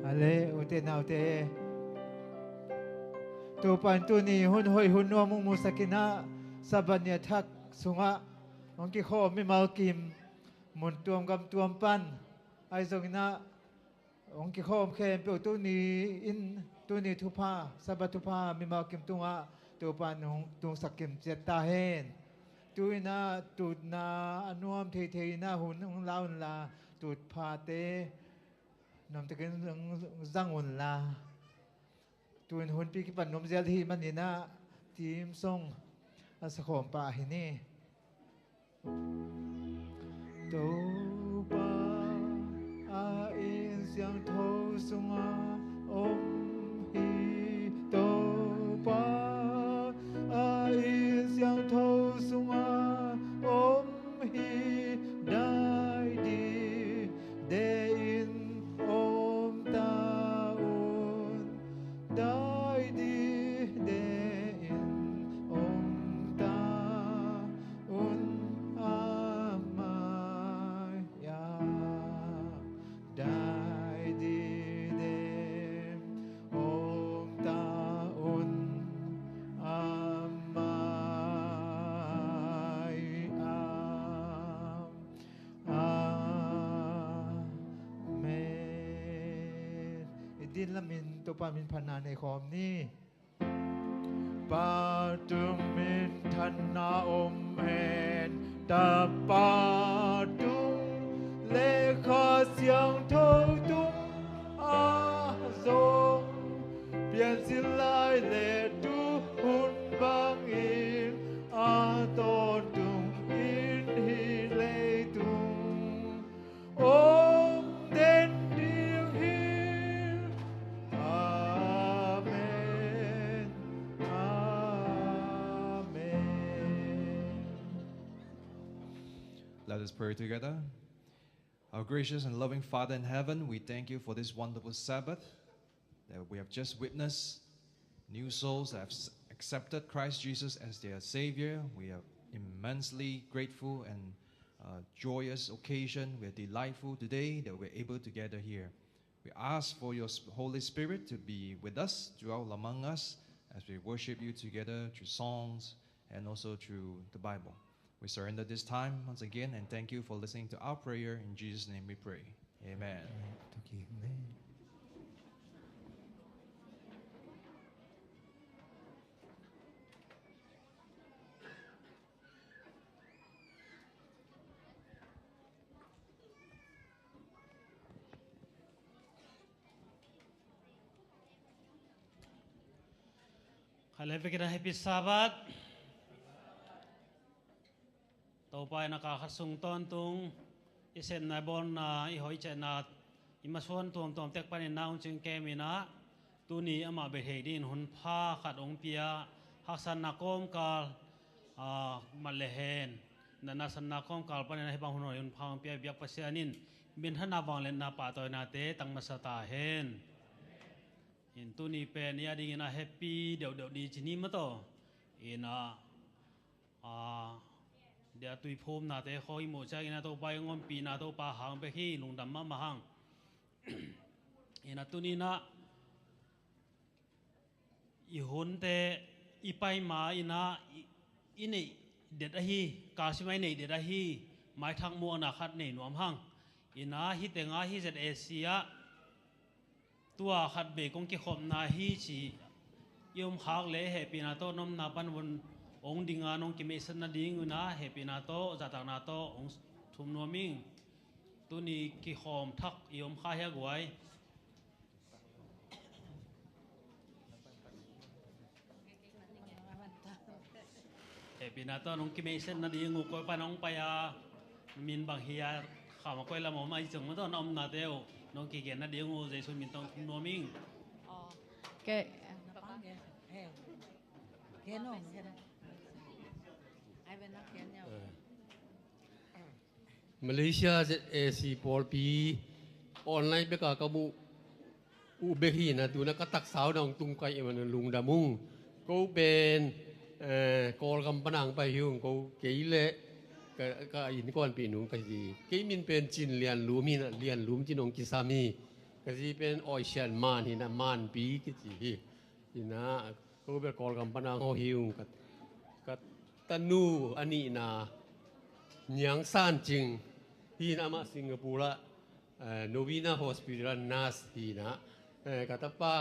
ale ute na ute tu pan tu ni hun hoi hun no mung musakina sabanya thak sunga ong ki kho mi mal kim mun tuam gam tuam pan ai zongina ong ki kho khem pe tu ni in tu ni thu pa sabat thu pa mi mal kim tunga tu pan hong tung sakim jet ta hen tu na tu na anuam the the na hun hong lao la tu pa te nom te ken zang un la tu in hun pi ki pan nom zel hi man ni na tim song as khom pa hi ni tu pa a in xiang thou sung a om hi tu pa a in xiang thou sung a om hi dai di de in om ta un dai di de in om ta un amai ya dai di de om ta un amai amen idin lamin to pa min phana nei khom ni pa tum min thana om hen ta pa tum le kha xiang thâu tum a zong bian sin lai le tu hun bang in a ton tum in hi le tum om den điêu hiu amen amen. Let us pray together. Our gracious and loving Father in heaven, we thank you for this wonderful Sabbath that we have just witnessed. New souls that have accepted Christ Jesus as their Savior. We are immensely grateful and joyous occasion. We are delightful today that we're able to gather here. We ask for your Holy Spirit to be with us, dwell among us as we worship you together through songs and also through the Bible. We surrender this time once again and thank you for listening to our prayer. In Jesus' name we pray. Amen. Kalian pikir happy Sabat? Taupai nakakasung tontung isen na bon na ihoi na imasuan tom tek panin naung ching kemina tuni ama behedin hun pha khat ong pia haksan nakom kal malehen nanasan nakom kal panin hebang hun hun pha pia biak pasianin bin hana bang len na pa toy na te tang masata hen in tuni pen ya dingin na happy deu di chini mato ina dia tui phom na te khoi mo cha ina to bai ngom pi na to pa hang be hi lung dam ma hang ina tuni na i hun te i pai ma ina ini det a hi ka si mai nei det a hi mai thang mo na khat nei nuam hang ina hi te nga hi zet asia tua khat be kong ki khom na hi chi yom khak le he pi na to nom na pan won ong dinga nong ki mesan na ding na happy na to zatang na to ong thum no ming tu ni ki khom thak yom kha ya gwai happy na to nong ki mesan na ding ko pa nong pa ya min bang hiya kha ma koi la mo mai chung ma to nom na teo nong ki gen na ding u je sun min tong thum no ming ke Malaysia si Paul pi online beka kamu ubehi na tu na katak sao dong tung kai man lung damung ko ben kol kam panang pa hiung ko keile ka in kon pi nung ka ji ke min pen chin lian lu min lian lum chin ong kisami ก็สิเป็นออยเชียนมานนี่นะมานปีก็สินี่นะก็เป็นกอลกำปนาโฮฮิวกับตะนูอันนี้นะหยังซ่านจริงที่นะมาสิงคโปร์ละโนวีนาฮอสพิทอลนัสที่นะกับตะป้า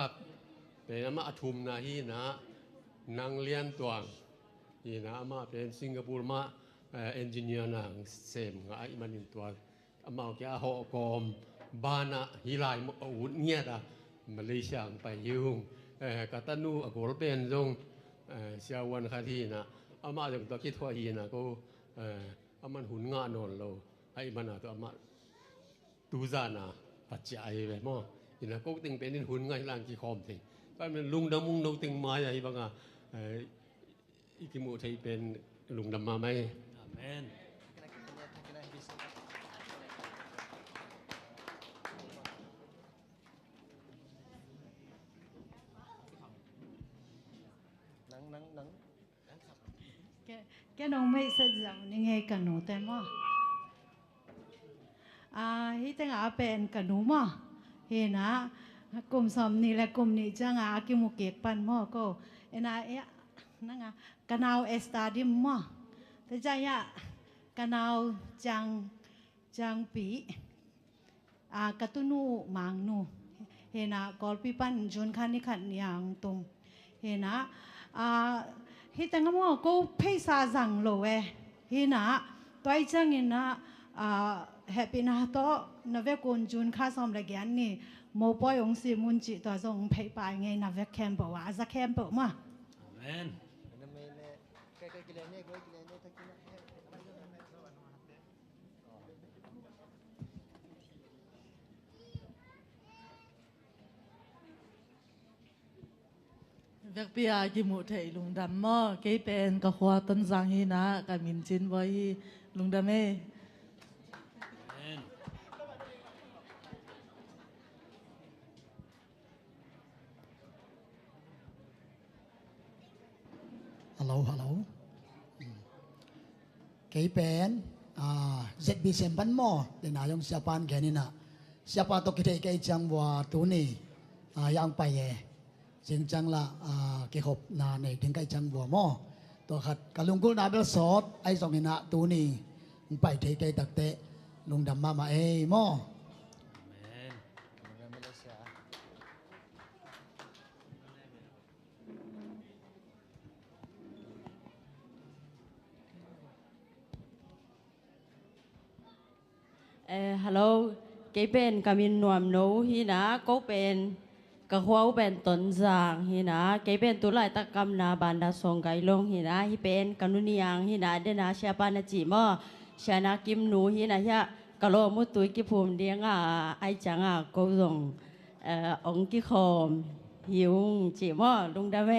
เป็นมาทุมนะที่นะนางเลียนตัวที่นะมาเป็นสิงคโปร์มาเอนจิเนียร์นะเซมกับไอ้มันตัวมาเอาแก่หอกอมบ้านนะฮิไลอุดเงียดอะมาเลเซียไปยุ่งกับตะนูอโกลเป็นจงเสียวันคดีนะอามาจากตัวคิดว่าฮีนะก็อามันหุ่นงานนเราไอ้มันนะตัวอามาตูซานะปัจจัยแบบมั้งนี่นะก็ตึงเป็นหุ่นงานล่างกี่คอมสิก็มันลุงดำมุงเราตึงมาอย่างบางอ่ะอีกิมุไทยเป็นลุงดำมาไหมอาเมน cái nông mấy sẽ giàu nên nghe cả nụ tên mà hi tên bên cả nụ mà hi na cùng xóm ni là cùng ni chẳng cái một kẹt pan mà cô nang canal stadium mà thế cha ya canal chang pi katunu mang nu hi na golpi pan jun khani khan yang tum hi na hi tanga mo ko phaisa jang lo e hi na toi chang in na happy na to na ve kun jun kha som la gyan ni mo poi ong si mun chi to jong phei pai nge na ve camp wa za camp ma amen việc bia cái mũ thầy lùng đam mò cái bên cái hoa tân giang hi na cái miền chín với lùng đam mê hello cái bên ZB xem bắn mò để nào dùng siapa cái này na siapa tu kita cái chang wa tu ni yang pai chính chăng là cái hộp na này đến cái chăng vừa mòตัวขัดกะลุงกุลนาเบลสอดไอ้สองนี่นะตัวนี้ไปเทไกตักเตะลุงดำมาเอ้มอฮัลโหลเกเป็นกามินนวมโนฮีนะก็เป็นกะหัวเป็นต้นจางฮีนะเกเป็นตุลายตะกำนาบานดาสงไกลงฮีนะฮีเป็นกานุนียังฮีนะเดนาเชียปานาจิมอเชียนากิมหนูฮีนะฮะกะโลมุตุยกิภูมิเดียงไอจังก็ส่งองกิคอมหิวจิมอลุงดาเว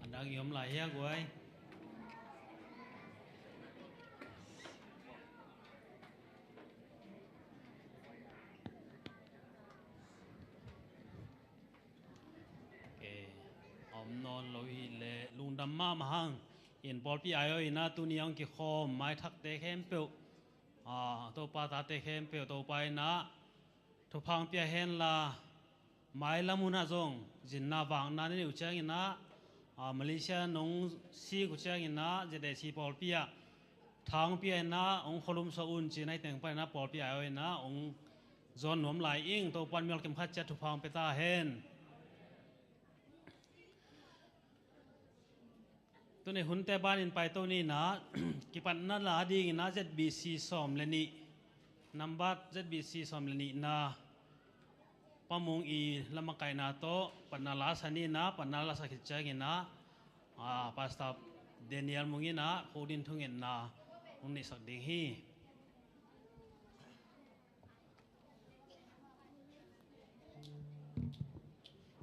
อันดังยมหลายเฮียกวยนอนเราหิเลลุงดำมามาหังเห็นปอลพี่ไอ้นะตัวนี้ยังกี่คอมไม้ทักเตะเข้มเปียวตัวปลาตาเตะเข้มเปียวตัวไปนะทุพังเปียเห็นละไม้ละมุนจงจินนาวังนั้นนี่อุจจาระนะมาเลเซียนงซีกุจจาระนะจะได้ชีปอลพี่ทางพี่นะองค์ขลุมสอุ่นจีนในแต่งไปนะปอลพี่ไอ้นะองค์จอนหนุ่มไหลอิงตัวปันเมียลเข็มขัดจะทุพังไปตาเห็นตัวนี้หุ่นแต่บ้านอินไปตัวนี้นะ กิปันนั่นละดีนะ ZBC สอมเลนี่นัมบัต ZBC สอมเลนี่นะปะมงอีละมาไกนาโตปันนาลาสันีนะปันนาลาสักจิจงินะปาสตาเดนิเอลมงินะโคดินทุงินนะอุนิสักดิฮี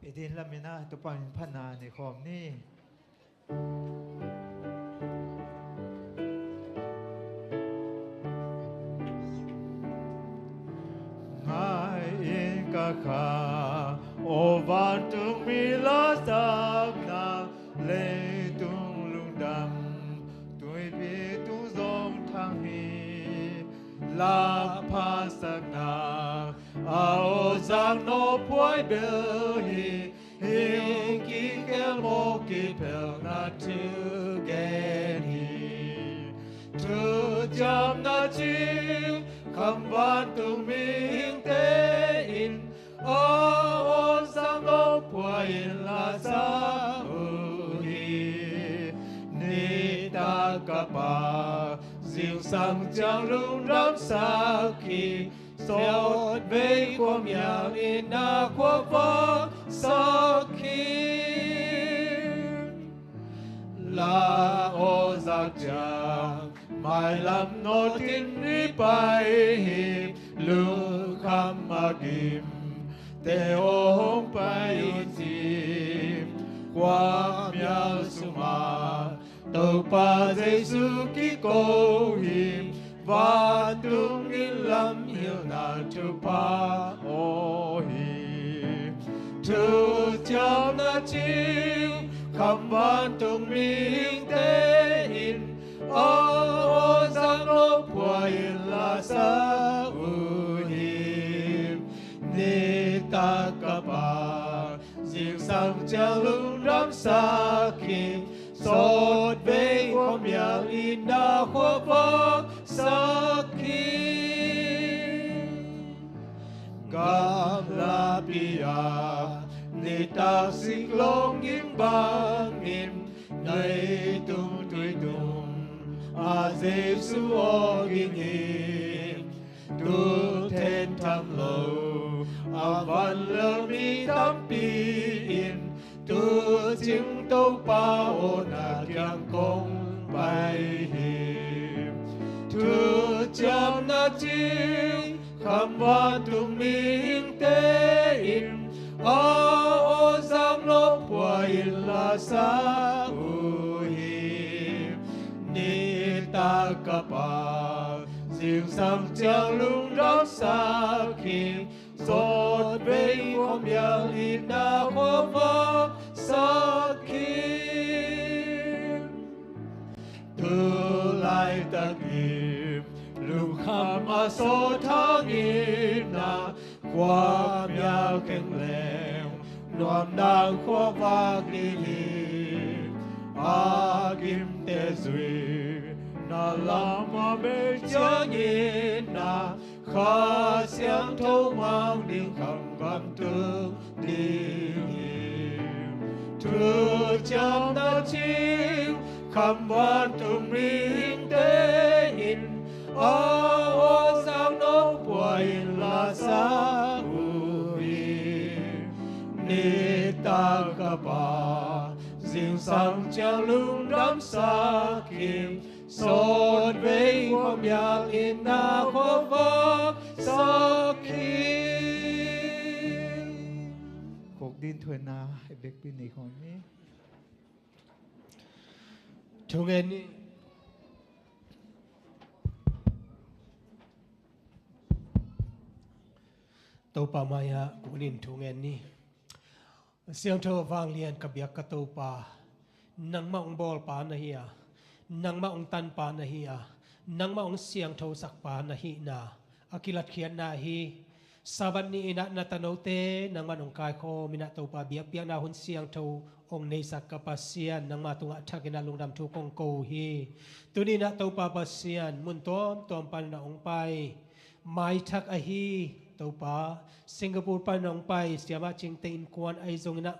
อีดินละมินะตัวปันพันนาในคอมนี่คาโอวันตุงมีลาสักนาเลตุงลุงดำตุยปีตุง la pa sak na ao giang no poi bel hi hình ki kel mo ki pel na tu gen hi tu jam na chiu kham van tung minh te in o giang no poi in la sa u hi ni ta ka pa diệu sang chẳng lung rắm sa khi sốt vây qua miệng in na qua võ sa khi la ô giặc chàng mai làm nô tin đi bay hiệp lưu khăm mà kim te ô hông bay chim qua miệng suma tàu pa Giêsu ký câu hiểm và tung in lâm yêu na tu pa ô hiểm tu chăm na chiu khăm van tung minh tế in ô giang lô qua in la sa u hiểm ni ta ka pa diệu sang chẳng lung rắm sa kim sốt vây qua miệng in na khoa võ sa khi gam la pia ni ta sinh long những bang im nay tung tuổi tung a Giêsu o kinh nghiệm tu thiên tham lâu a văn lơ mi tâm pin tu chứng tâu pa ô na kiang công bay hiểm tu chăm na chiu khăm van tung minh tế in ô giang lô qua in la sa u hiểm ni ta ka pa diệu sang chẳng lung rắm sa kim sốt vây qua miệng in na khoa võ sa kim từ lại ta kim lưu kham a số tháng in na qua miệng keng leo loam đang khoa vác đi a kim te duy na lama bê chớ nhìn na khá xiang thâu mang điên khẳng gam tương đi tu chăm na chiu khăm van tung minh tế in ô giang nô qua in la sa u ni ta ka pa diệu sang chẳng lung rắm sa kim sốt vây qua miệng in na khoa võ sa khi cuộc din thuê na bek pin này không mi chúng em tàu pa maya cũng nên chúng em ni siang thâu vang liền cả biak cả tàu pa nang maung bol pa na hiya nang maung tan pa na hiya nang maung siang thâu sak pa na hi na akilat khian na hi saban ni ina na tanote nang manong kai kho mina tàu pa biak biak na hun siang thâu ong nei sak ka pasian nang ma tunga thakina lungdam thu kong ko hi tuni na tàu pa pasian mun tom pan na ong pai mai thak a hi tàu pa Singapore pan ong pai siama ching te in kwan ai zong na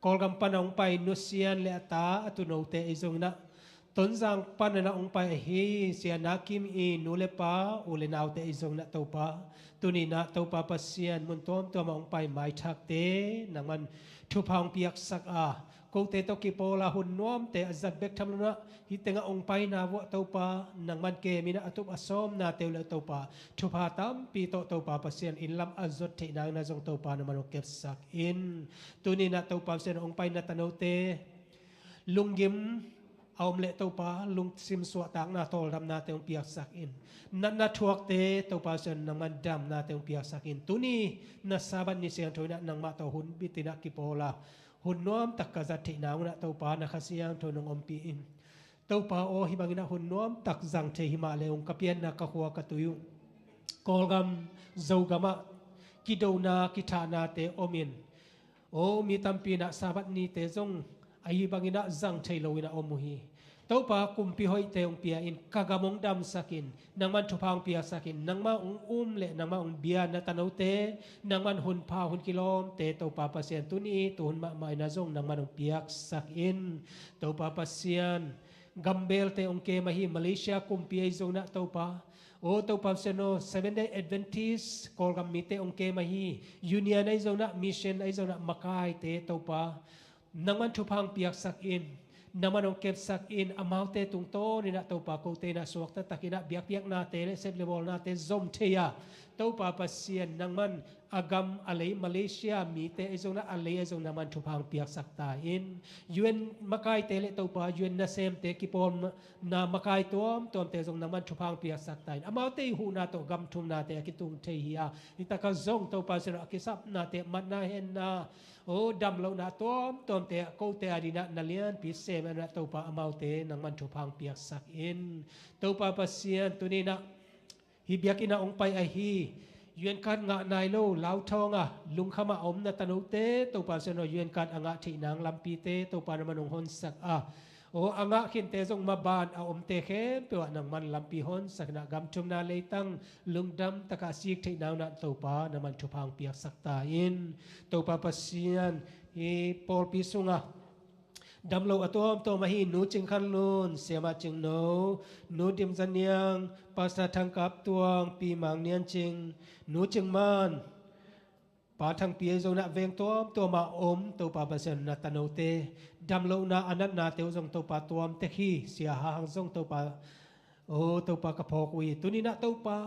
kolgam pan ong pai nusian le ata atuno te ai zong na tonjang pan na ong pai hi siana kim i nule pa ule nau te ai zong na tàu pa tuni na tàu pa pasian mun tom ong pai mai thak te nangman thu phang piak sak a ko te to ki pola hun nom te azat bek tham na hi tenga ong pai na wo tàu pa nangman ke mina atup asom na te le tàu pa thu pha tam pi to tàu pa pasian in lam azot te nang na jong tàu pa na manok kep sak in tuni na tàu pa sen ong pai na tanote lunggim aum le tàu pa lung sim suwa tang na tol ram na te ong piak sak in na thuak te tàu pa sen nangman dam na te ong piak sak in tuni na saban ni siang thoina nang ma to hun bitina ki pola hun nom tak ka zat the naung na tàu pa na khasiang thonong om pi in tàu pa o hi bangina hun nom tak zang che hi ma leong kapian na ka huwa ka tuyu kolgam zogama kidona kitana te omin o mi tampi na sabat ni te zong ai bangina zang che loina omuhi tàu pa kumpi hoi te ong pia in kagamong dam sakin nang man thupang pia sakin nang ma ong le nang ma ong bia na tanaw te nang man hun pa hun kilom te tàu pa pasien tuni tu hun ma mai na zong nang man ong piak sakin tàu pa pasien gambel te ong ke mahi Malaysia kumpi ai zong na tàu pa o tàu pa seno 7-day Adventist kol gam mi te ong ke mahi union ai zong na mission ai zong na makai te tàu pa nang man thupang piak sakin naman ang kep sak in amaute tung to ni na tau pa ko te na suwak ta takina biak na te le sep lebol na te zom teya tau pa pasien nangman agam alay Malaysia mi te ezong na alay ezong naman tupang piak sak ta in yuen makai te le tau pa yuen na sem te kipon na makai tom te ezong naman tupang piak sak ta in amaute hu na to gam tum na te akitung te hiya itaka zong tau pa sino akisap na te mat na hen na o dam lo na tom te ko te adina nalian pi sem na tau pa amaute nang man tupang piak sak in tau pa pasien tunina hi biakina ong pai ai hi yuen kan nga nai lo lau thonga lung khama om na tanu te tau pa seno yuen kan anga thi nang lampi te tau pa naman ong hon sak a o anga khin te zong maban a om te khem pe wa nang man lampi hon sak na gam tum na leitang lungdam taka sik thi nang na tau pa naman thupang piak sak ta in tau pa pasian hi pol pi sunga đam lâu atom to mahi nu ching khan lun siama ching nu dim zaniang pasta thang kap tuang pi mang nian ching nu ching man pa thang pi zo na veng tom to ma om to pa basen na tanote đam lâu na anat na teu zong to pa tuam te khi sia hang zong to pa o to pa ka phok wi tu ni na to pa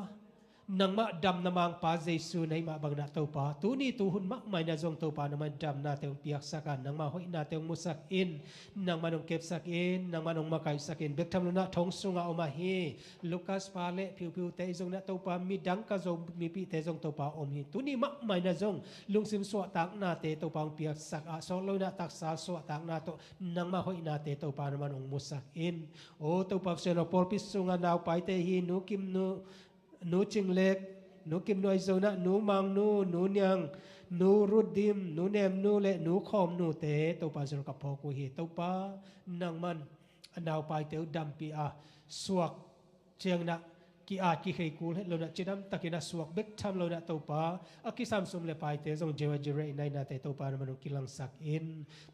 nang ma dam namang pa Jesu nay ma bang na tau pa tu ni tu hun mak mai na zong tau pa naman dam na teong piak sakan nang ma hoi na teong musak in nang manong kep sak in nang manong makai sakin bek tham na thong sunga oma hi Lucas pa le piu piu te zong na tau pa mi dang ka zong mi pi te zong tau pa om hi tu ni mak mai na zong lung sim so tak na te tau pa piak sak a so lo na tak sa so tak na to nang ma hoi na te tau pa naman ong musak in o tau pa seno pol pi sunga naw pai te hi nu kim nu ching lek nu kim noi zona nu mang nu nyang nu rudim nu nem nu le nu khom nu te to pa zor ka pho ko hi to pa nang man anaw pai te dam pi a suak chiang na ki a ki khei kul het lo na chidam takina suak bek tham lo na to pa akisam sum le pai te zong jewa jere nai na te to pa na manu kilang sak in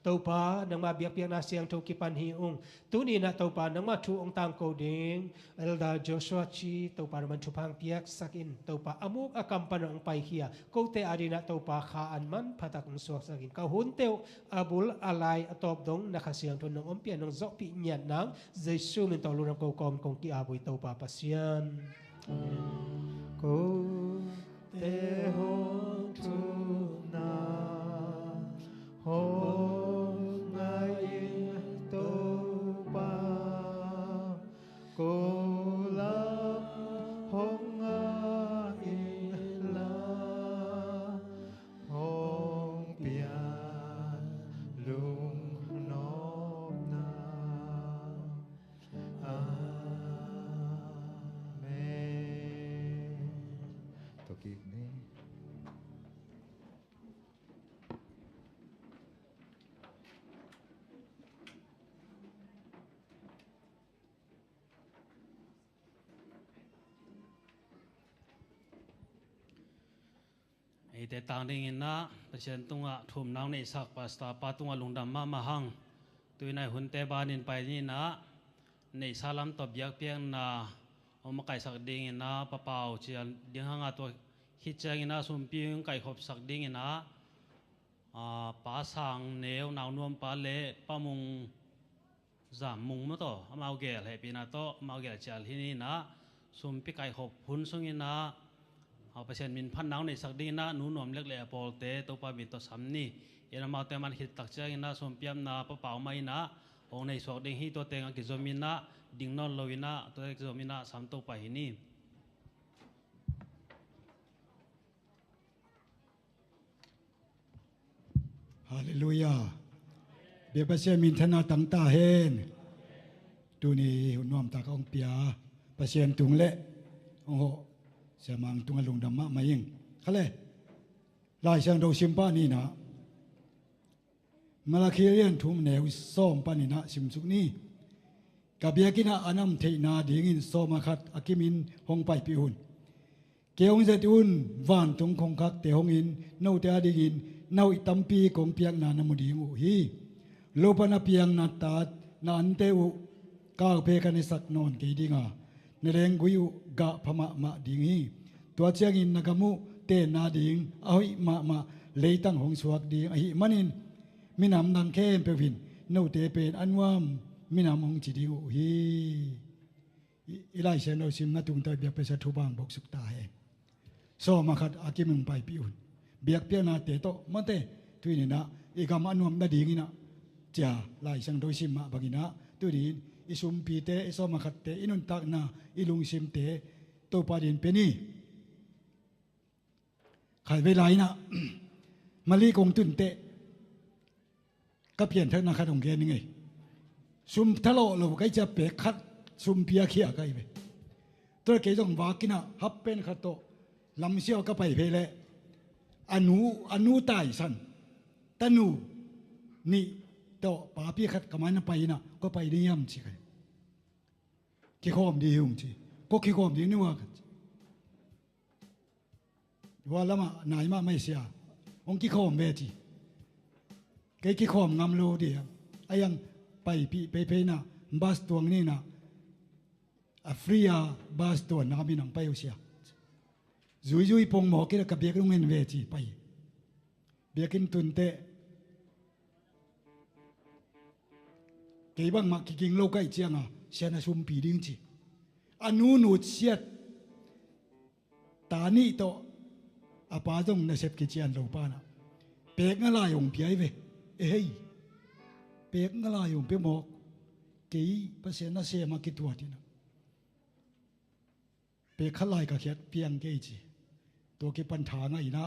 to pa nang ma biak na siang to ki pan hi ung tu ni na to pa nang ma thu ong tang ko ding elda Joshua chi to pa man thu phang piak sak in to pa amuk akam pan ong pai khia ko te arina to pa kha an man phatak ong suak sak in ka hun teu abul alai atop dong na kha siang thon nong om pian nong zo pi nyan nang Jesu min to lu nam ko kom kong ki abui to pa pasian cô te hôn tu na hôn ngày tô ba cô la hôn in la hôn pian lung nop na Kini ai te tang ding in na pasien tunga thum nang nei sak pasta pa tunga lungdam ma mahang tuinai hun te banin pai ni na nei salam to biak piang na oma kai sak ding in na papau chian ding hanga to hi chang in na sum piang kai khop sak ding in na pa sang neu naw nuam pa le pamung zam mung mo to amau gel he pina to amau gel chal hi ni na sum pi kai khop hun sung in naเอาไปเช่นมินพันน้ำในสักดีนะนูนวมเล็กเล็กพอเตะตัวปลาบินตัวซ้ำนี่เอ็นมาแต่มันหิดตักเจ้านะสมเปียมนะปะเป่าไม่นะองในสวกดิ่งฮีตัวเต็งกิจมินนะดิ่งนอนลวินะตัวกิจมินนะซ้ำตัวไปนี่ Hallelujah. Biar pasal min thana tang ta hen. tu ni hunom ta kong pia pasien tung le ong ho siamang tung alung damma maying khale lai sang do simpa ni na malakirian thum neu som panina simsuk ni kabiakina anam theina dingin soma khat akimin hong pai pi hun keong zatun van tung khong khak te hong in no te adingin nau itampi kong piak na namudingu hi lopana piang na tat na anteu ka pe kan sak non ke dinga nereng guyu ga phama ma ding hi tua chiang in nagamu te na ding ahoi ma leitang hong suak ding hi manin minam nang khem pe vin no te pen anwam minam hong chi ding hi ilai se no sim na tung ta biak pe sa thu bang bok suk ta he so ma khat akimung pai pi un biak pe na te to ma te tuini na igam anwam na ding ina cha lai sang doi sim ma bagina turin isum pi te iso ma khat te inun tak na ilung sim te to pa din pe ni khai ve lai na mali kong tun te ka pian thak na khat ong ge ni ngai sum thalo lo kai cha pe khat sum pia khia kai ve to ke jong wa kina hap pen khat to lam siao ka pai ve le anu tai san tanu ni to pa pi khat kamai na pai na ko pai ni yam chi kai ki khom di hung chi ko ki khom di ni wa wa lama nai ma mai sia ong ki khom ve chi ke ki khom ngam lo di ayang pai pi pe na bas tuang ni na afria bas tuan na mi nang pai sia zui pong mo ki ka biak ngen ve chi pai biakin tun te ke bang ma ki king lo kai chiang a sian a sum pi ding chi anu nu chiat ta ni to apa jong na sep ki chian lo pa na pek nga la yong pi ai ve ei pek nga la yong pe mo ke pa se na se ma ki tua ti na pe khalai ka khiat piang ke chi to ki pan tha na ina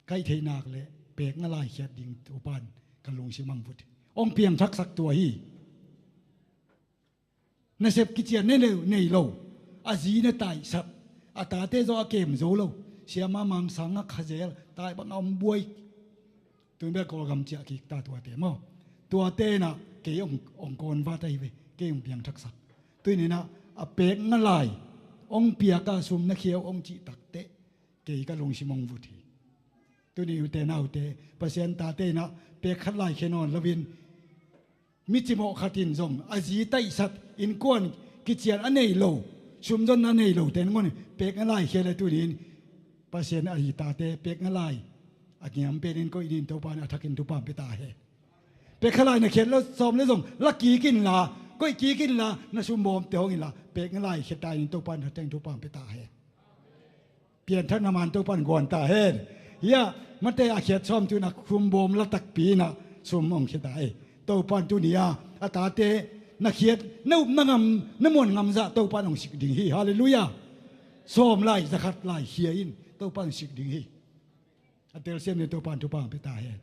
kai thei nak le pek nga lai khiat ding to pan kan lung si mang put ong piang thak sak tua hi na sep ki chian nei lo a ji na tai sap a ta te zo a kem zo lo sia ma mang sang a khazel tai bang om buai tun be ko gam chia ki ta tua te mo tua te na ke ong kon va tai ve ke ong piang thak sak tu ni na a pek nga lai ong pia ka sum na khiao ong chi tak te ke ka lung si mong vuthi tu ni te na te pasien ta te na pe khat lai khenon lovin mi chi mo khatin zong a ji tai sat in kon ki chian anei lo sum don anei lo ten ngon pe ka lai khele tu ni pasien a hi ta te pe ka lai a ngiam pe nin ko idin to pa na thakin tu pam pe ta he pe khalai na khet lo som le zong la ki kin la ko ki kin la na sum bom te hong la pe ka lai khet ta in to pan tha teng tu pam pe ta heเปลี่ยนท่านนามันตัวปันก่อนตาเห็นเฮียมันแต่อาเขียดซ้อมตัวนักคุมบ่มละตักปีน่ะสมองเขียดได้ตัวปันตัวนี้อาตาเตนักเขียดนุ่มนังน้ำมันงำจะตัวปันองสิกดิ่งฮีฮาเลลูยาซ้อมไล่สกัดไล่เขียอินตัวปันสิกดิ่งฮีอันเตลเซียมในตัวปันตัวปันไปตาเห็น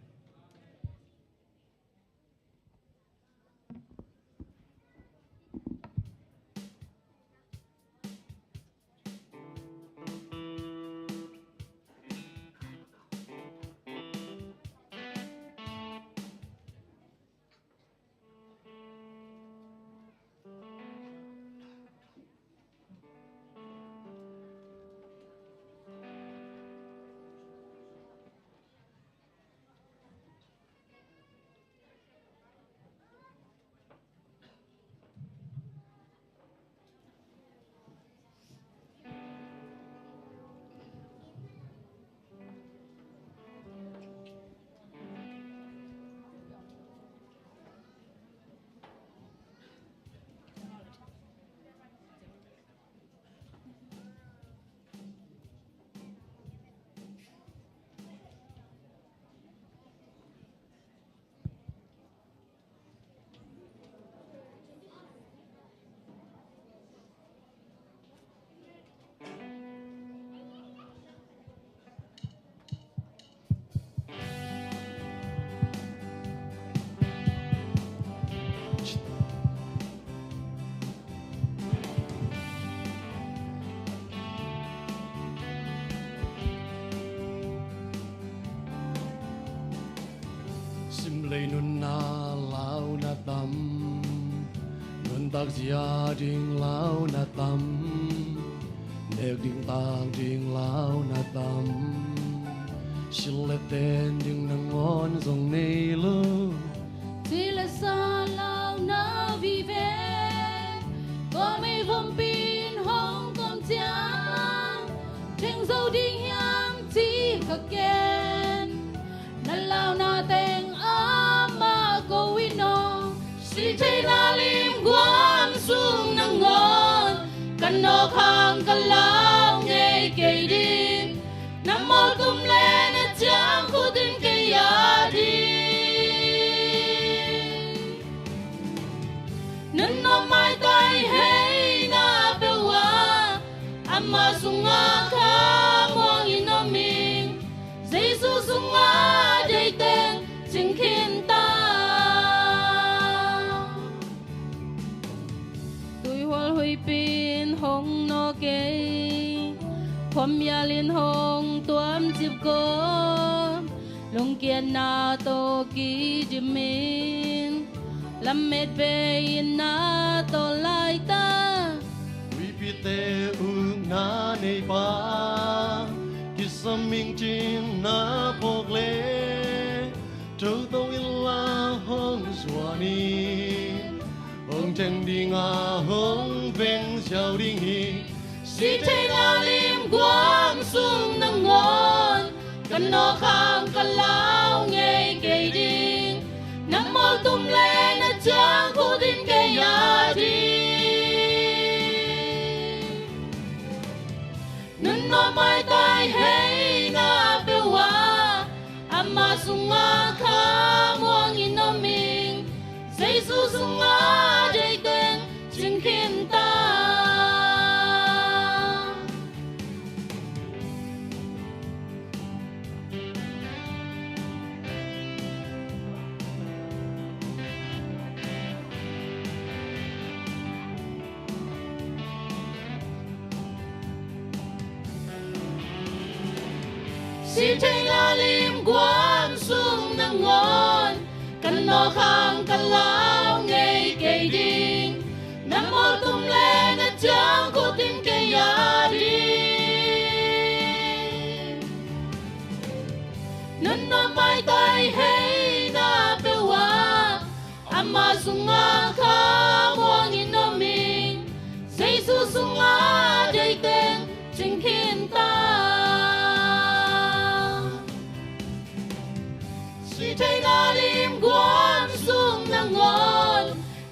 lấy nun na lao na tâm nun tác gia đình lao na tâm nèo đình tang đình lao na tâm xin lệ tên đình nang ngon dòng này luôn chỉ là xa lao na vì về có mấy vòng pin hong con chang trên dâu đình hiang chỉ có kén na lao na tên ama go wino si chơi na lim guam sung nang ngon kan no khang kan lao nghe kê đi nam mô tum lên na chang khu tin kê ya đi nên nó mai tay hey na bewa ama sunga kha mong in no mình Jesus sunga dây tên chính khiến ta tôi hoa hui pin hong no kêความยาลินหงตัวมจิบก็ลงเกียนนาโตกีจิมินลำเม็ดเบยินนาโตไลตาวิปิเตอุนาในป่ากิสมิงจินนาพกเลเจ้าโตอิลลาหงสวานีหงเจงดิงาหงเป็นเจ้าดิงฮี si thấy na lim quam sung nang ngon kan no khang kan lao nghe kê đi nam mô tum lên na chang khu tin kê ya đi nun no mai tai hey na bewa ama sunga kha muang in no mình Jesus sunga dây tên chính khiến ta si thấy na lim quam sung nang ngon kan no khang kan lao nghe kê đi nam mô tum lên na chang khu tin kê ya đi nun no mai tai hey na bewa ama sunga kha muang in no mình Jesus sunga dây tên chính khiến ta thấy na lim guam sung nang ngon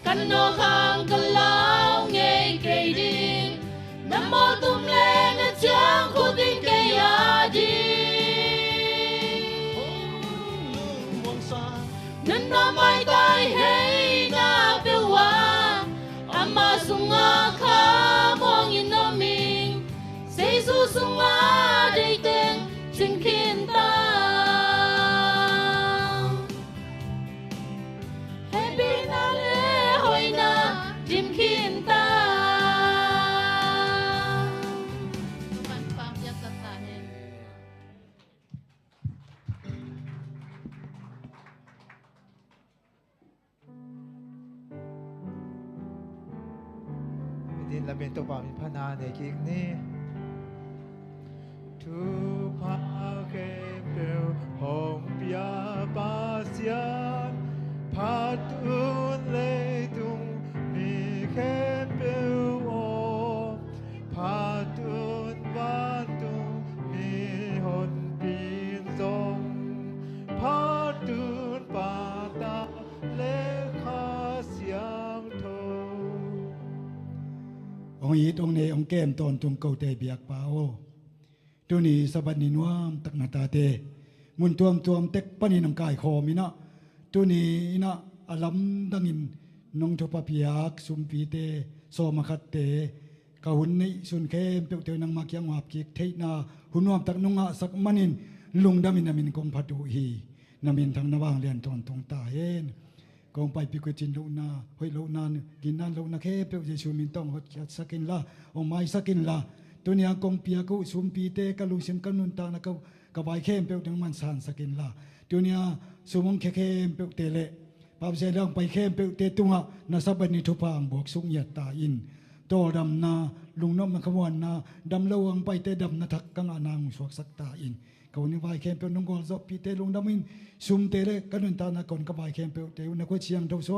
kan no khang kan lao nghe kê đi nam mô tum lên na chang khu tin kê ya đi nên nó mai tai hey na bewa ama sunga kha mong in no mình Jesus sunga dây tên chính khiến ta Jim Kinta Din labento pa mi panane king ni tu pa ke pel hong pia pasian patun le tung mi ke pel o patun ban tung mi hon pin song patun pa ta le kha siang tho องอีตองเนองแก้มตอนจงเกาเตเบียกเปาตัวนี้สบัดนินวามตักนาตาเตมุนตวมเต็กปนินังกายคอมินะตัวนี้นะอลัมดังินนงทปเปียกสุมปีเตโซมาคัดเตกะหุนนี่สุนเข้มเปียวเตนังมาเกียงวาบกิกเทนาหุนวามตักนงะสักมันินลุงดามินามินกงพัดูฮีนามินทางนวางเรียนตอนตรงตาเฮนกองไปพิกุจินโลนาหอยโลนานกินนานโลนาเคเปียวเยซูมินต้องหดสักินละอไม้สักินละตัวนี้กองเปียกุสุมปีเตกะลุงเสียมกันนุนตานะกะบายเข้มเปียวถึงมันสานสักินละตัว tunia sumong khe pe te le pam se lang pai khem pe te tunga na saban ni thupang bok sung ya ta in to dam na lungnom na khawon na dam lawang pai te dam na thak kang anang suak sak ta in kau ni vai khem pe nong gol zo pi te lung dam in sum te le kanun ta na kon ka vai khem pe te na ko chiang tho so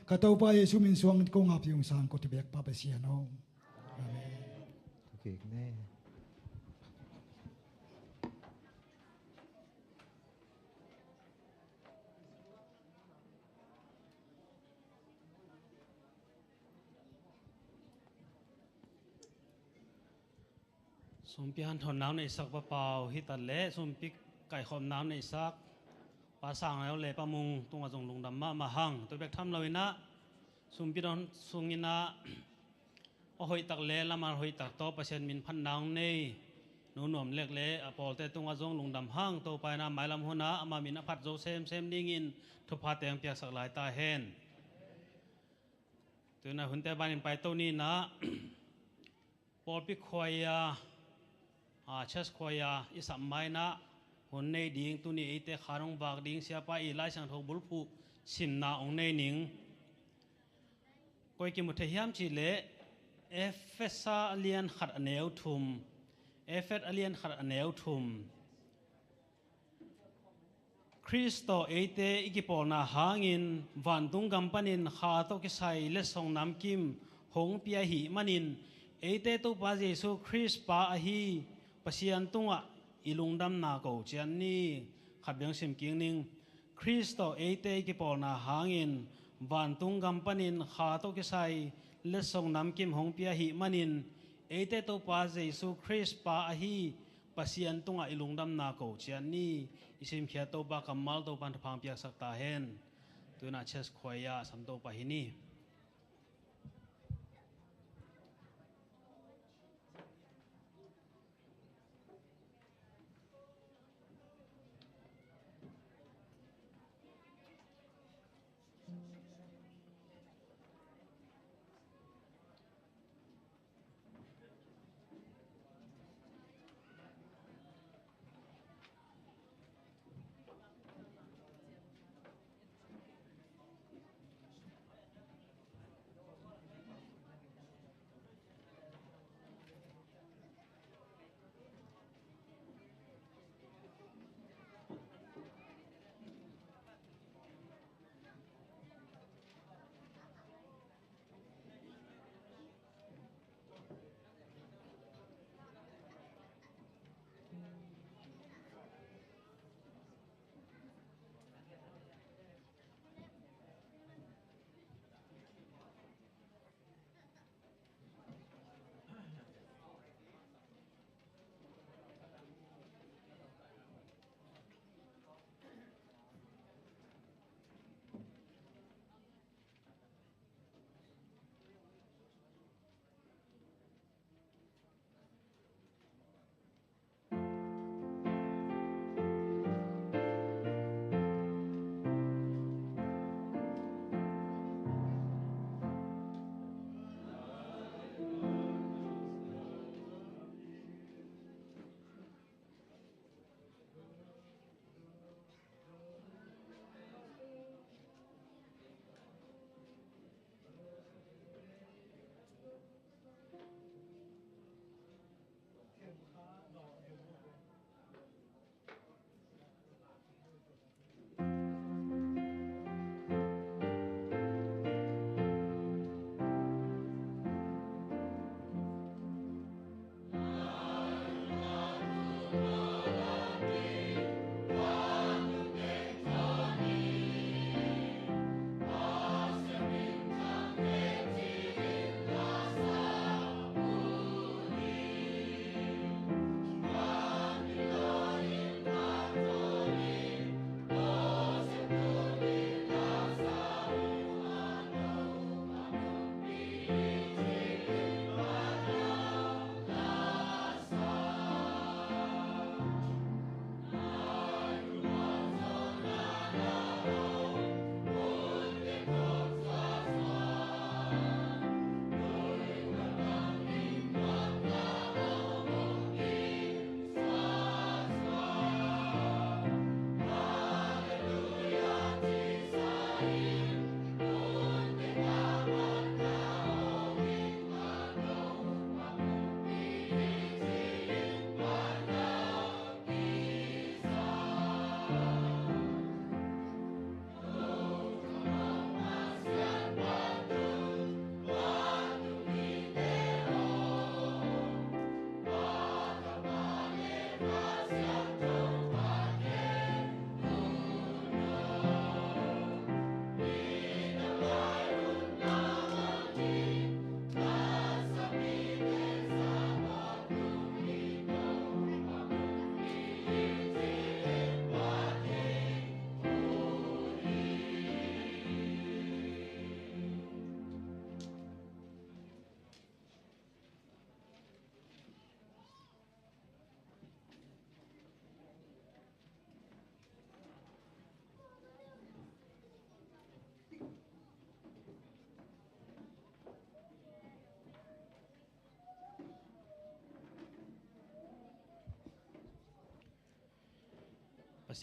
ka tau pa yesu min suang ko ngap yung sang ko ti bek pa pa sia no amen okay nè สมพิหันถอนน้ำในสักเปล่าฮิตันเละสมพิไก่ขอมน้ำในสักปลาสั่งแล้วเละปลามุงตรงมาส่งลงดำมาหังตัวแบกทำเราอินะสมพิดอนสุงินะเอาหอยตักเละละมาหอยตักโตประเชนมินพันนางในหนูหนุ่มเล็กเละปอลแต่ตรงมาส่งลงดำหังตัวไปนะหมายลำหัวนะมามินพัดโจเซมดิ่งินทุพพาเตียงเปียกสักหลายตาเห็นตัวนั้นหุ่นแต่บ้านไปตัวนี้นะปอลพิคอยเชสคอยอิสัมไมนะหุ่นในดิ่งตัวนี้ไอเตะขารองบากดิ่งเสียไปอีไลสังทบุลผู้สิมนาองในหนิงก้อยกิมุทยามจีเลเอฟเฟซาเลียนขัดอเนวทุมเอฟเฟซเลียนขัดอเนวทุมคริสโตเอเตอิกิปอนาหางินวันตุงกัมปนินขาโตกิไซเลสองน้ำกิมหงเปียหิมันินเอเตตุปาเยซูคริสปาอหีปะเซียนตุงะอิลุงดำนาโกเจียนนี่ขัดเบียงสิมกิงนิงคริสโตเอเตอิกิปอนาหางินวันตุงกัมปนินขาโตกิไซเลสองน้ำกิมหงเปียหิมันินเอเตตุปาเยซูคริสปาอหีปะเซียนตุงะอิลุงดำนาโกเจียนนี่อิสิมเขียโตบากัมมัลโตปันทพังเปียกสักตาเห็นตัวน่าเชสคอยาสัมโตปะหินี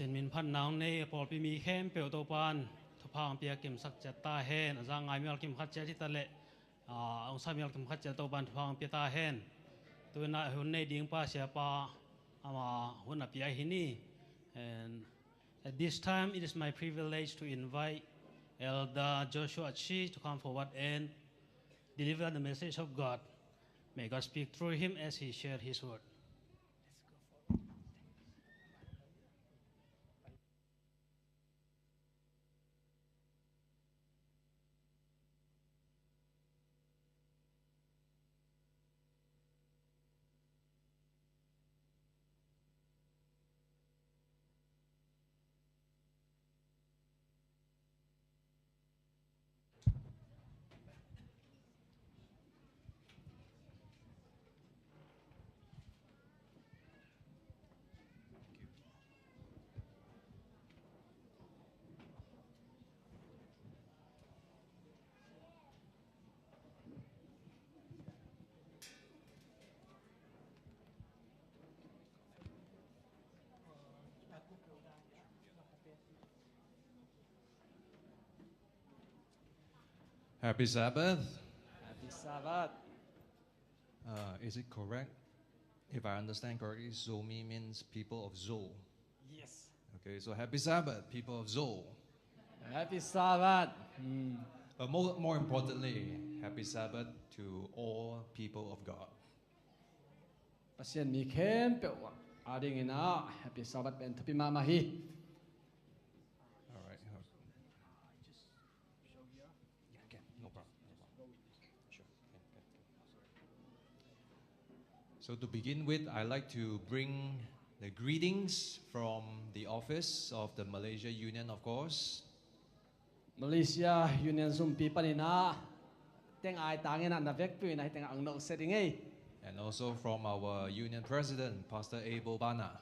sen min phan naung nei pol pi mi khem pe to pan thapang pia kim sak cha ta hen azang ngai mel kim khat cha ti ta le ong sa mel kim khat cha to ban thapang pia ta hen tu na hun nei ding pa sia pa ama hun na pia hi ni. And at this time it is my privilege to invite Elder Joshua Chi to come forward and deliver the message of God. May God speak through him as he shared his word. Happy Sabbath. Happy Sabbath. Is it correct? If I understand correctly, Zomi means people of Zo. Yes. Okay, so happy Sabbath, people of Zo. Happy Sabbath. But more importantly, happy Sabbath to all people of God. Pasien mi khem pe wa ading ina happy Sabbath ben tapi mama hi. All right. No problem. Sure. So to begin with, I'd like to bring the greetings from the office of the Malaysia Union, of course. Malaysia Union Zoom pi panina teng ai tangena na vek pi na teng ang no setting ei. And also from our union president, Pastor Abel Bana.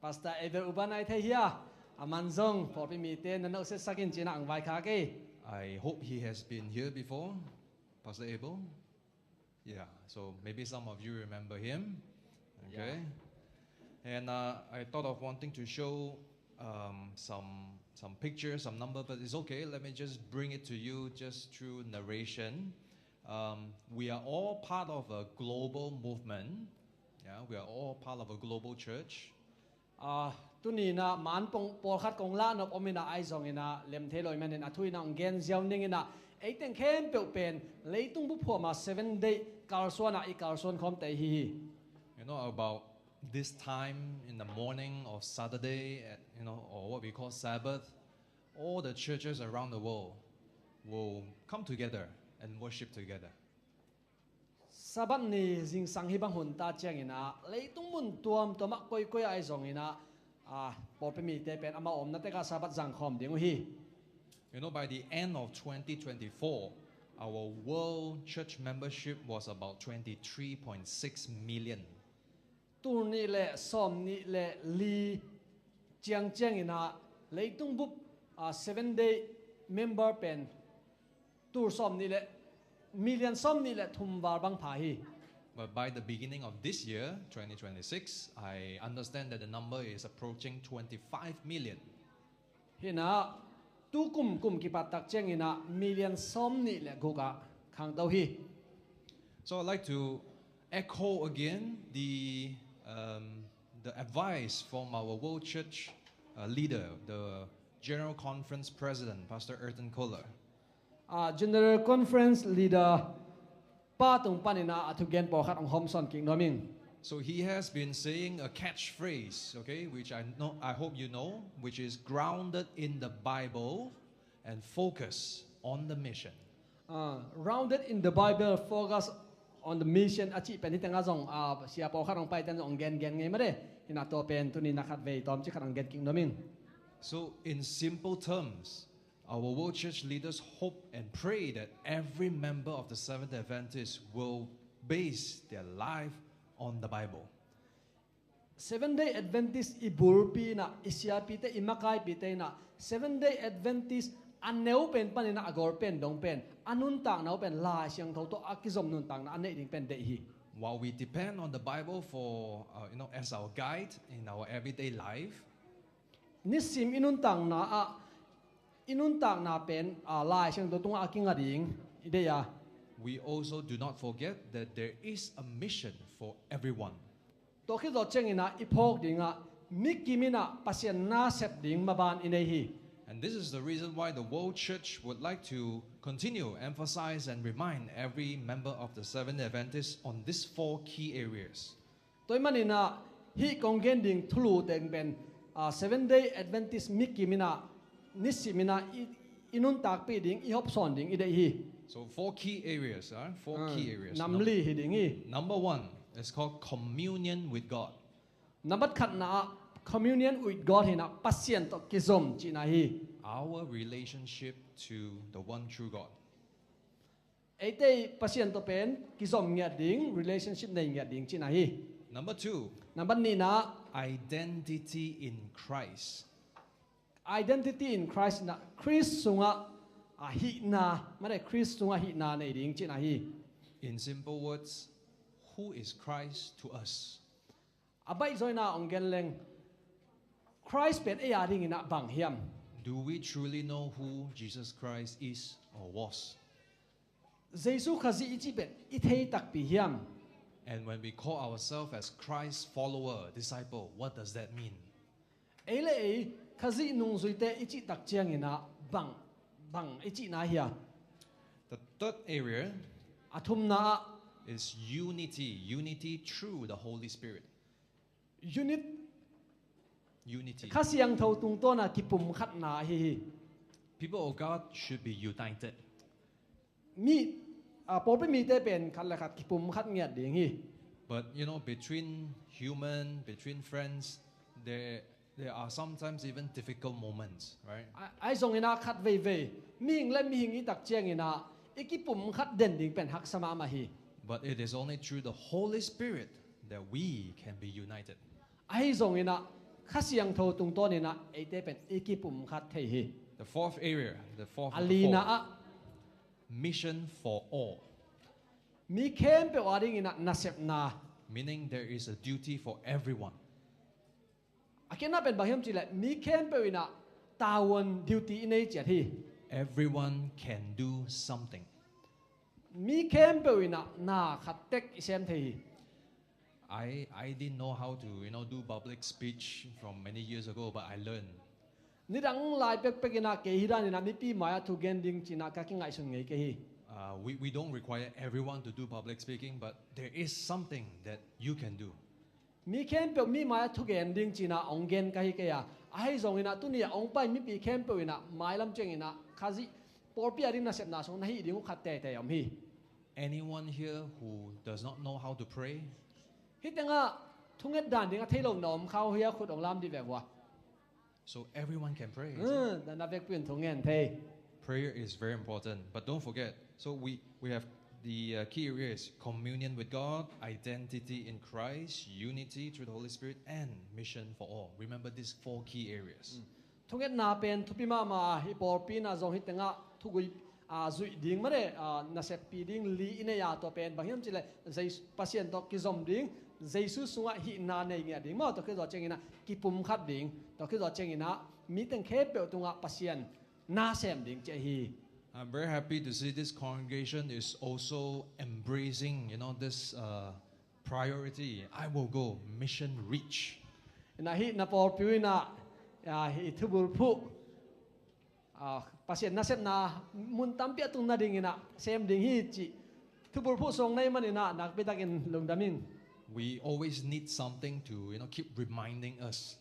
Pastor Abel Ubanai the hia amanzong for pi mi te na no set sakin china ang vai kha ke. I hope he has been here before, Pastor Abel. Yeah, so maybe some of you remember him. Okay. Yeah. And I thought of wanting to show some pictures, some number, but it's okay. Let me just bring it to you just through narration. We are all part of a global movement. Yeah, we are all part of a global church. Tu ni na man pong por khat kong la nop omina ai zong ina lem the loi man in athui na ngen ziaw ning ina ei teng khem pe pen leitung bu pho ma 7 day kalsona I kalson khom te hi. You know, about this time in the morning of Saturday, or what we call Sabbath, all the churches around the world will come together and worship together. Sabat ni jing sang hi bang hun ta chang ina leitung mun tuam to mak koi koi ai zong ina por pe mi te pen ama om na te ka sabat jang khom ding hi. You know, by the end of 2024, our world church membership was about 23.6 million. Tu ni le som ni le li chiang chang ina leitung bu 7 day member pen tur som ni le million som ni le thum war bang pha hi. But by the beginning of this year, 2026, I understand that the number is approaching 25 million. Hina tu kum ki patak cheng ina million som ni le goka khang tau hi. So I'd like to echo again the advice from our World Church leader, the General Conference President, Pastor Erton Kohler. General Conference leader pa tung panina atugen po khat ang homson king noming. So he has been saying a catchphrase, okay, which I hope you know, which is grounded in the Bible and focus on the mission. Rounded in the Bible, focus on the mission. Achi pen hitanga zong sia po khat ang pai tan zong gen ngai mare hina to pen tuni nakat vei tom chi khat ang gen king noming. So in simple terms, our World Church leaders hope and pray that every member of the Seventh Adventist will base their life on the Bible. 7-day Adventist ibulpi na isyapi te imakai pite na 7-day Adventist aneu pen panina agor pen dong pen anun tang nau pen la siang tho to akizom nun tang na ane ding pen de hi. While we depend on the Bible for as our guide in our everyday life, nisim inun tang na pen lai siang do tung aking ading ideya. We also do not forget that there is a mission for everyone. To khi do cheng ina ipok dinga mikimina pasien na sep ding maban inehi. And this is the reason why the World Church would like to continue, emphasize and remind every member of the Seventh Adventists on these 4 key areas. Toy manina hi konggen ding thulu teng ben 7-day Adventist mikimina nisimina inun tak pi ding ihop son ding idehi. So 4 key areas, 4 key areas. Namli hi dingi. Number 1 is called communion with God. Number khat na communion with God hina pasien to kizom china hi. Our relationship to the one true God. Ate pasien to pen kizom ngia ding relationship nei ngia ding china hi. Number 2. Number ni na identity in Christ. Identity in Christ na Christ sunga hi na mare Christ sunga hi na nei ding china hi. In simple words, who is Christ to us? Abai zoina ongen leng Christ pen aya ding ina bang hiam. Do we truly know who Jesus Christ is or was? Jesus khazi ichi pen ithei tak pi hiam. And when we call ourselves as Christ's follower, disciple, what does that mean? Ele khazi nung zuite ichi tak chiang ina bang ichi na hiya. The third area athum na is unity through the Holy Spirit. Unity. People of God should be united. But between friends, there are sometimes even difficult moments, right? But it is only through the Holy Spirit that we can be united. The fourth area, mission for all. Meaning there is a duty for everyone. Everyone can do something. I didn't know how to do public speech from many years ago, but I learned. We don't require everyone to do public speaking, but there is something that you can do. Anyone here who does not know how to pray? So everyone can pray. Prayer is very important, but don't forget. So we have the key areas: communion with God, identity in Christ, unity through the Holy Spirit, and mission for all. Remember these 4 key areas. I'm very happy to see this congregation is also embracing, this priority. I will go, mission reach. We always need something to keep reminding us.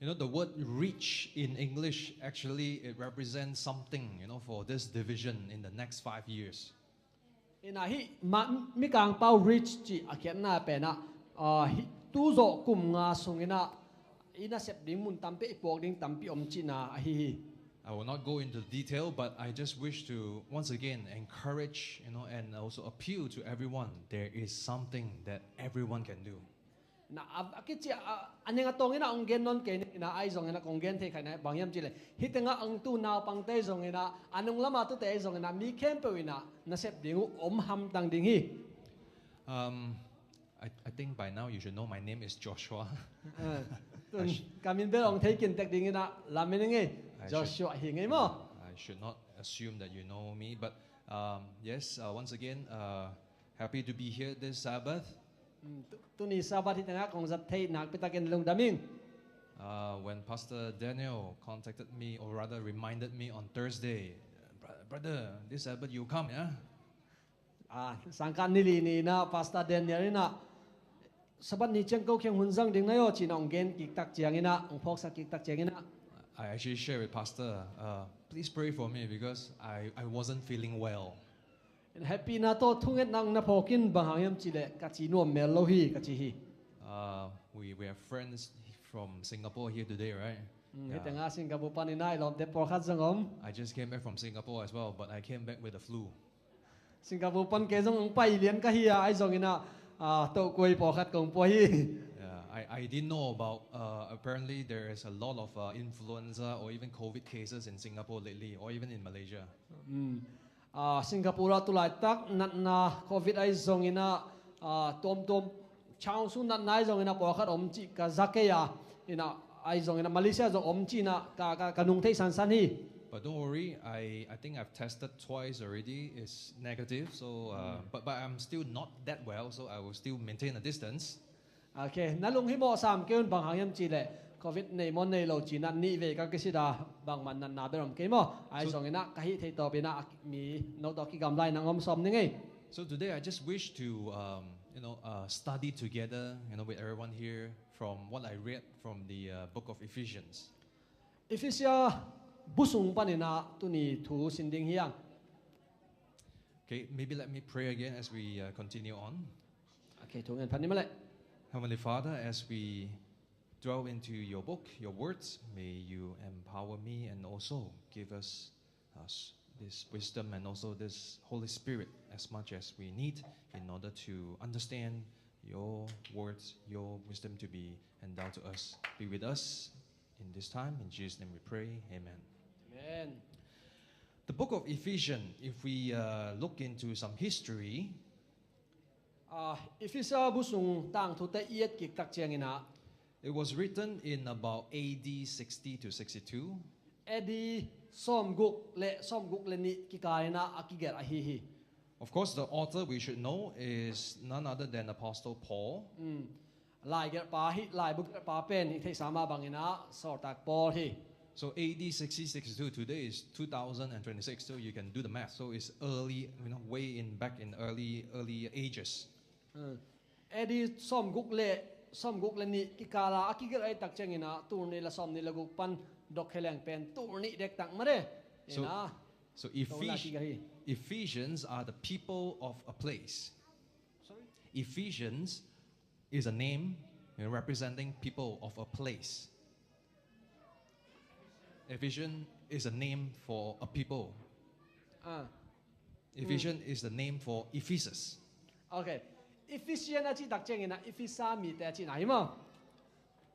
The word reach in English, actually it represents something for this division in the next 5 years. I will not go into detail, but I just wish to once again encourage, and also appeal to everyone. There is something that everyone can do. I think by now you should know my name is Joshua. Tuần kamin bel ong thấy kiến tech ding ina lamin nge Joshua hi nge mo. I should not assume that you know me, but yes, once again, happy to be here this Sabbath. Tuni Sabbath hi tanga kong zat thấy nak pitaken lung daming. When Pastor Daniel contacted me, or rather reminded me on Thursday, brother, this Sabbath you come, yeah? Sangkan nili ni na Pastor Daniel na Sabat ni cheng kau kyang hunzang ding na yo chinong gen kik tak chiang ina ong phok sa kik tak chiang ina. I actually shared with Pastor, please pray for me because I wasn't feeling well. And happy na to thunget nang na phokin bang hangyam chile ka chi nuam mel lo hi ka chi hi. We have friends from Singapore here today, right? Tanga Singapore panina ilom te por khat zangom. I just came back from Singapore as well, but I came back with the flu. Singapore pan ke zong ong pai lian ka hi ai zong ina to koi por khat kong po hi. I didn't know about, apparently there is a lot of influenza or even COVID cases in Singapore lately, or even in Malaysia. Singapore tu lai tak nat na COVID ai zong ina tom chang su nat nai zong ina por khat om chi ka zakaya ina ai zong ina Malaysia zong om chi na ka nung thei san san hi. But don't worry, I think I've tested twice already. It's negative, so but I'm still not that well, so I will still maintain a distance. Okay, nalung hi mo sam keun bang hangyam chi le COVID nei mon nei lo chi nan ni ve ka kisida bang man nan na berom ke mo ai zong ina ka hi thei to be na mi no to ki gam lai nang om som ni ngai. So today I just wish to study together, with everyone here from what I read from the book of Ephesians. Ephesians busung panina tuni thu sinding hiang. Okay, maybe let me pray again as we continue on. Okay, thungen panimale. Heavenly Father, as we delve into your book, your words, may you empower me and also give us this wisdom and also this Holy Spirit as much as we need in order to understand your words, your wisdom to be endowed to us. Be with us in this time. In Jesus' name we pray. Amen. Amen. The book of Ephesians, if we look into some history, Ephesians busung tang thu te iet kik tak chiang ina. It was written in about AD 60 to 62. AD som guk le ni kikarina akiger ahihi. Of course, the author we should know is none other than Apostle Paul. Lai ger pa hi lai buk pa pen hi thei sama bangina sor tak Paul hi. So AD 60-62 today is 2026, so you can do the math. So it's early, way in back in early ages. AD som guk le ni kikara akiger ai tak chengina tur ni la som ni la guk pan dok heleng pen tur ni dek tak mare. So Ephesians are the people of a place. Sorry? Ephesians is a name representing people of a place. Ephesians is a name for a people. Ephesians is the name for Ephesus. Okay. Ephesians achi tak chengina Ephesa mi te achi nai mo.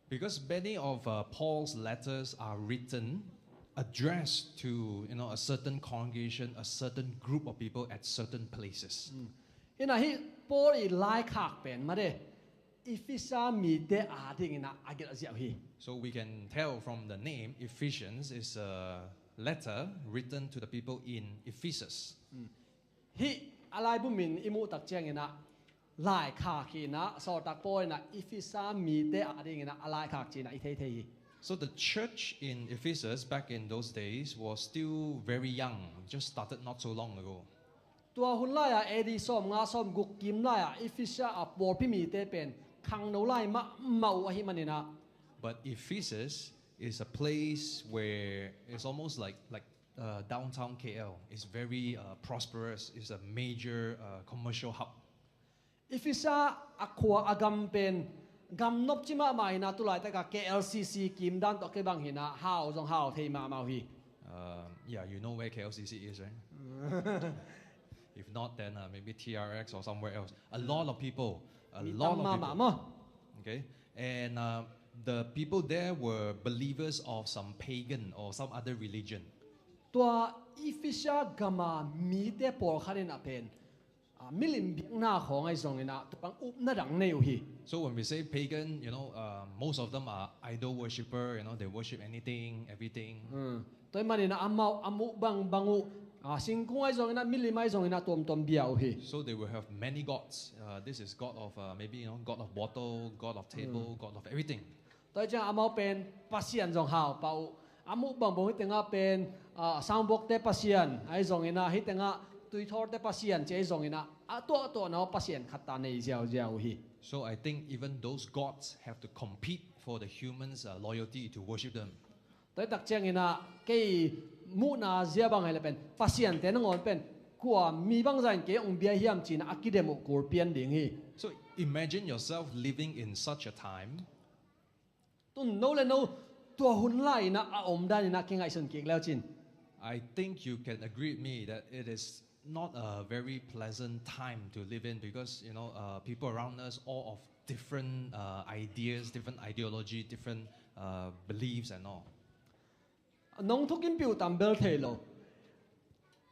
Because many of Paul's letters are written, addressed to a certain congregation, a certain group of people at certain places. Ina hi Paul I lai khak pen ma de Ephesa mi te a ding ina agel aziaw hi. So we can tell from the name Ephesians is a letter written to the people in Ephesus. Hi alai bu min imu tak cheng ina lai khak hi na so tak Paul ina Ephesa mi te a ding ina alai khak chi na I thei thei. So the church in Ephesus back in those days was still very young, just started not so long ago. Tua hun lai a edi som nga som guk kim lai a Ephesia a por pi mi te pen khang no lai ma mau a hi manina. But Ephesus is a place where it's almost like downtown KL. It's very prosperous. It's a major commercial hub. Ephesia akwa agam pen gam nop chima mai na tu lai ta ka KLCC kim dan to ke bang hina how zong how thei ma mau hi. Yeah, you know where KLCC is, right? If not, then maybe TRX or somewhere else. A lot of people. Okay, and the people there were believers of some pagan or some other religion. Tua Ephesia gama mi te por kharin a pen มิลิมบิกหน้าของไอ้ทรงนี่นะตัวปังอุบน่าดังเนียวฮี So when we say pagan, most of them are idol worshipper. They worship anything, everything. ตัวมันนี่นะอามาอามุบังอุสิงคุ้งไอ้ทรงนี่นะมิลิมไอ้ทรงนี่นะตัวเบียวฮี So they will have many gods. This is god of maybe god of bottle, god of table, god of everything. ตัวจังอามาเป็นปัสเซียนทรงหาวเป่าอามุบังฮิตงาเป็นสางบกเตปัสเซียนไอ้ทรงนี่นะฮิตงาตุยทอร์เตปัสเซียนเจ้าทรงนี่นะตัวนะปัสเซียนขัดตาในเจ้าฮี So I think even those gods have to compete for the humans' loyalty to worship them. ตัวตักเจ้านี่นะเกี่ยมูนาเจ้าบังให้เป็นปัสเซียนแต่นั่งอนเป็นกว่ามีบางอย่างเกี่ยองเบียเฮียมจีนอากิเดมุกูเปลี่ยนดิ่งฮี So imagine yourself living in such a time. ตุนโน่เลยโน่ตัวหุ่นไล่นะอมได้นะเก่งไอ้ส่วนเก่งแล้วจีน I think you can agree with me that it is not a very pleasant time to live in because people around us all of different ideas, different ideology, different beliefs and all. น้องทุกินปิวตามเบลเทโล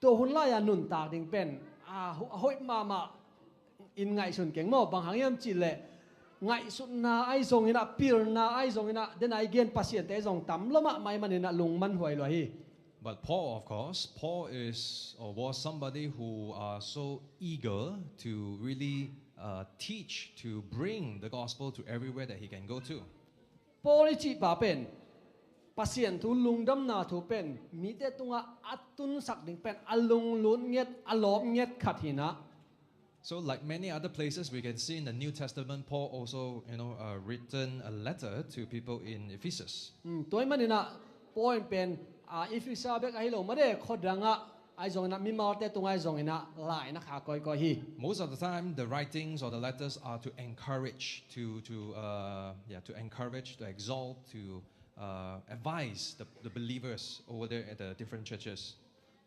ตัวหุ่นไล่หนุนตากดิ่งเป็นห้อยมาอินไงส่วนเก่งมั่วบางครั้งยังจีนเลยไงสุดนาไอ้ทรงนี่นะปีร์นาไอ้ทรงนี่นะเดินไอเกียนปัสเซียนแต่ทรงต่ำละมะไม่มันนี่นะลุงมันห่วยเลย But Paul, of course, Paul is or was somebody who are so eager to really teach, to bring the gospel to everywhere that he can go to. ปอลิจิป่าเป็นปัสเซียนทุลุงดำนาทุเป็นมีแต่ตัวอัตุนสักดิ่งเป็นอลุงลุ้นเงียดอลอบเงียดขัดหินะ So like many other places we can see in the New Testament, Paul also written a letter to people in Ephesus. ตัวมันนี่นะปอยเป็นอีฟิซาเบกไอ้โลมาได้ขดังไอ้ทรงนะมีมาแต่ตรงไอ้ทรงนี่นะหลายนะขาก้อยฮี Most of the time, the writings or the letters are to encourage, to encourage, to exalt, to advise the believers over there at the different churches.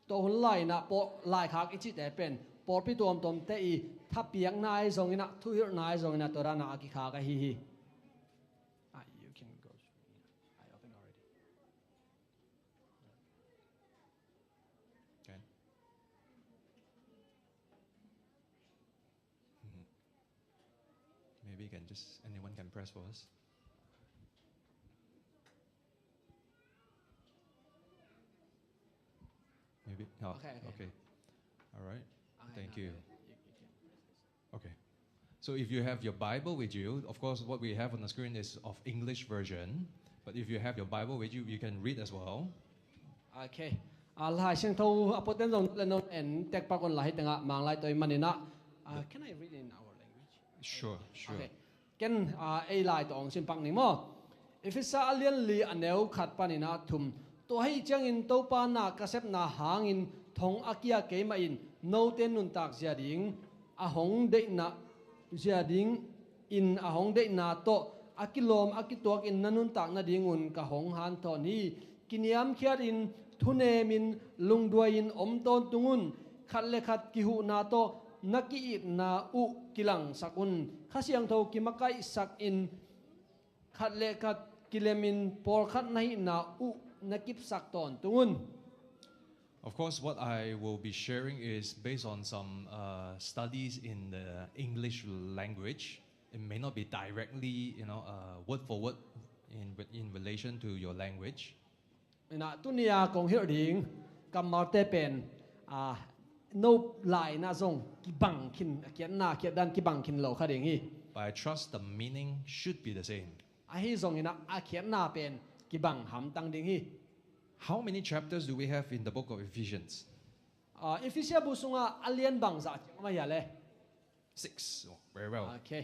ตัวหุ่นไล่นะปอหลายขาอิจิแต่เป็นปอดพี่ตัวมเตอีถ้าเปียกนายทรงนี่นะทุยนายทรงนี่นะตัวรานาอากิขาก็ฮี You can go. I open already. Okay. Maybe anyone can press for us. Maybe. Oh, okay. All right. Thank you. Okay. So if you have your Bible with you, of course, what we have on the screen is of English version. But if you have your Bible with you, you can read as well. Okay. หลายเสียงทูอพอเต้นตรงเล่นน้องเอ็นเต็กปากคนหลายแต่งมังหลายตัวมันนี่นะ Can I read in our language? Sure. Okay. กันไอ้หลายตัวองค์สิปักหนึ่งมั้ง If it's a alien li อันเดียวขัดปานินะทุ่มตัวให้จังอินตัวปานะกระเซ็บนาหางอินทงอากิยาเกมาอินโนเตนุนตากเสียดิ่งอาหงเดนะเสียดิ่งอินอาหงเดนะโตอากิลมอากิตัวอินนันุนตากนาดิ่งอุนกะหงหันตอนนี้กินยามเขียดอินทุเนมินลุงด้วยอินอมตอนตุงุนขัดเลขัดกิหูนาโตนักกีอินาอุกิลังสักุนข้าเสียงโทกิมักไกสักอินขัดเลขัดกิเลมินปอลขัดในนาอุนักกิบสักตอนตุงุน Of course, what I will be sharing is based on some studies in the English language. It may not be directly, word for word in relation to your language. นะตุนียากงเฮดิงกัมมาเตเป็นโนลายน่าทรงกิบังคินเขียนหน้าเขียนดันกิบังคินเหล่าข้าเดงฮี But I trust the meaning should be the same. ไอ้ฮีทรงนี่นะเขียนหน้าเป็นกิบังหำตังเดงฮี How many chapters do we have in the book of Ephesians? อีฟิเซียบุษงะอเลียนบังสักมาอย่าเลย 6. Oh, very well. Okay.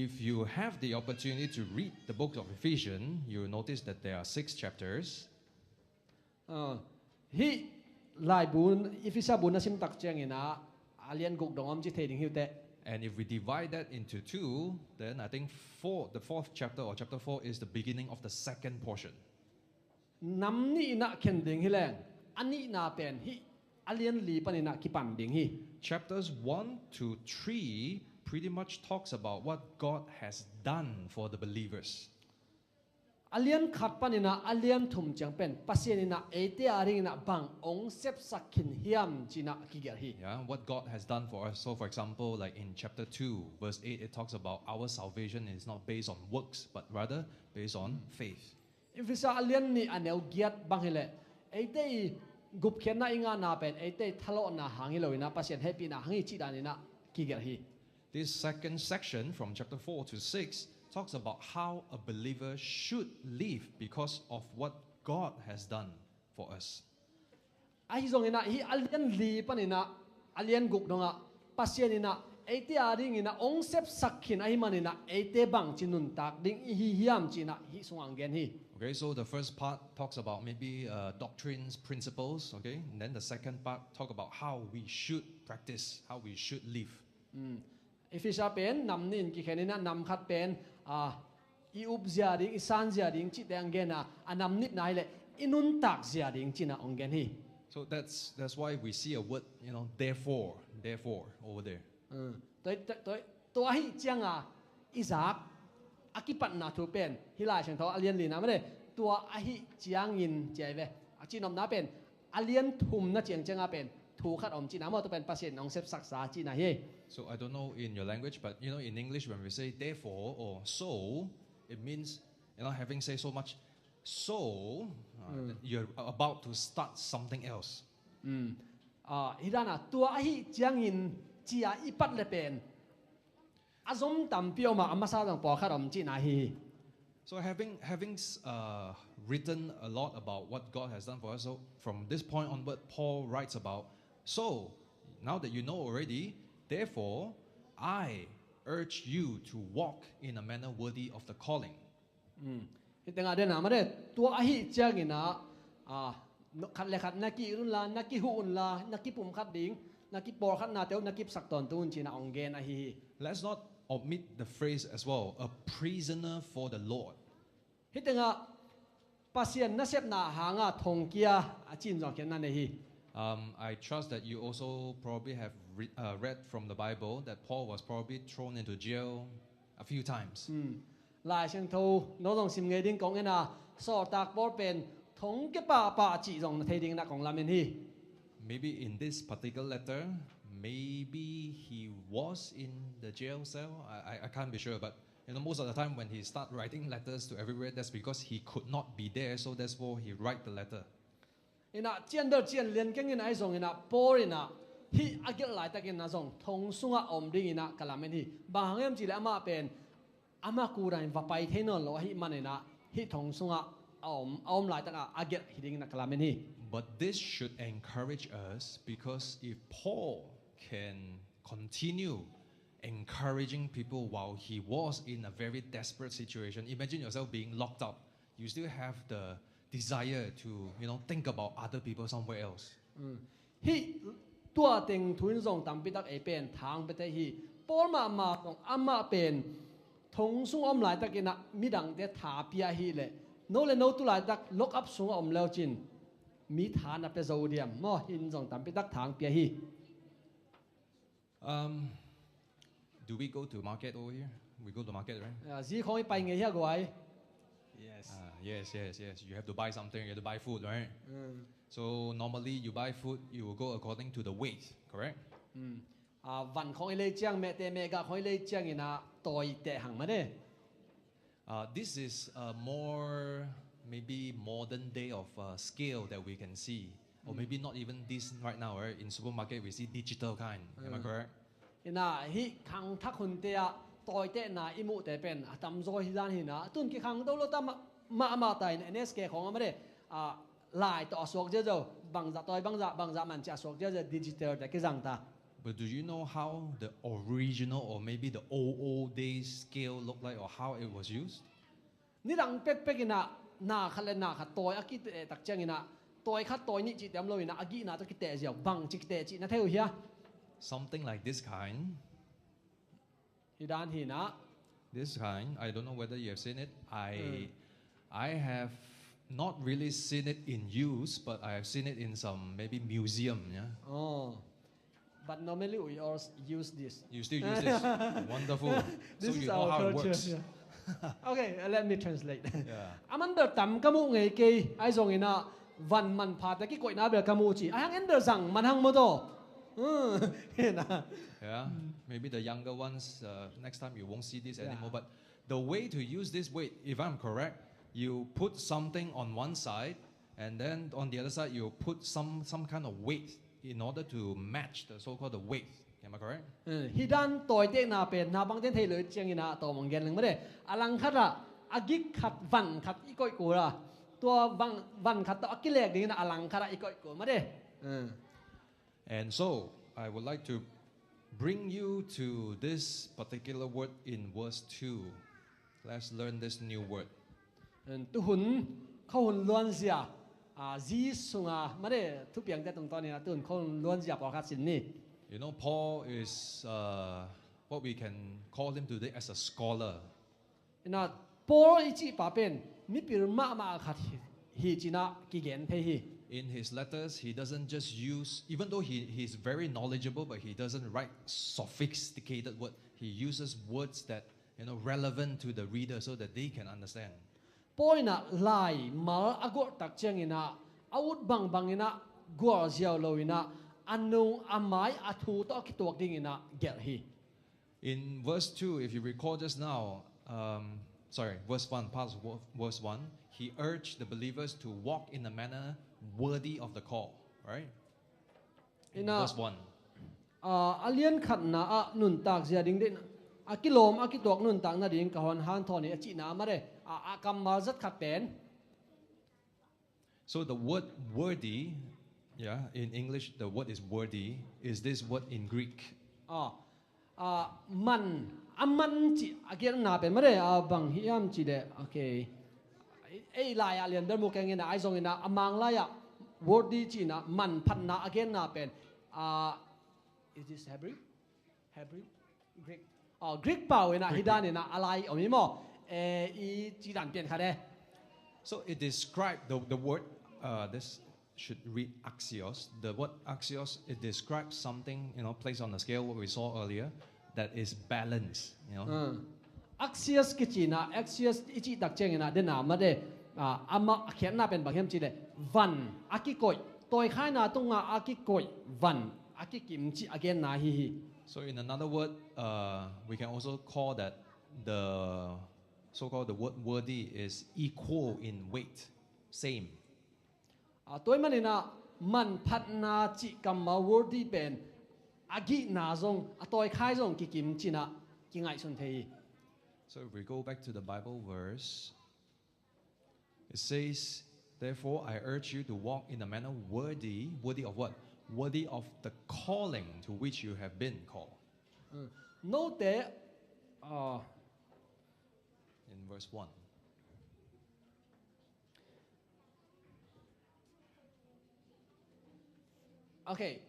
If you have the opportunity to read the book of Ephesians, you will notice that there are 6 chapters. ฮีลายบุญอีฟิเซียบุญน่ะซิมตักเจียงนี่นะอเลียนกุกดองอมจิเทดิงฮิวเต And if we divide that into 2, then I think the 4th chapter or chapter 4 is the beginning of the second portion. น้ำนี่นะเข็นดิงฮิแรงอันนี้นาเป็นฮิอเลียนลีปนินะกิปันดิงฮิ Chapters 1 to 3 pretty much talks about what God has done for the believers. alien khat panina alien thum chang pen pasianina ete aringina bang ong sep sakhin hiam china kiger hi. Yeah, what God has done for us. So, for example, like in chapter 2, verse 8, it talks about our salvation is not based on works, but rather based on faith. Ifisa alien ni aneu giat bang hele ete gup khen na inga na pen ete thalo na hangi loina pasien happy na hangi chi danina kiger hi. This second section from chapter 4 to 6 talks about how a believer should live because of what God has done for us. Ai zongina hi alien li panina alien guk donga pasianina ete aringina ong sep sakhin ai manina ete bang chinun tak ding hi hiam china hi sungang gen hi. Okay, so the first part talks about maybe doctrines, principles, okay? And then the second part talk about how we should practice, how we should live. Ifisa pen nam nin ki khenina nam khat pen I up zia ding isan zia ding chi tang gena anam nit nai le inun tak zia ding china ong gen hi. So that's why we see a word, therefore over there. Toi hi chang Isaac akipat na thu pen hilai chang tho alien li na mare tua hi chiang in chai ve chinom na pen alien thum na chiang changa pen thu khat om china mo to pen pasien ong sep sak sa china hi. So I don't know in your language, but in English when we say therefore or so, it means having said so much, so you're about to start something else. Hidana tua hi chiang in chia ipat le pen azom tam pio ma amasa dang po khat om china hi. So having written a lot about what God has done for us, so from this point onward, Paul writes about, so now that you know already, therefore I urge you to walk in a manner worthy of the calling. Hitenga de na mare tua hi chiang ina khat le khat na ki run la na ki hu un la na ki pum khat ding na ki por khat na teu na ki sak ton tun china ong gen a hi. Let's not omit the phrase as well, a prisoner for the Lord. Hitenga pasien na sep na hanga thong kia chin jong ken na ne hi. I trust that you also probably have read from the Bible that Paul was probably thrown into jail a few times. Lai chang tho no dong sim nge ding kong ena so tak por pen thong ke pa chi jong na thei ding na kong lamin hi. Maybe in this particular letter, maybe he was in the jail cell. I can't be sure, but most of the time when he start writing letters to everywhere, that's because he could not be there, so that's why he write the letter. Ina chian der chian lien keng ina ai zong ina por ina hi agil lai takin na zong thong sunga om ding ina kalamen hi bangem chi le ama pen ama kurai va pai thenon lo hi manena hi thong sunga om lai taka agil hi ding na kalamen hi. But this should encourage us, because if Paul can continue encouraging people while he was in a very desperate situation, imagine yourself being locked up, you still have the desire to think about other people somewhere else. Hi tua teng thuin zong tam pi tak e pen thang pe te hi por ma tong ama pen thong sung om lai takina midang te tha pia hi le no tu lai tak lock up sung om leo chin mi tha na pe zodium mo hin zong tam pi tak thang pia hi. Do we go to market over here? We go to market, right? Zi khoi pai nge hi goi. Yes. You have to buy something. You have to buy food, right? So normally you buy food, you will go according to the weight, correct? Van khoi le chiang me te me ga khoi le chiang ina toi te hang ma de. This is a more maybe modern day of scale that we can see, or maybe not even this right now, right? In supermarket we see digital kind. Am I correct? Ina hi khang thak hun te a toi te na imu te pen tam zo hi dan hi na tun ki khang do lo tam ma tai NSK khong ma de lai to sok je jo bang za toi bang za man cha sok je digital de ke jang ta. But do you know how the original or maybe the old days scale looked like, or how it was used? Ni dang pek ina na khale na kha toi aki te tak chang ina toi kha toi ni chi tem lo ina agi na to ki te jiao bang chi te chi na theu hia. Something like this kind. Hidan hi na. This kind, I don't know whether you have seen it. I have not really seen it in use, but I have seen it in some maybe museum. Yeah. Oh, but normally we all use this. You still use this. Wonderful. This so is you know our how culture, it works. yeah. Okay, let me translate. Yeah. Amanda tam kamu ngai ke ai zong ina van man pha ta ki koi na bel kamu chi. Ai hang ender sang man hang mo do. Yeah. Maybe the younger ones, next time you won't see this anymore. But the way to use this weight, if I'm correct, you put something on one side, and then on the other side you put some kind of weight in order to match the so-called the weight. Am I correct? Hidan toy te na pen na bang ten thei le chiang ina to mong gen leng ma de. Alang khara agik khat van khat i koi ko ra. Tua van khat to akilek ding na alang khara i koi ko ma de. And so I would like to bring you to this particular word in verse 2. Let's learn this new word. Tu hun khau hun luan zia ji sunga ma de thu piang te tong ton ni na tu hun khau hun luan zia pa khat sin ni. You know, Paul is what we can call him today as a scholar. Na Paul i chi pa pen mi pir ma khat hi china ki gen phe hi. In his letters, he doesn't just use, even though he's very knowledgeable, but he doesn't write sophisticated words. He uses words that, relevant to the reader so that they can understand. Paul na lai mal agor tak chang ina out bang ina gor ziao lo ina anu amai athu to ki tuak ding ina gel hi. In verse 2, if you recall just now, verse 1, part of verse 1, he urged the believers to walk in a manner worthy of the call, right? In verse 1. Alien khat na nun tak zia ding din akilom akitok nun tak na ding kahon han thoni achi na mare akam mal zat khat pen. So the word worthy, in English the word is worthy, is this word in Greek. Man aman chi again na pen mare bang hiam chi de. Okay. Ei lai alien der mu keng ina ai zong ina amang la ya worthy chi na man phat na again na pen is this Hebrew Greek Greek pau ina hidan ina alai omi mo I chi dan pian kha de. So it describes the word this should read axios. The word axios, it describes something, placed on the scale what we saw earlier, that is balanced, Axios kichina axios ichi tak cheng na de na ma de ama khian na pen baghem chi de van akikoi toy khai na tunga akikoi van akikim chi again na hi. So in another word, we can also call that the so-called the word worthy is equal in weight, same. Toy manina man phat na chi kam ma worthy pen agi na zong toy khai zong kikim chi na ki ngai sun thei. So if we go back to the Bible verse, it says, therefore I urge you to walk in a manner worthy of what? Worthy of the calling to which you have been called. Note there, in verse 1. Okay,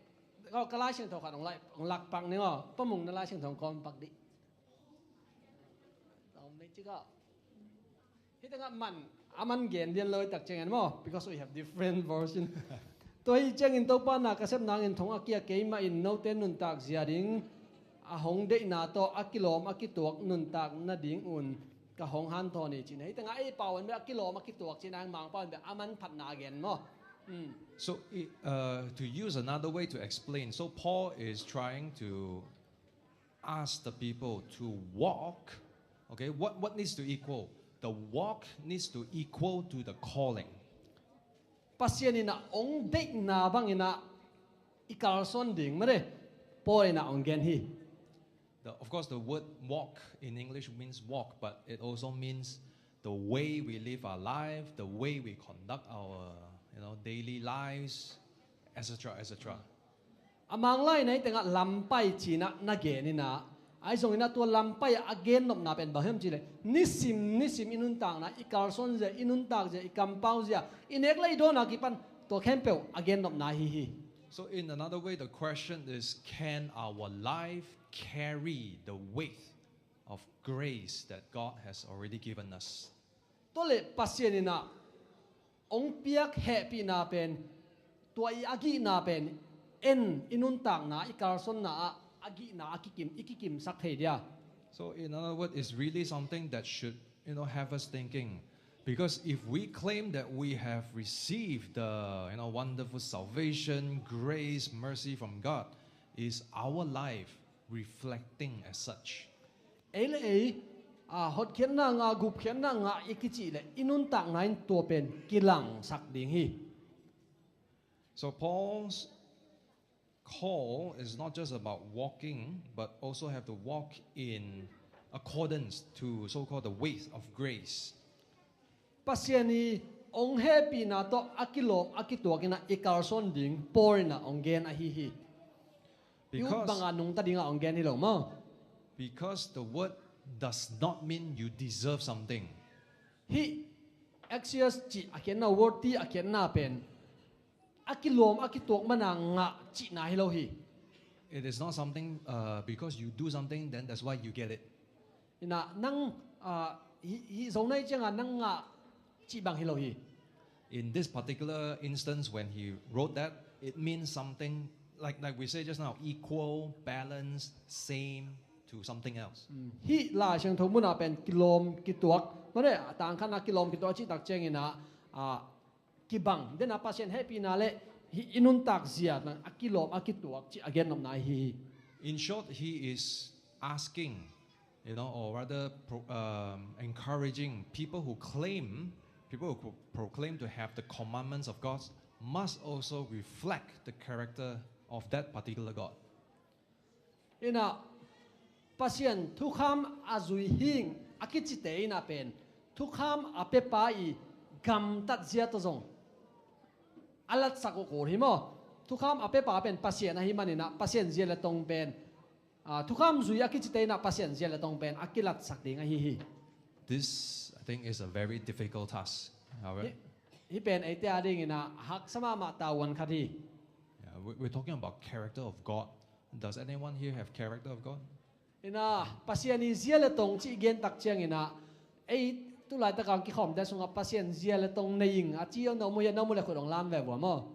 cái lái sinh thọ khả lại lạc bằng nữa ngò, bất mùng nó lái sinh thọ con bạc đi. Aman gen dian loi tak cheng mo because we have different version. Tôi cheng in to pa na kasep nang in thong akia ke ma in no ten nun tak zia ding a hong de na to akilom akituak nun tak na ding un ka hong han tho ni chin hei tanga ai pawan be akilom akituak chin ang mang pawan be aman phat na gen mo. So to use another way to explain, so Paul is trying to ask the people to walk. Okay, what needs to equal? The walk needs to equal to the calling. Pasien ina ong dek na bang ina ikal son ding mare po ina ong gen hi. Of course, the word walk in English means walk, but it also means the way we live our life, the way we conduct our daily lives, etc., etc. Amang lai nei tenga lampai china na gen ina ai zong ina tua lampai again nop na pen bahem chile nisim inun tang na ikal son je inun tak je ikam pau je inek lai do na kipan to kempel again nop na hi. So in another way, the question is, can our life carry the weight of grace that God has already given us? Tole pasien ina ong piak happy na pen tua I agi na pen en inun tang na ikal son na agi na ikikim sak thei dia. So in other words, it's really something that should, have us thinking. Because if we claim that we have received the, wonderful salvation, grace, mercy from God, is our life reflecting as such? Hot khian na nga gup khian na nga ikichi le inun tak nain tua pen kilang sak ding hi. So Paul's call is not just about walking, but also have to walk in accordance to so-called the weight of grace. Pasiani ong happy na to akilom akituwa kina ikarson ding por na onggen a hi hi. Because banga nung ta dinga onggen hi lo mo. Because the word does not mean you deserve something. Hi Exodus chi akian na word ti akian na pen akilom akituok mana nga chi na hi lo hi. It is not something because you do something, then that's why you get it. Ina nang hi zong nai chang nang nga chi bang hi lo hi. In this particular instance, when he wrote that, it means something like we say just now, equal, balanced, same to something else. Hi la chang thong muna pen kilom kituak ma de tang khan na kilom kituak chi tak cheng ina kibang den apa sen happy na le hi inun tak zia na akilom akituak chi again nom na hi. In short, he is asking, or rather encouraging people who proclaim to have the commandments of God must also reflect the character of that particular God. Ina pasien tukham azui hing akichite ina pen tukham apepai gam tat zia to zong alat sako ko himo tukham apepa pen pasien na himanina pasien zia le tong pen tukham zui akichite na pasien zia le tong pen akilat sak ding hi hi. This, I think, is a very difficult task. However, hi pen ai tia ding ina hak sama ma tawan khati. We're talking about character of God. Does anyone here have character of God? Ina pasien ni zia le tong chi gen tak chiang ina ai tu lai ta kang ki khom da sunga pasien zia le tong nei a chi no mo ya no mo le khorong lam ve bo mo.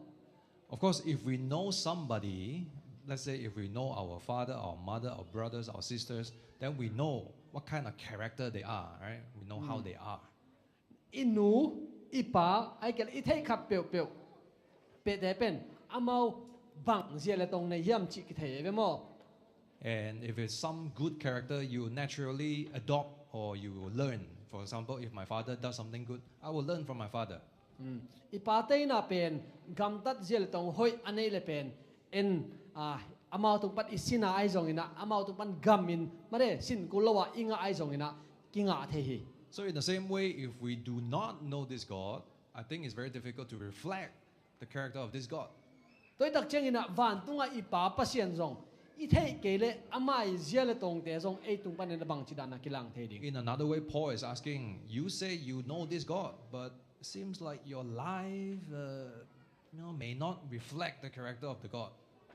Of course, if we know somebody, let's say if we know our father, our mother, our brothers, our sisters, then we know what kind of character they are, right? We know how they are. Inu ipa ai kel I thei khat peu peu pe de pen amau bang zia le tong nei yam chi ki thei ve mo. And if it's some good character, you naturally adopt or you will learn. For example, if my father does something good, I will learn from my father. Ipa te na pen gam tat zia le tong hoi anei le pen en amau tung pat isina ai zong ina amau tung pan gamin mare sin kulawa inga ai zong ina kinga the hi. So in the same way, if we do not know this God, I think it's very difficult to reflect the character of this God. Toi tak cheng ina van tunga ipa pasien zong I thei kele amai zia le tong te zong ei tung pan na bang chi dana kilang the ding. In another way, Paul is asking, you say you know this God, but it seems like your life may not reflect the character of the God.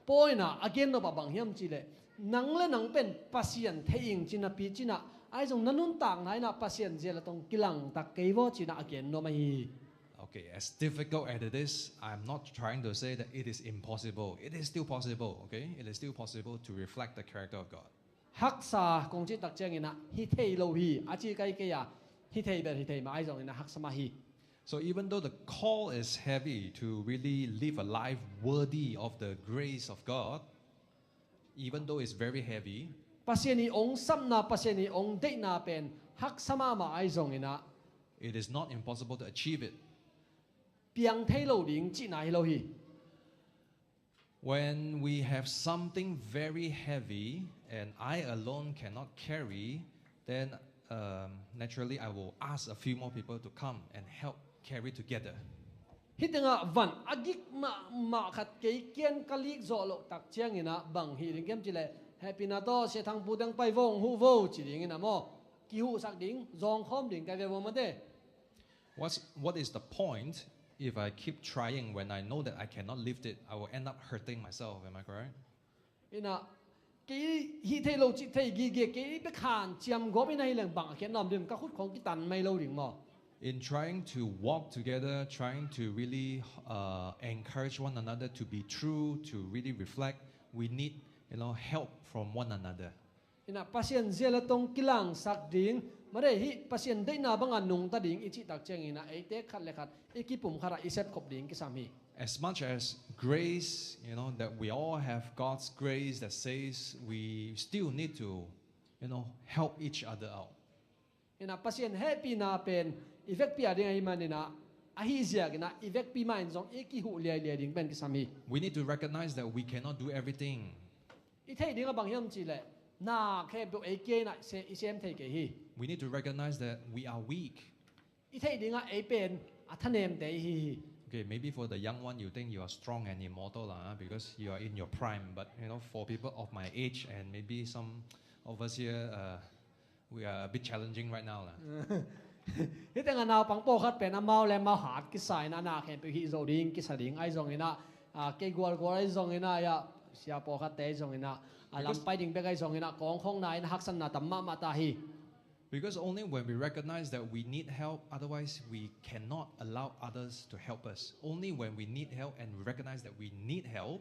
Poina again no babang hiam chi le nang pen pasien theing china pi china ai zong nanun tak nai na pasien zia le tong kilang tak kei wo china again no mai. Okay, as difficult as it is, I'm not trying to say that it is impossible. It is still possible, okay? It is still possible to reflect the character of God. Haksa kong chi tak cheng ina hi thei lo hi a chi kai ke ya hi thei ber hi thei ma ai zong ina haksa ma hi. So even though the call is heavy to really live a life worthy of the grace of God, even though it's very heavy, pasieni ong sam na pasieni ong de na pen haksa ma ai zong ina it is not impossible to achieve it. Piang thei lo ding chi na hi lo hi. When we have something very heavy and I alone cannot carry, then naturally I will ask a few more people to come and help carry together. Hitinga van agik ma khat ke kian kalik zo lo tak chiang ina bang hi ring kem chile happy na to se thang pu dang pai vong hu vo chi ding ina mo ki hu sak ding zong khom ding kai ve mo ma de. What is the point if I keep trying when I know that I cannot lift it? I will end up hurting myself. Am I correct? Ina ki hi thei lo chi thei gi ge ke be khan chiam go be nai leng bang ken nom dim ka khut khong ki tan mai lo ding mo. In trying to walk together, trying to really encourage one another to be true, to really reflect, we need help from one another. ina pasien zela tong kilang sak ding mare hi pasien dei na banga nung ta ding ichi tak cheng ina eite khat le khat ekipum khara iset khop ding ki sami. As much as grace, that we all have God's grace that says we still need to, help each other out. Ina pasien happy na pen effect pi ading ai manina ahi zia gina effect pi main zong eki hu liai liai ding ben ki sami. We need to recognize that we cannot do everything. I thei ding bang yam chi le na khe bu eke na se isem thei ke hi. We need to recognize that we are weak. I thei ding a pen athanem dei hi. Okay, maybe for the young one, you think you are strong and immortal because you are in your prime. But, for people of my age and maybe some of us here, we are a bit challenging right now. Hi teng anao pang po khat pen amao le ma hat ki sai na na khe pe hi zo ding ki sa ding ai zong ina ke gol gol ai zong ina ya sia po khat te zong ina alam pai ding be ai zong ina kong khong na in hak san na tam ma ta hi. Because only when we recognize that we need help, otherwise we cannot allow others to help us. Only when we need help and we recognize that we need help,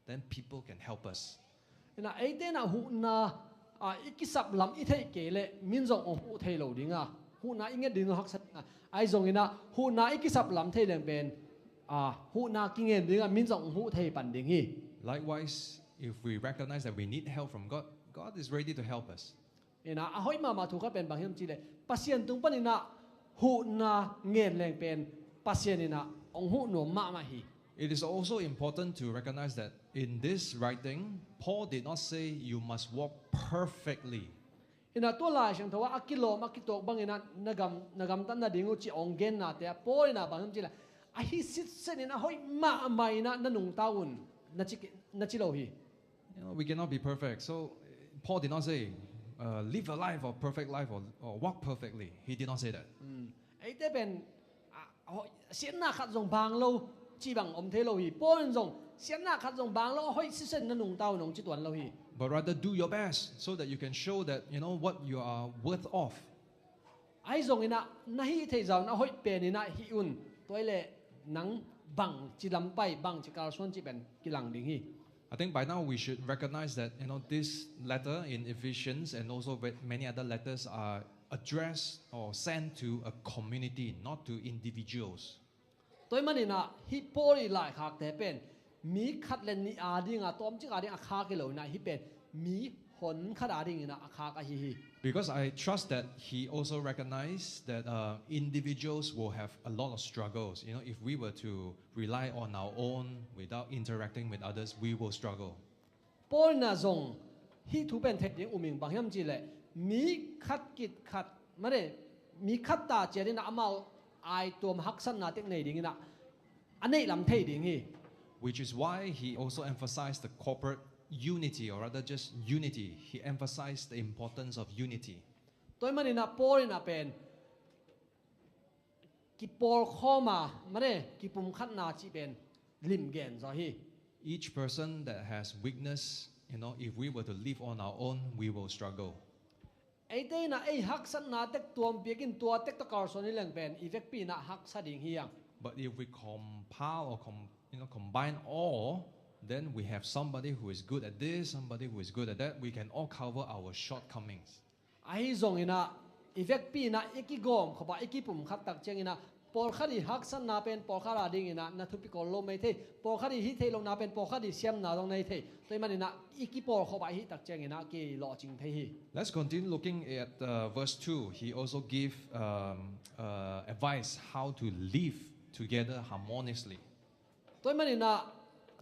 then people can help us. Ina ai te na hu na ikisap lam i thei ke le min zong ong hu thei lo ding hu na inge ding hak san ai zong ina hu na ikisap lam thei leng ben hu na kingen ding min zong hu thei pan ding hi. Likewise, if we recognize that we need help from God, God is ready to help us. Ina ahoi ma thu kha pen bang hiam chi le pasien tung panina hu na ngen leng pen pasien ina ong hu no ma hi. It is also important to recognize that in this writing, Paul did not say you must walk perfectly. Ina to lai sang thawa akilo makitok bang ina nagam tan na dingu chi ong gen na te po ina bang hiam chi le a hi sit sen ina hoi ma mai na nung taun na chi lo hi. We cannot be perfect. So Paul did not say live a life or perfect life or walk perfectly. He did not say that. Ai te ben sian na khat zong bang lo chi bang om the lo hi pon zong sian na khat zong bang lo hoi si sen na nung tao nong chi tuan lo hi. But rather do your best so that you can show that what you are worth of. Ai zong ina na hi thei zau na hoi pen ina hi un toile nang bang chi lam pai bang chi kal son chi ben kilang ding hi. I think by now we should recognize that this letter in Ephesians and also many other letters are addressed or sent to a community, not to individuals. Toy manina hi pori lai khak te pen mi khat len ni a ding a tom chi a ding a kha ke lo na hi pen mi hon khat a ding ina a kha ka hi. Because I trust that he also recognized that individuals will have a lot of struggles. If we were to rely on our own without interacting with others, we will struggle. Paul na zong hi thu pen thek ding uming bang hiam chi le mi khat kit khat mare mi khat ta che ding na amao ai tom hak san na tek nei ding ina anei lam thei ding hi. Which is why he also emphasized the corporate unity, or rather just unity. He emphasized the importance of unity. Toy manina Paul na pen ki Paul khoma mare ki pum khat na chi pen lim gen zo hi. Each person that has weakness, if we were to live on our own, we will struggle. Ai te na ai hak san na tek tuam piakin tua tek ta kar son ni leng pen effect pi na hak sa ding hi yang. But if we compile or combine all, then we have somebody who is good at this, somebody who is good at that. We can all cover our shortcomings. Ai zong ina effect pi na ikigom khoba ikipum khat tak cheng ina por khari hak san na pen por khara ding ina na thupi ko lo mai the por khari hi the long na pen por khari siam na long nei the toy manina ikipor khoba hi tak cheng ina ke lo ching the hi. Let's continue looking at verse 2. He also gave advice how to live together harmoniously. Toy manina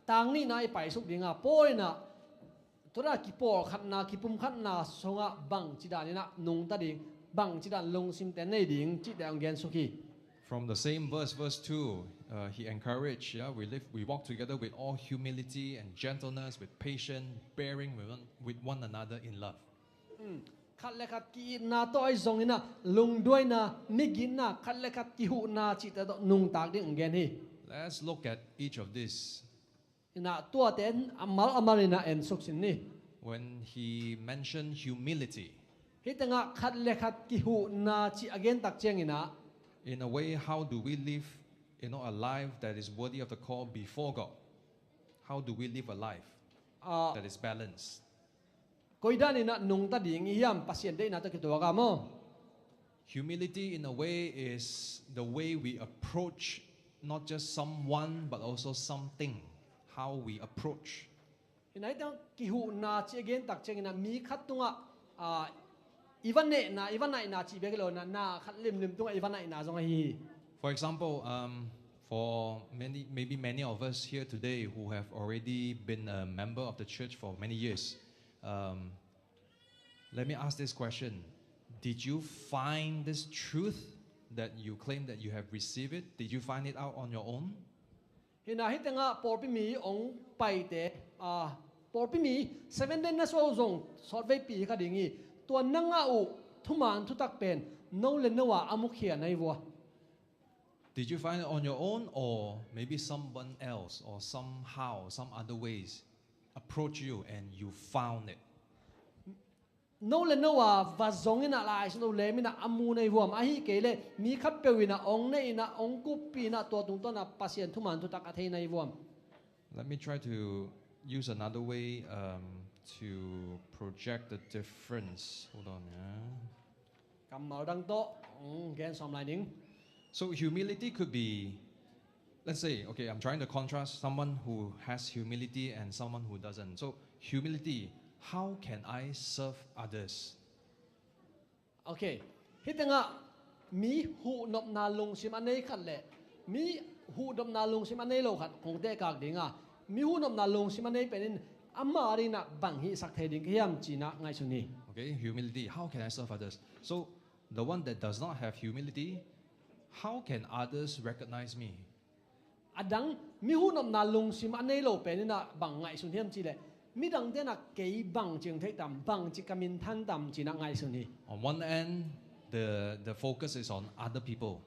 tang ni na pai suk dinga poina tora ki por khat na ki pum khat na songa bang chi dan na nung ta ding bang chi dan long sim ten nei ding chi dang gen suki. From the same verse 2, he encouraged, we walk together with all humility and gentleness, with patience, bearing with one another in love. Khat le khat ki na to ai zong ina lung doi na migin na khat le khat ki hu na chi ta nung tak ding gen hi. Let's look at each of these. Ina tua ten amarina en suksin ni. When he mentioned humility, hitanga khat le khat ki hu na chi again tak cheng ina. In a way, how do we live, a life that is worthy of the call before God? How do we live a life that is balanced? koi dan ina nung ta ding hiam pasien de na ta ki to ka mo. Humility, in a way, is the way we approach not just someone but also something. How we approach. Inai tang ki hu na chi again tak cheng na mi khat tunga ivan na chi be lo na khat lim tunga ivan na zong hi. For example, for maybe many of us here today who have already been a member of the church for many years, let me ask this question. Did you find this truth that you claim that you have received it? Did you find it out on your own? Hina hitanga por pi mi ong pai te por pi mi 7 den na so zong sort ve pi ka dingi to nanga u thuman thu tak pen no le nowa amuk khia nai wa. Did you find it on your own, or maybe someone else or somehow, some other ways approach you and you found it? No le nowa va zong ina lai so le mi na amu nei wam a hi ke le mi khat pe wina ong nei na ong ku pi na to tung to na pasien thuman thu tak a thei nei wam. Let me try to use another way to project the difference. Hold on, yeah. Kam mau dang to gen som lai ning. So humility could be, let's say, okay, I'm trying to contrast someone who has humility and someone who doesn't. So humility, how can I serve others? Okay, hitanga mi hu nop na lung sim anei khat le mi hu nop na lung sim anei lo khat kong te kak dinga mi hu nop na lung sim anei penin amma ri na bang hi sak the ding hiam china ngai suni. Okay, humility, how can I serve others? So the one that does not have humility, how can others recognize me? Adang mi hu nop na lung sim anei lo penina bang ngai sun hiam chi le mi dang te na kei bang ching thei tam bang chi kamin than tam china ngai suni. On one end, the focus is on other people,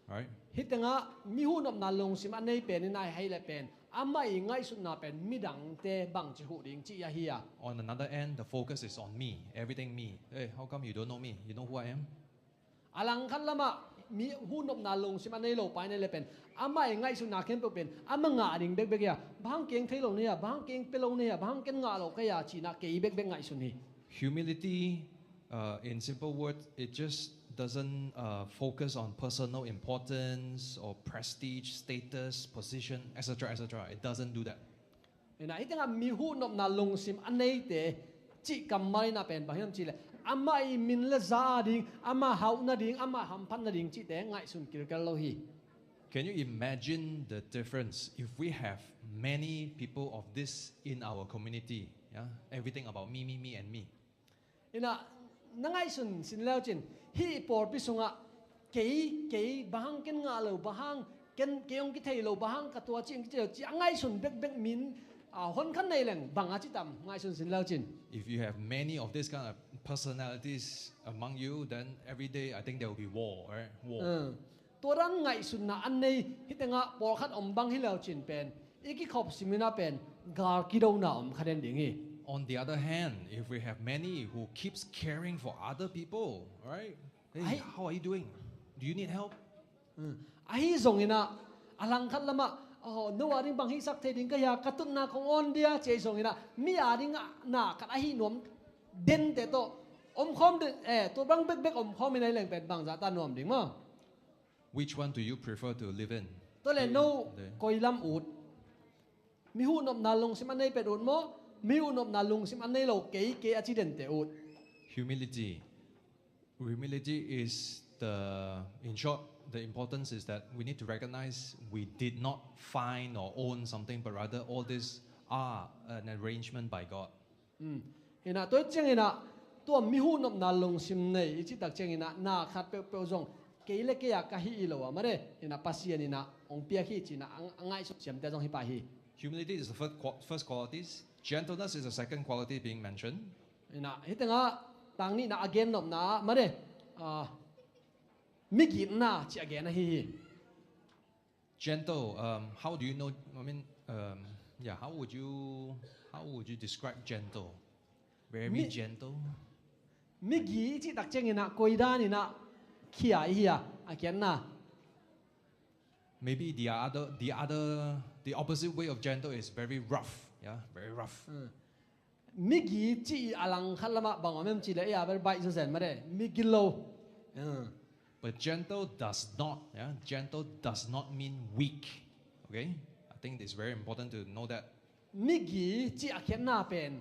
right? Hitanga mi hu nop na lung sim anei penina hai le pen amma i ngai sun na pen mi dang te bang chi hu ding chi ya hi. On another end, the focus is on me, everything me. Hey, how come you don't know me? You know who I am? Alang khan lama mi hu nop na lung sim anei lo pai ne le pen amma i ngai sun na ken pe pen amma nga ding bek bek ya bang keng thei lo ne ya bang keng pe lo ne ya bang ken nga lo ka ya chi na kei bek bek ngai sun hi. Humility, in simple words, it just doesn't focus on personal importance or prestige, status, position, etc., etc. It doesn't do that. Ina hitanga mi hu nop na lung sim anei te chi kam mai na pen ba hiam chi le amma i min le za ding amma hau na ding amma ham phan na ding chi te ngai sun kir kal lo hi. Can you imagine the difference if we have many people of this in our community? Yeah, everything about me, me, me, and me. Ina nangai sun sin lao chin hi por pi sunga kei bahang ken nga lo bahang ken keong ki thei lo bahang ka tua ching ki chi angai sun bek bek min hon khan nei leng bang a chi tam ngai sun sin lao chin. If you have many of this kind of personalities among you, then every day I think there will be war, right? War. Toran ngai sun na an nei hitenga por khat om bang hi lao chin pen iki khop simina pen gar ki do na om khaden ding hi. On the other hand, if we have many who keeps caring for other people, right? Hey, how are you doing? Do you need help? Ahi zong ina alang khat lama no aring bang hi sak the ding ka ya katun na kong on dia che zong ina mi aring na kat ahi nom den te to om khom de to bang bek bek om khom nei leng pen bang za ta nom ding mo. Which one do you prefer to live in? To le no koi lam ut mi hu nom na long sim anei pe ut mo mi hu nom na long sim anei lo ke a chi den te ut. Humility. Humility is in short, the importance is that we need to recognize we did not find or own something, but rather all this are an arrangement by God. Ina to cheng ina to mi hu nom na long sim nei chi tak cheng ina na khat pe pe zong ke le ke ya ka hi lo ma re ina pasien ina ong pia hi chi na angai su chem te zong hi pa hi. Humility is the first qualities. Gentleness is the second quality being mentioned. Ina hitenga tang ni na again nom na ma re mi gi na chi again hi. Gentle. How do you know? I mean, how would you describe gentle? Very gentle. Mi gi chi tak cheng ina koi da ni na kia hi again na. Maybe the opposite way of gentle is very rough. Yeah, very rough. migi chi alang khalama bangomem chi le ya ber bai so sen mare migilo. But gentle does not mean weak. Okay? I think it's very important to know that. Migi chi akhen na pen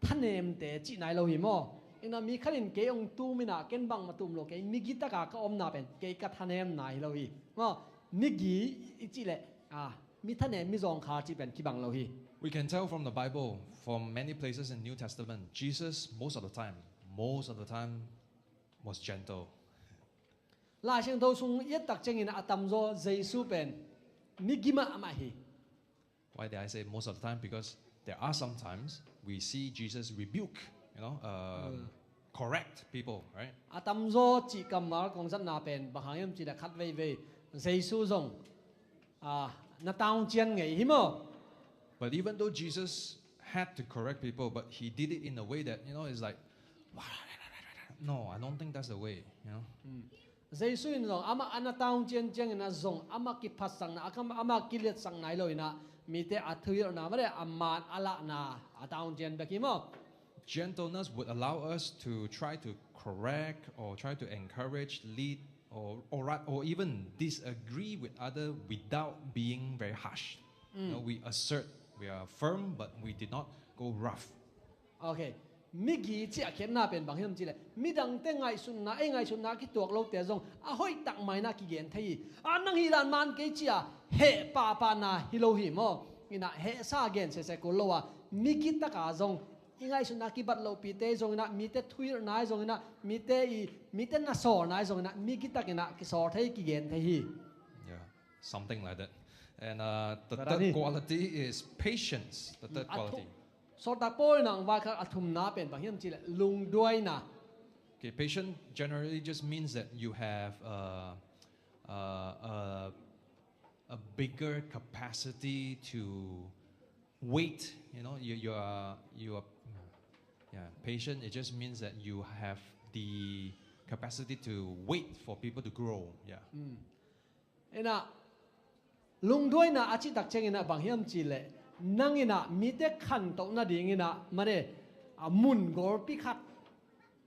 thanem te chi nai lo hi mo. Ina mi khalin ke ong tu mina ken bang matum lo ke migi ta ka om na pen ke ka thanem nai lo hi. Mo migi chi le mi thanem mi zong kha chi pen ki bang lo hi. We can tell from the Bible, from many places in New Testament, Jesus most of the time was gentle. La xiang do sung yet tak cheng in atam zo Jesu pen migima ama hi. Why did I say most of the time? Because there are some times we see Jesus rebuke, correct people, right? Atam zo chi kamar kong san na pen bahayam chi la khat vei vei Jesu zong na taung chian ngai hi mo. But even though Jesus had to correct people, but he did it in a way that, is like, no, I don't think that's the way, Jesu in zong ama anataung chian chiang na zong ama ki pasang na akam ama kilet sang nai lo ina mite athuir na mare amman ala na ataung chian beki mo. Gentleness would allow us to try to correct or try to encourage, lead, or even disagree with others without being very harsh. We assert, we are firm, but we did not go rough. Okay. Migi chi akhen na pen bang hem chi le midang te ngai sun na ki tuak lo te zong a hoi tak mai na ki gen thei nang hi lan man ke chi he pa na hi lo hi mo ina he sa gen se ko lo migi ta ka zong ingai sun na ki bat lo pi te zong na mi te thuir nai zong na mi te na so nai zong na migi ta ke na ki so thei ki gen thei hi. Yeah, something like that. And the third quality is patience. The third quality. So ta poi nang wa kha athum na pen bang hiam chi le lung duai na. Okay, patient generally just means that you have a bigger capacity to wait. You are patient. It just means that you have the capacity to wait for people to grow. Yeah. Ena lung duai na achi tak cheng ina bang hiam chi le. Nang ina mite khan to na ding ina mare mun gor pi khat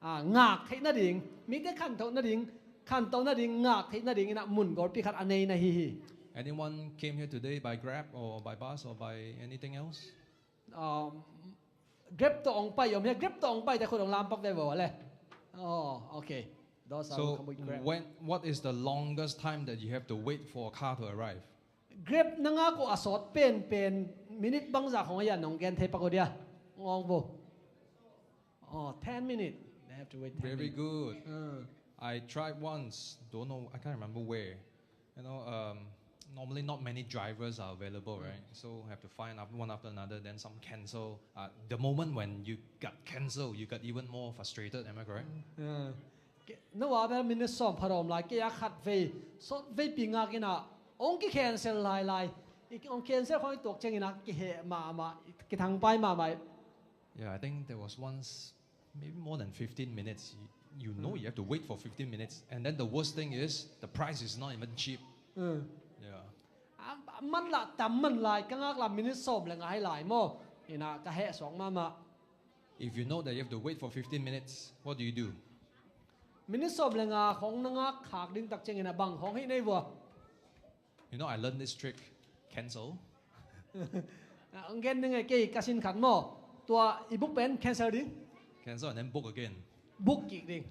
ngak thei na ding mite khan to na ding ngak thei na ding ina mun gor pi khat anei na hi. Anyone came here today by Grab or by bus or by anything else? Grab to ong pai yom he Grab to ong pai ta khon ong lam pak ve bo le. Oh, okay. Those so are what is the longest time that you have to wait for a car to arrive? Grab nanga ko asot pen minute bang za khong ya nong gen thei pa ko dia ngong bo. 10 minutes. They have to wait 10 Very minutes. good. I tried once, don't know, I can't remember where. Normally not many drivers are available, right? So I have to find one after another, then some cancel. The moment when you got cancelled, you got even more frustrated, am I correct? No other minute som parom like ya khat ve so ve pinga kina ong ki cancel lai ong cancel khoi tok cheng ina ki he ma ki thang pai ma mai. Yeah, I think there was once maybe more than 15 minutes. You know you have to wait for 15 minutes, and then the worst thing is the price is not even cheap. Yeah. Man la tam man lai kangak la minute som le ngai lai mo ina ka he song ma. If you know that you have to wait for 15 minutes, what do you do? Minute som le nga khong na nga khak ding tak cheng ina bang khong hi nei bo. I learned this trick. Cancel. Ang gen ngai ke kasin khat mo tua ebook pen cancel ding. Cancel and then book again. Book ki ding.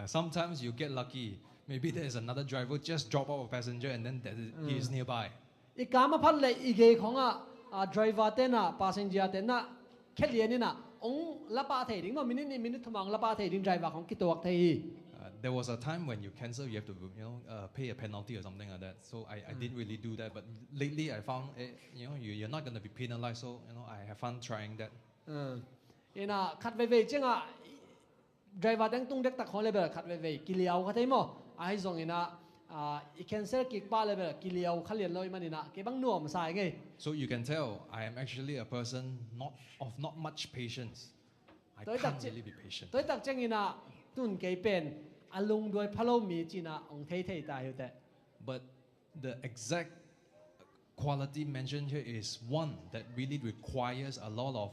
Sometimes you get lucky. Maybe there is another driver just drop off a passenger and then he is nearby. Ikama phat le ige khong driver te na passenger te na khelian ni na ong la pa thei ding ma minute thumang la pa thei ding driver khong ki tok thei. There was a time when you cancel, you have to pay a penalty or something like that. So I didn't really do that. But lately I found you're not going to be penalized. So I have fun trying that. Ina khat ve ve chenga driver dang tung dek tak khole be khat ve ve kiliao kha thei mo ai zong ina I cancel ki pa le be kiliao khalian loi manina ke bang nuam sai ngai. So you can tell I am actually a person not much patience. I can't really be patient. Toi tak cheng ina tun ke pen alung doi phalo mi china ong thei thei ta hu te. But the exact quality mentioned here is one that really requires a lot of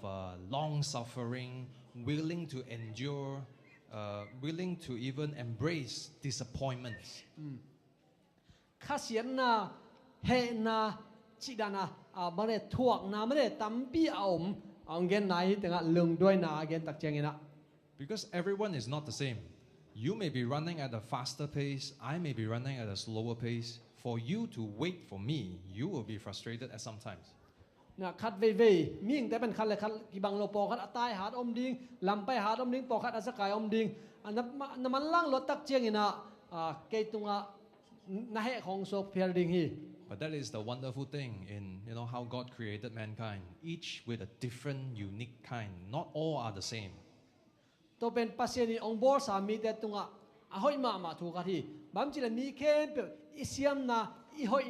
long suffering, willing to endure, willing to even embrace disappointments. ข้าเสียนนาเฮนาจิดานามาเรทวกนามาเรตั้มปีอาอมอังเกนไหนแต่งะลงด้วยนาเกนตักเจงนะ Because everyone is not the same. You may be running at a faster pace, I may be running at a slower pace. For you to wait for me, you will be frustrated at some times. นะคัดเวมิ่งแต่เป็นคัดเลยคัดกีบังโลปอคัดตายหาดอมดิงลำไปหาดอมดิงปอคัดอาสกายอมดิงอันนั้นมันล่างรถตักเจียงนะเกยตุงะนะเหของโซเพียร์ดิงฮี But that is the wonderful thing in how God created mankind, each with a different, unique kind. Not all are the same. ตัวเป็นปัสเซนีองบอร์สามีแต่ตุงะหอยมาถูกกันที่บางทีเรามีแค่เปอิเซียมนะอีหอย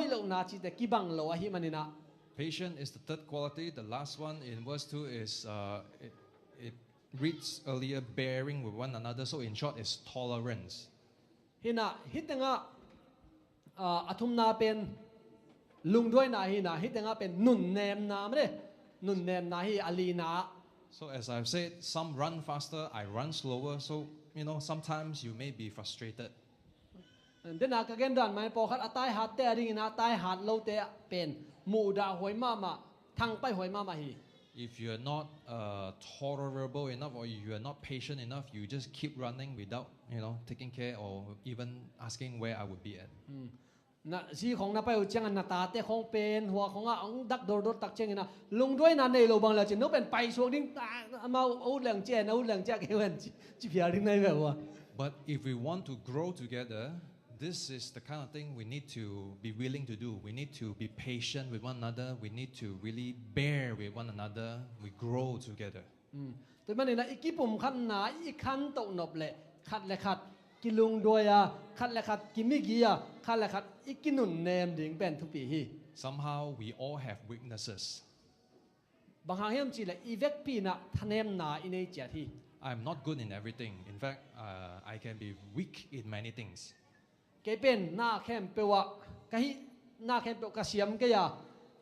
เหล่านาจิแต่กีบังโลหิมันนี่นะ Patience is the third quality. The last one in verse 2 is it reads earlier bearing with one another. So in short, it's tolerance. ฮินะฮิตงะอาทุมนาเป็นลุงด้วยนาฮินะฮิตงะเป็นนุนเนมนาไม่ได้นุนเนมนาฮิอาลีนา So as I've said, some run faster, I run slower. So sometimes you may be frustrated. เดินหน้าก็เกินดันไม่พอคัดตายหาดแต่ดิ่งนะตายหาดโลเตะเป็นหมู่ดาหวยมาทางไปหวยมาฮี If you're not tolerable enough or you're not patient enough, you just keep running without taking care or even asking where I would be at. นะสีของนาไปอุจังนาตาแต่ของเป็นหัวของดักโดดตักเชงนะลุงด้วยนาในโลบังแล้วจะนึกเป็นไปช่วงดิ้งมาเอาเหลืองเจนเอาเหลืองเจนเกี่ยวกันจีพีอาร์ดิ้งในแบบว่า But if we want to grow together, this is the kind of thing we need to be willing to do. We need to be patient with one another. We need to really bear with one another. We grow together. แต่มันนี่นะอีกกี่ปุ่มขันหนาอีกขันตกหนบเลยขัดเลยขัดกิลุงด้วยขัดเลยขัดกิมิกี้ขัดเลยขัดอีกกินุนเนมดิ่งเป็นทุกปีฮี Somehow we all have weaknesses. บางครั้งเห็นจีเลยอีเวกปีน่ะทะเนมหนาอินเอเจียที่ I'm not good in everything. In fact, I can be weak in many things. เกเป็นหน้าแคมเปวะกะฮิหน้าแคมเปวกะเสียมกะยา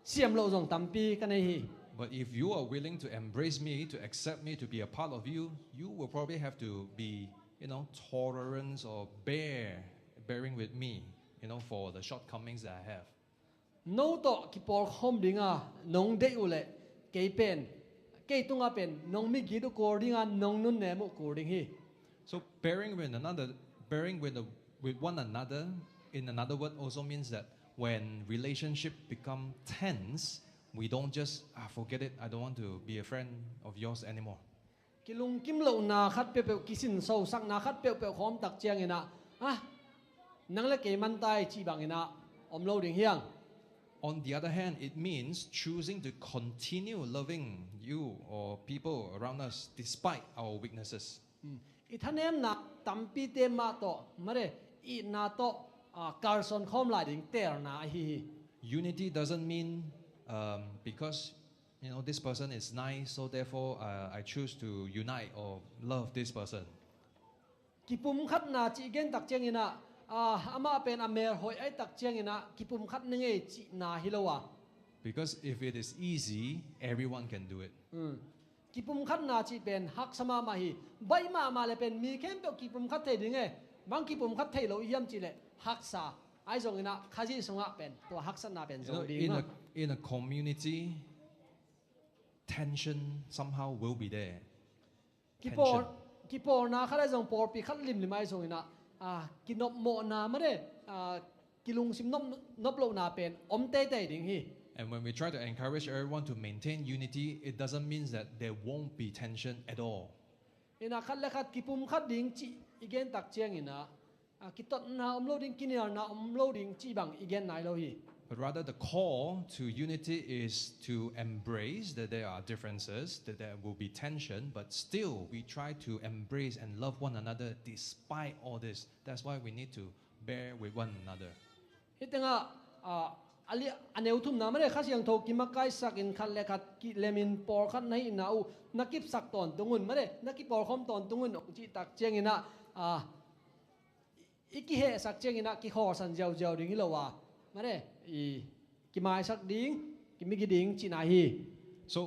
เสียมโลจงตัมปีกันในฮี But if you are willing to embrace me, to accept me, to be a part of you, you will probably have to be, tolerant or bearing with me, for the shortcomings that I have. โน้ตกิปอลคอมดิงน้องเดอุเลเกเป็นเกตุงเป็นน้องมิกิดุโกดิงน้องนุ่นเนมุโกดิงฮี So bearing with one another, in another word, also means that when relationship become tense, we don't just forget it. I don't want to be a friend of yours anymore. กิลุงกิมเหล่านาคัดเปลวกิสินโซสักนาคัดเปลวหอมตักเจียงเงินะนังเล็กเกมันตายจีบังเงินะอมโลดิ่งเฮียง On the other hand, it means choosing to continue loving you or people around us despite our weaknesses. อีท่านเอ็มนักตั้มปีเตมาโตมาเรอีนาโตการสอนคอมลายดิ่งเตอร์นาฮี Unity doesn't mean because this person is nice, so therefore I choose to unite or love this person. กิปุ่มคัดนาจีเกนตักเจียงเงินะอามาเป็นอเมรหอยไอตักเจียงเงินะกิปุ่มคัดนึงเอจีนาฮิโลวะ Because if it is easy, everyone can do it. กิปุ่มคัดนาจีเป็นฮักสมามาฮีใบมาเลยเป็นมีแค่เปลกิปุ่มคัดเทดิ่งเอบางกิปุ่มคัดเทโลเยี่ยมจีเลยฮักษาไอจงเงินะข้าจีสงะเป็นตัวฮักษนาเป็นโซดีนะ In a community, tension somehow will be there. กิปอนาข้าได้จงปอปีคัดลิมไอจงเงินะกินนบโมนาไม่ได้กิลุงซิมนบโลนาเป็นอมเตเตดิ่งฮี And when we try to encourage everyone to maintain unity, it doesn't mean that there won't be tension at all. อินะคัดและคัดกิปุ่มคัดดิ่งจีอีเกนตักเจียงอินะกิตนาอมโลดิ่งกินยานาอมโลดิ่งจีบังอีเกนไหนโลฮี But rather the call to unity is to embrace that there are differences, that there will be tension, but still we try to embrace and love one another despite all this. That's why we need to bear with one another. ฮิตงะอันเอวทุ่มน้ำไม่ได้ข้าเสียงโทกิมักไกสักอินคันเลขัดกิเลมินปอขัดในอินาอูนักกิบสักตอนตรงุนไม่ได้นักกิปอคอมตอนตรงุนองจีตักเจียงอินะอีกเหสักเจียงอินะกิขอสันเจ้าดิ่งฮิโลวะ มาเด้กิมายสักดิ้งกิมิกิดิ้งจีนาฮี So,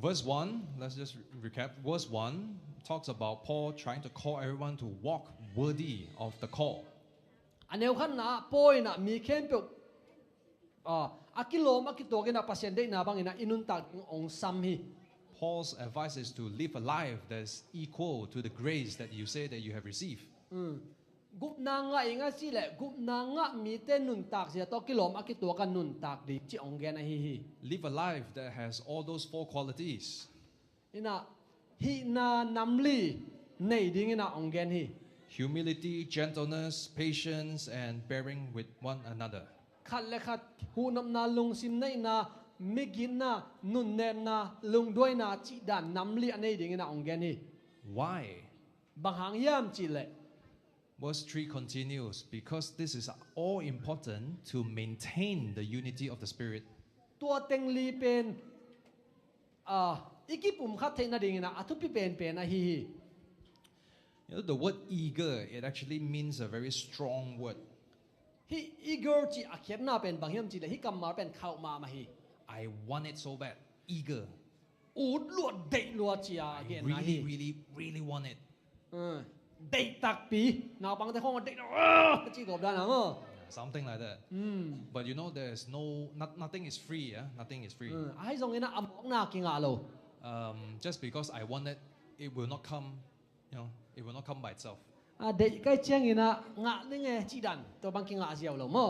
verse 1, let's just recap. Verse 1 talks about Paul trying to call everyone to walk worthy of the call. อันเดียวกันนะปอยนะมีเข้มเปียวอากิโลมอากิตัวกันนะปัสเซนได้นะบางอินะอินุนตักองซัมฮี Paul's advice is to live a life that's equal to the grace that you say that you have received. กุบนางะเองสิแหละกุบนางะมีเต้นนุนตักเสียตัวกิโลมอากิตัวกันนุนตักดีจีองแกนะฮี Live a life that has all those 4 qualities. อินะฮีนานัมลีในดิ้งอินะองแกนฮี Humility, gentleness, patience, and bearing with one another. ขัดและขัดหูนำนาลุงซิมในนามิกินนานุนเนมนาลุงด้วยนาจีดันนัมลีอันนี้ดิ้งอินะองแกนฮี Why? บางหางย่ำจีเลย Verse 3 continues, because this is all important to maintain the unity of the Spirit. ตัวเต็งลีเป็นอีกิปุ่มคัดเทนาดิ่งนะอัทุพิเป็นนะฮี You know, the word eager, it actually means a very strong word. ฮีอีเกอร์จีอาเขียนหน้าเป็นบางย่ำจีเลยฮีกำมาเป็นเข้ามาฮี I want it so bad. Eager. อูดลวดเดะลวดจีอาเขียนนะฮี really want it. เดะตักปีนาบางแต่ห้องเดะจีกบได้นะเออ Something like that. But you know, there's nothing is free. Yeah? Nothing is free. ให้ทรงนี้นะอมอกนากิงาโล Just because I want it, it will not come. You know, it will not come by itself. เดะใกล้เชียงนี้นะงะนี่ไงจีดันตัวบางกิงาเสียวโลมั้ง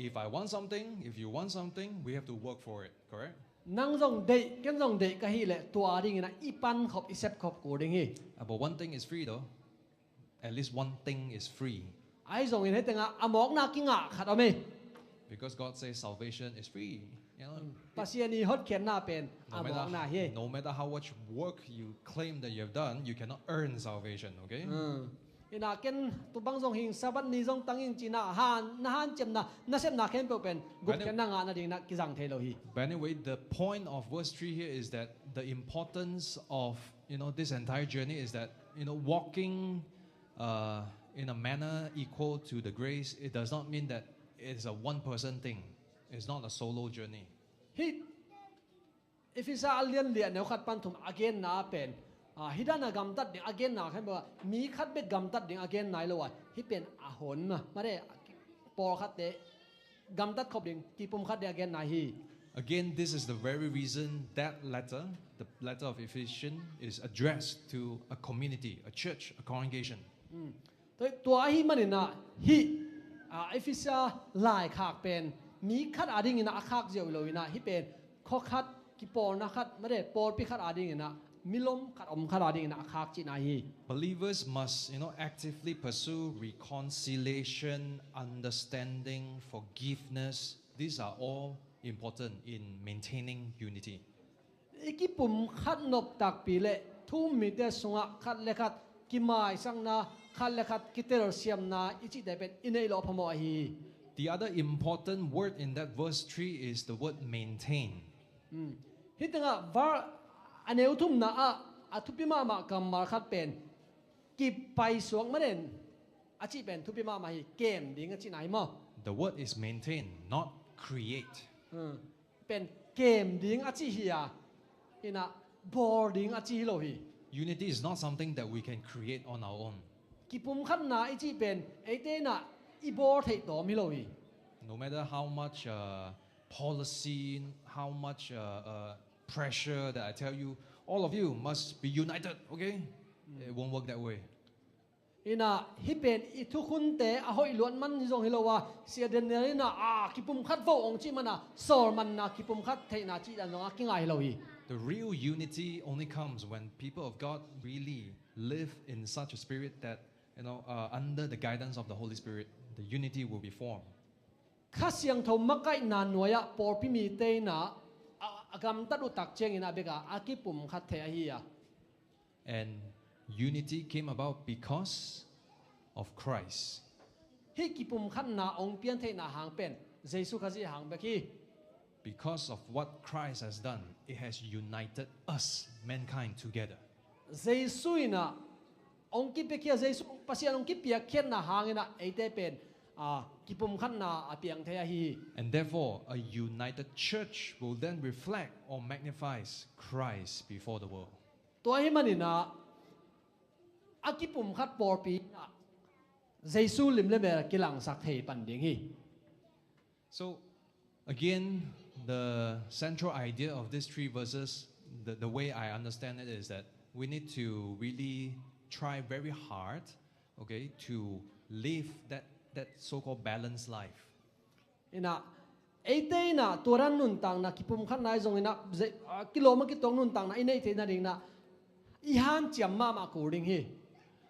If I want something, if you want something, we have to work for it. Correct? นั่งทรงเดะกันทรงเดะก็ฮีแหละตัวดิ่งนะอีปันขอบอีเซปขอบกูดิ่งฮี But one thing is free though. At least one thing is free. ไอ้ทรงนี้ให้แต่งอมอกนากิงาขัดเอาไหม Because God says salvation is free. You know, ปัสเซียนีฮอดเขียนหน้าเป็นอมอกนาเฮ no matter how much work you claim that you have done, you cannot earn salvation. Okay? อินาเกนตัวบางทรงหิงสาบันนี้ทรงตั้งหิงจีน่าฮันเจมน่าเซมนาเข็มเป็นกุบเขียนหน้างานดิ่งนะกิจังเทโลฮี But anyway, the point of verse 3 here is that the importance of this entire journey is that walking in a manner equal to the grace. It does not mean that it's a one-person thing. It's not a solo journey. ฮิif is a alien เลียนแนวขัดปันถุม again นาเป็นฮิดานากำตัดดิ่ง again นาเขาบอกมีขัดเบ็ดกำตัดดิ่ง again นายละวะฮิเป็นอาหนมาได้ปอขัดเดะกำตัดขบดิ่งกีปุ่มขัดเดะ again นายฮี Again, this is the very reason that letter, the letter of Ephesians, is addressed to a community, a church, a congregation. ตัวฮิมันนี่นะฮิif is a ลายขากเป็นมีขัดอาดิ่งนะขากเจียวเลยนะฮิเป็นข้อขัดกีปอนะขัดไม่ได้ปอปีขัดอาดิ่งนะมิลมขัดขัดอาดิ่งนะขากจีนาฮี Believers must, actively pursue reconciliation, understanding, forgiveness. These are all important in maintaining unity. อีกปุ่มขัดนบตักปีเละทุ่มมีแต่สงะขัดเล็ขัดกิมายสังนาขัดเล็ขัดกิเตอร์เซียมนาอิจิได้เป็นอินเอโลพมอฮี The other important word in that verse 3 is the word maintain. ฮิตงะวาอันเอวทุ่มนาอะทุพิมามากำมาขัดเป็นกิบไปสวงมะเด่นอาจิเป็นทุพิมามาฮีเกมดิ้งอาจิไหนมั้ง The word is maintain, not create. เป็นเกมดิ้งอาจิฮียอินะบอร์ดิ้งอาจิฮิโลฮี Unity is not something that we can create on our own. กิปุ่มขัดนาอิจิเป็นไอเตนะอีบอร์เทตโตมิโลฮี No matter how much policy, how much pressure that I tell you, all of you must be united, okay? It won't work that way. อินะฮิเป็นอิทุคุณเตะหอยล้วนมันที่ทรงฮิโลว่าเสียเดนเนอร์นะกิปุ่มขัดโฟองจิมันนะสอร์มันนะกิปุ่มขัดเทนะจิดันงากิงไงฮิโลฮี The real unity only comes when people of God really live in such a spirit that, under the guidance of the Holy Spirit, the unity will be formed. ข้าเสียงทมมักไก่นานหน่วยปอพิมีเตนะกำตัดอุตักเจงอินะเบกาอากิปุ่มขัดเทอฮีย And unity came about because of Christ. ฮิกิปุ่มขัดนาองเปียนเทนะหางเป็นเยซูคาซิหางเบกี Because of what Christ has done, it has united us, mankind, together. เยซูนะองกิเปียเยซูปัสยาองกิเปียเขียนนะหางอินะไอเตเป็น ki pum khat na apiang the hi And therefore, a united church will then reflect or magnifies Christ before the world. to hi manina aki pum khat por pi na Jesu lim le mer kilang sak thei pan ding hi. So, again, the central idea of these 3 verses, the way I understand it is that we need to really try very hard, okay, to live that so-called balanced life. Ina ate na turan nun tang na kipum khat nai zong ina kiloma ki tong nun tang na inei te na ding na I han chiam ma ku ding hi.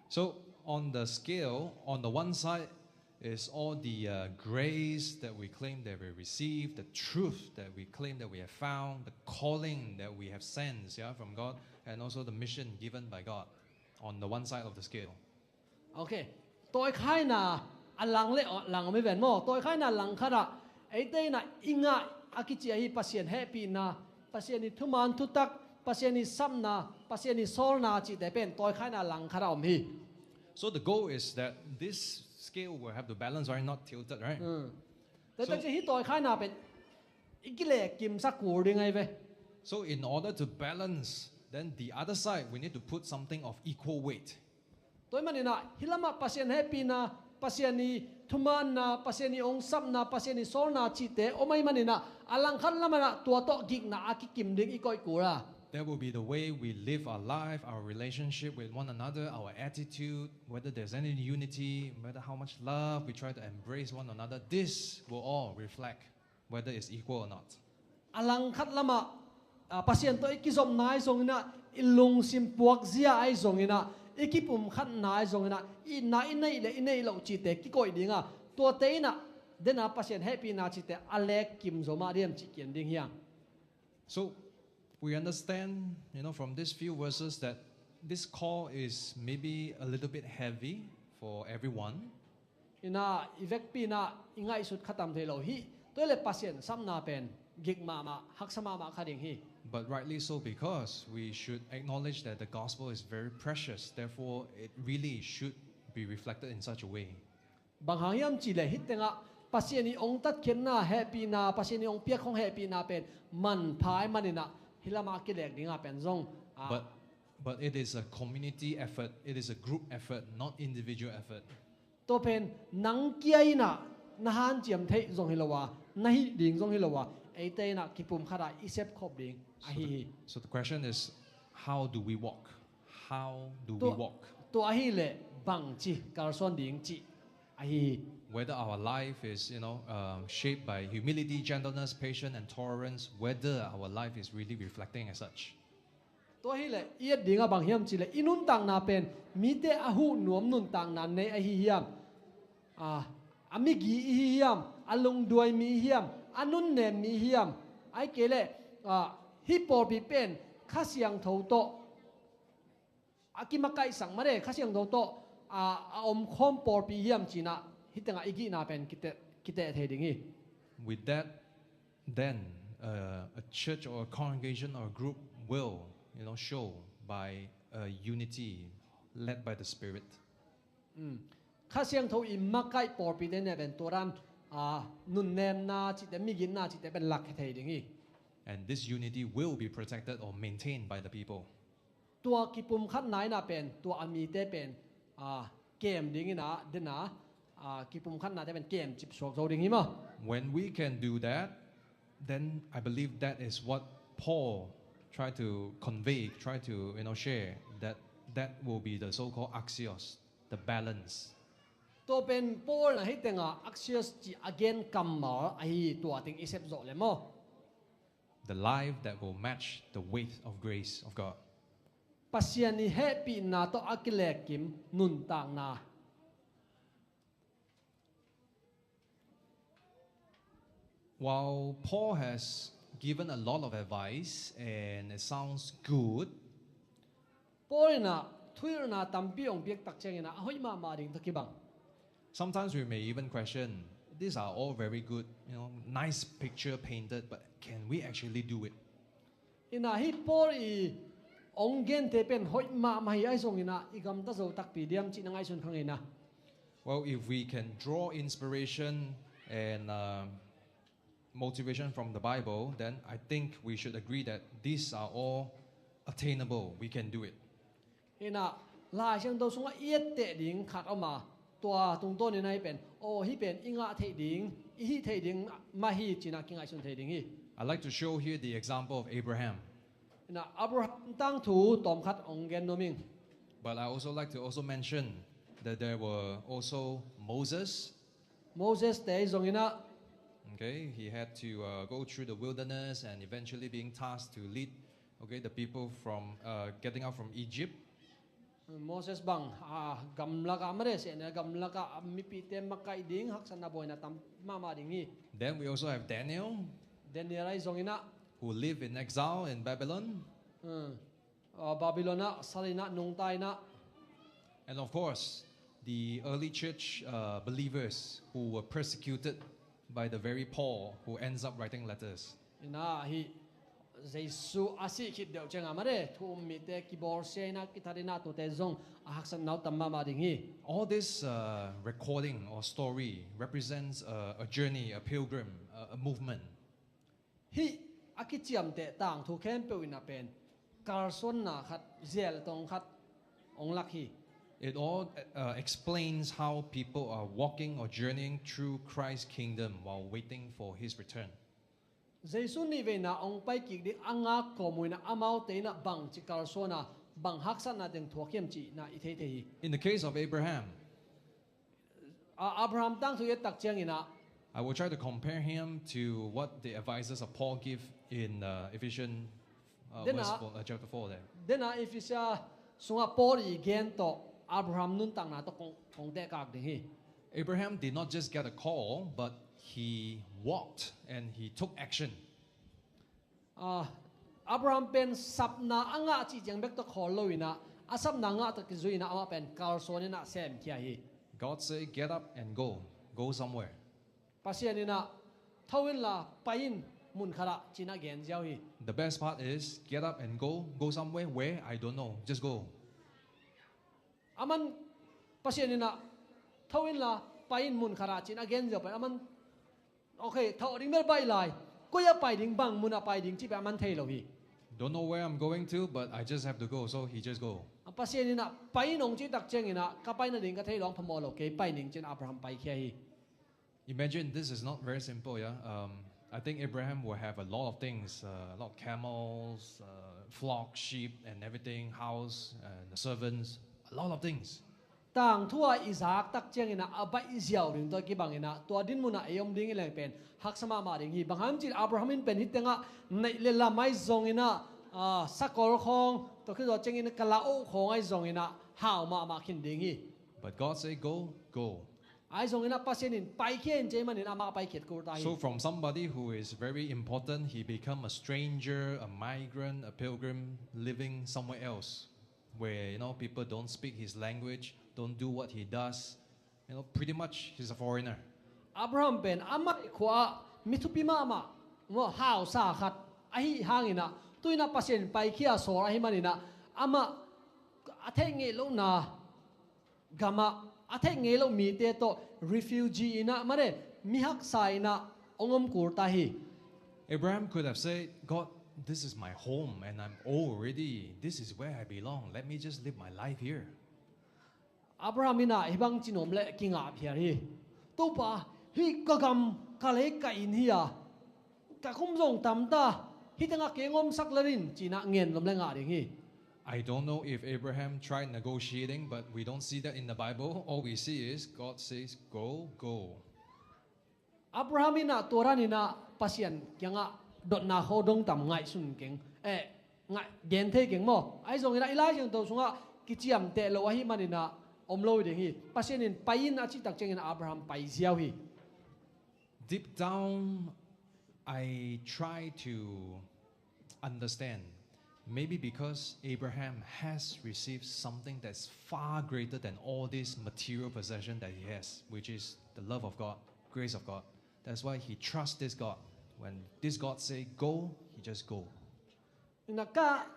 So, on the scale, on the one side is all the grace that we claim that we received, the truth that we claim that we have found, the calling that we have sensed, from God, and also the mission given by God on the one side of the scale. Okay, tôi khai na alang le lang me ven mo tôi khai na lang khara ate na inga akichi hi pasien happy na pasien ni thuman thutak pasien ni samna pasien ni sol na chi te pen tôi khai na lang khara hi. So the goal is that this scale will have the balance, right? Not tilted, right? Te tak hi tôi khai na pen ikile kim sa ku ding ai ve. So in order to balance, then the other side, we need to put something of equal weight. Tôi manina hilama pasien happy na pasien ni thuman na pasien ni ong sam na pasien ni sol na chi te omai manina alang khat lama na tua to gig na aki kim ding ikoi kura. That will be the way we live our life, our relationship with one another, our attitude, whether there's any unity, whether how much love we try to embrace one another. This will all reflect whether it's equal or not. Alang khat lama pasien to ikizom nai zong na ilung sim puak zia ai zong ina ikipum khat nai zong ina inai lo chi te ki koi dinga to te na dena pasien happy na chi te alek kim zoma riam chi kian ding hiang. So we understand, from these few verses that this call is maybe a little bit heavy for everyone. Ina ivek pi na ingai sut khatam the lo hi to le pasien sam na pen gig ma hak sama ma khading hi. But rightly so, because we should acknowledge that the gospel is very precious. Therefore, it really should be reflected in such a way. Bang hangyam chi le hit tenga pasien ni ong tat ken na happy na pasien ni ong pia khong happy na pen man phai manina hilama ki lek dinga pen zong. But it is a community effort. It is a group effort, not individual effort. To pen nang kiai na nahan chiam thei zong hilowa nahi ding zong hilowa ate na kipum khara isep khop ding ahi. So the question is, how do we walk? How do we walk? To ahi le bang chi karson ding chi ahi. Whether our life is, shaped by humility, gentleness, patience, and tolerance, whether our life is really reflecting as such. To hi le iet dinga bang hiam chi le inun tang na pen mi te ahu nuam nun tang na ne ahi hiam amigi hi hiam alung duai mi hiam anun ne mi hiam ai kele hi por bi pen khasiang tho to akimakai sang mare khasiang tho to om khom por pi hiam china hitanga igi na pen kite the ding hi. With that, then a church or a congregation or a group will, show by unity led by the Spirit. Khasiang tho imakai por pi den ben toran nun nem na chi te migin na chi te ben lak the ding hi. And this unity will be protected or maintained by the people. Tua kipum khat nai na pen tua ami te pen kem ding ina dena kipum khat na te pen kem chip sok zo ding hi ma. When we can do that, then I believe that is what Paul tried to convey, tried to share, that will be the so-called axios, the balance. To pen Paul na hitenga axios chi again kamma ai tua ting isep zo le mo. The life that will match the weight of grace of God. Pasien ni happy na to akile kim nun tang na. While Paul has given a lot of advice and it sounds good, Paul na thuir na tampi ong biak tak cheng na hoi ma ding takibang. sometimes we may even question, these are all very good, nice picture painted, but can we actually do it? Ina hi Paul ong gen te pen hoi ma hi ai song ina igam ta zo tak pi diam chi nang ai sun khang ina. Well, if we can draw inspiration and motivation from the Bible, then I think we should agree that these are all attainable. We can do it. Ina lai sang do sunga yet te ding khat oma tua tung to ni nai pen o hi pen inga thei ding hi thei ding ma hi china kinga sun thei ding hi. I'd like to show here the example of Abraham. Ina Abraham tang thu tom khat ong gen no ming. But I also like to also mention that there were also Moses. Moses te zong ina. Okay, he had to go through the wilderness and eventually being tasked to lead, okay, the people from getting out from Egypt. Moses bang gamla ka mare se na gamla ka mi pi te makai ding hak sana boy na tam mama ding hi. Then we also have Daniel, Daniel ai zong ina who lived in exile in Babylon. Babylona salina nung tai na. And of course, the early church believers who were persecuted by the very Paul who ends up writing letters. Ina hi Jesu asi khit deu chenga mare thu mi te ki bor se na ki tharina tu te zong ahak san nau tam ma ding hi. All this recording or story represents a journey, a pilgrim, a movement. Hi aki chiam te tang thu khem pe wina pen karson na khat zel tong khat ong lak hi. It all explains how people are walking or journeying through Christ's kingdom while waiting for his return. Jesu ni ve na ong pai ki di anga komui na amau te na bang chi karsona bang haksan na deng thuakem chi na i thei thei. In the case of Abraham, Abraham tang thu ye tak chiang ina. I will try to compare him to what the advisors of Paul give in Ephesians chapter 4 there. Then if is sunga Paul again to Abraham nun tang na to kong te kak ding hi. Abraham did not just get a call, but he walked and he took action. Abraham pen sapna anga chi jang bek to khol loina asap na nga to ki zuina ama pen karson na sem kia hi. God said, get up and go somewhere. Pasianina thawin la pain mun khara china gen jiao hi. The best part is get up and go somewhere where I don't know, just go. Aman pasianina thawin la pain mun khara china gen jiao pa aman okay thau ding mer bai lai ko ya pai ding bang mun a pai ding chi pa man thei lo hi. Don't know where I'm going to, but I just have to go, so he just go. Pasianina pain ong chi tak cheng ina ka pai na ding ka thei long phamo lo ke pai ning chen Abraham pai khia hi. Imagine this is not very simple, yeah. I think Abraham will have a lot of things, a lot of camels, flock, sheep, and everything, house, and servants, a lot of things. Tang thua Isaac tak cheng ina abai ziaw ring to ki bang ina to din muna ayom ding ileng pen hak sama ma ding hi bang ham chi Abraham in pen hitenga nei le la mai zong ina sakor khong to ki do cheng ina kala o khong ai zong ina haw ma khin ding hi. But God said, go. So from somebody who is very important, he become a stranger, a migrant, a pilgrim, living somewhere else, where people don't speak his language, don't do what he does. Pretty much he's a foreigner. Abraham ben ama kwa mitupi mama mo how sa khat ahi hangina tuina pasien pai kia so ahi manina ama athengi lo na gama athe ngelo mi te to refugee ina mare mihak saina ongom kurta hi. Abraham could have said, God, this is my home and I'm old already. This is where I belong. Let me just live my life here. Abraham ina hibang chinom le kinga phia hi. To pa hi kagam kale ka in hiya. Ka kum jong tam ta hi tanga kengom sak larin china ngen lom le nga ding hi. I don't know if Abraham tried negotiating, but we don't see that in the Bible. All we see is God says, go. Abraham ina toranina pasien kyanga dot na hodong tam ngai sun keng ngai gen the keng mo ai zong ina ilai jeng to sunga kichiam te lo hi manina omlo de hi pasien in pain a chi tak cheng in Abraham pai ziaw hi. Deep down, I try to understand. Maybe because Abraham has received something that's far greater than all this material possession that he has, which is the love of God, grace of God. That's why he trusts this God. When this God say go, he just go. Ina ka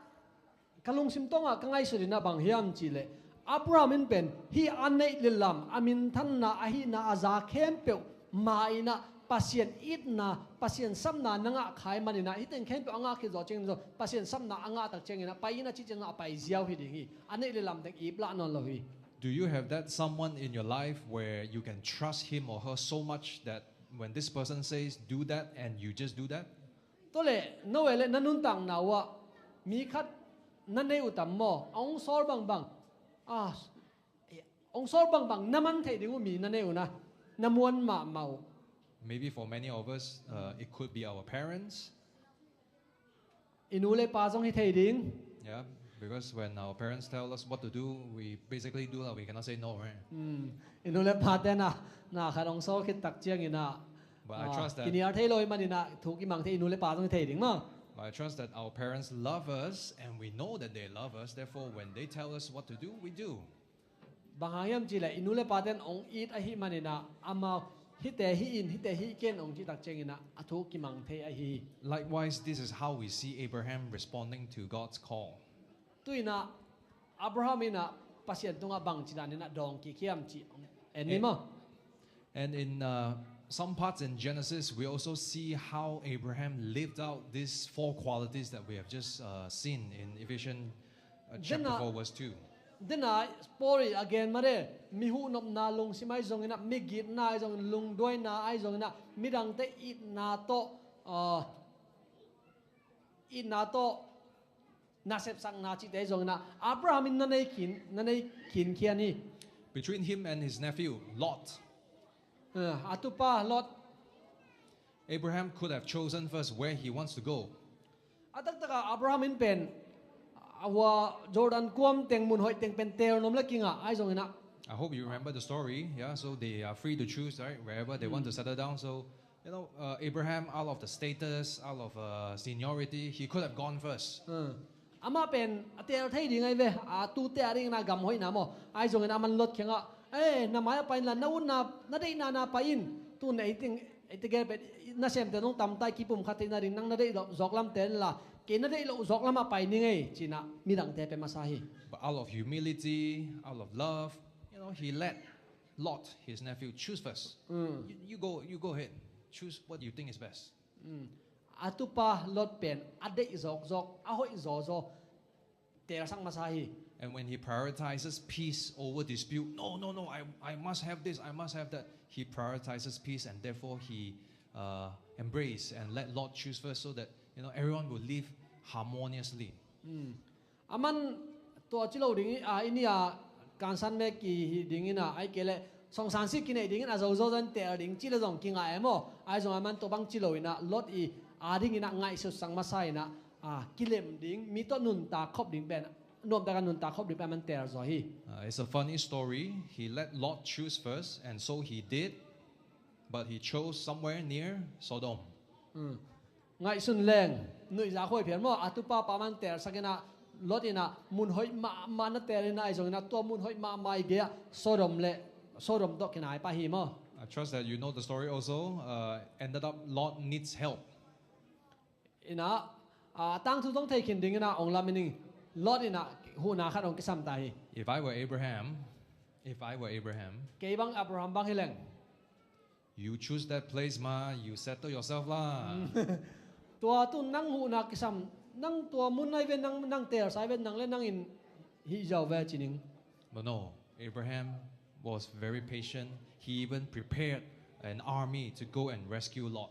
kalung sim tonga ka ngai surina bang hiam chi le Abraham in pen hi anei lilam amin than na ahi na aza khem pe mai na pasien it na pasien sam na nanga khai manina hiteng khem pe anga ki zo cheng zo pasien sam na anga tak cheng na pai na chi cheng na pai ziaw hi ding hi anei lilam tek ipla non lo hi. Do you have that someone in your life where you can trust him or her so much that when this person says do that and you just do that? Tole noele nanun tang nawa mi khat nanei utam mo ong sol bang bang ong sol bang bang naman thei ding mi nanei una namuan ma mau. Maybe for many of us, it could be our parents. Inule pa jong hi thei ding. Yeah, because when our parents tell us what to do, we basically do that. We cannot say no, right? Inule pa te na khat ong sol khit tak chiang ina. But I trust that. Kini ar thei loi manina thu ki mang thei inule pa jong thei ding ma. But I trust that our parents love us and we know that they love us. Therefore, when they tell us what to do, we do. Bangayam chile inule pa ten ong it ahi manina ama hite hi in hite hi ken ong chi tak cheng ina athu ki mang thei ahi. Likewise, this is how we see Abraham responding to God's call. Tuina Abraham ina pasien tunga bang chidanina dong ki kiam chi enima. And in some parts in Genesis, we also see how Abraham lived out these 4 qualities that we have just seen in Ephesians chapter 4, verse 2. Dena story again mare mihu nop na lung simai zong ina migit na ai zong lung doi na ai zong ina midang te it na to na sep sang na chi te zong ina Abraham in nanei kin kiani. Between him and his nephew Lot, atupa Lot Abraham could have chosen first where he wants to go. Atak taka Abraham in pen awa Jordan kuam teng mun hoi teng pen ter nom la kinga ai zong ina. I hope you remember the story. Yeah, so they are free to choose, right, wherever they want to settle down. So, you know, Abraham, out of the status, out of seniority, he could have gone first. Ama pen ater thei ding ai ve tu te aring na gam hoi na mo ai zong ina man lot khenga na maya pain la na un na dei na pain tu nei ting etige pe na sem te nong tam tai ki pum khatin na ring nang na dei zok lam ten la ke na dei lo zok lam a pai ni ngai china midang te pe masahi. But out of humility, out of love, you know, he let Lot, his nephew, choose first. You go ahead. Choose what you think is best. Atupa Lot pen ade zok ahoi zo ter sang masahi. And when he prioritizes peace over dispute, no, I must have this, I must have that. He prioritizes peace, and therefore he embrace and let Lot choose first, so that, you know, everyone will live harmoniously. Aman to chilo ding inia kansan me ki ding ina ai kele song san si kine ding ina zo zan ter ding chilo zong kinga emo ai zong aman to bang chilo ina Lot I ading ina ngai su sang masai na kilem ding mi to nun ta khop ding ben nom ta kan nun ta khop ding ben man ter zo hi. It's a funny story. He let Lot choose first, and so he did, but he chose somewhere near Sodom. Ngai sun leng nui za khoi phian mo atupa pa man ter sakena Lot ina mun hoi ma na ter ina ai zong ina to mun hoi ma mai ge Sodom do kinai pa hi mo. I trust that you know the story also. Ended up Lot needs help. Ina tang tu dong thei kin ding ina ong lamining Lot ina hu na khat ong kisam tai. If I were Abraham, Ke bang Abraham bang hileng. You choose that place, ma. You settle yourself lah. Tua tu nang hu na kisam nang tua mun nai ven nang ter sai ven nang le nang in hi jaw ve chining. But no, Abraham was very patient. He even prepared an army to go and rescue Lot.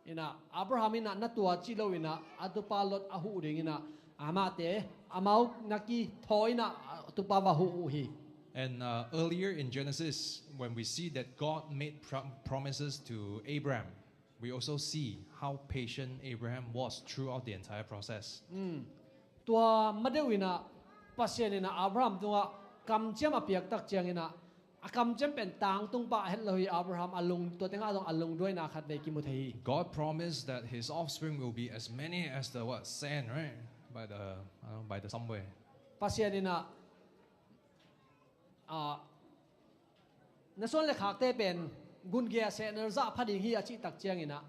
Ina Abraham ina na tua chilo ina atupa Lot ahu ding ina amate amau naki thoina atupa wa hu hi. And earlier in Genesis, when we see that God made promises to Abraham, we also see how patient Abraham was throughout the entire process. Tua madewina pasien ina Abraham tua kam chem apiak tak chiang ina akam chem pen tang tung pa het loi Abraham alung to tenga dong alung doi na khat be ki muthei. God promised that his offspring will be as many as the sand, right? By the somewhere. Pasien ina nason le khak te pen gun gia se ner za phading hi achi tak chiang ina.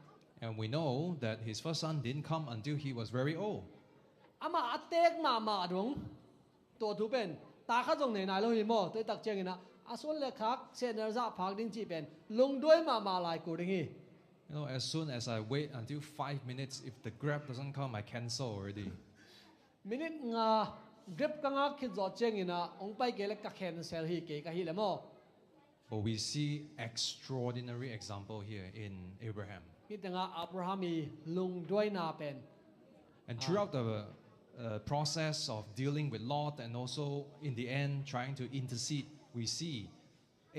And we know that his first son didn't come until he was very old. Ama atek ma dong to tu pen ตาข้าจงไหนๆลงหิมอตัวตักเจงนะอาส่วนเล็กคักเส้นระดับพักดิ้งจีเป็นลงด้วยมาลายกูดิ้งฮี You know, as soon as I wait until 5 minutes, if the Grab doesn't come, I cancel already. มินิงาเก็บกังอาคิดจอดเจงนะองไปเกล็กกักแคนเซลฮีเกกะฮีเลยมอ But we see extraordinary example here in Abraham. คิดแต่งาอับราฮัมมีลงด้วยนาเป็น And throughout the process of dealing with Lot and also in the end trying to intercede, we see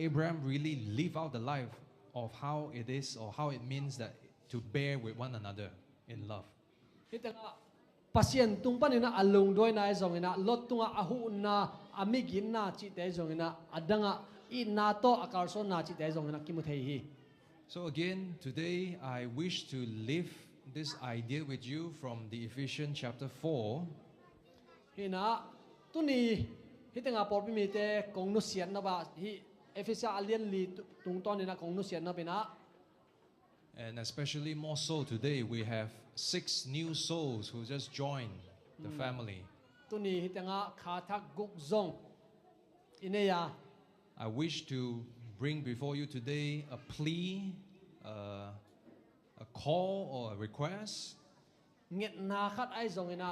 Abraham really live out the life of how it is or how it means that to bear with one another in love. คิดแต่งาปัสยันตุงปันนะอัลลงด้วยนายจงนะลดตุงอาหูนาอามิกินนาจิตเตจงนะอดังอินนาโตอาการสนนาจิตเตจงนะกิมุเทฮี So again, today I wish to live this idea with you from the Ephesians chapter 4. ฮินะตุนีฮิตงาปอปิมีเตกงนุเสียนนะบะฮิเอเฟซัสเลียนลีตุงตอนนี้นะกงนุเสียนนะเป็นนะ And especially more so today, we have 6 new souls who just joined the family. ตุนีฮิตงาขาทักกุกซงอินเนีย I wish to bring before you today a plea, a call or a request. เงียนาคัดไอซงนะ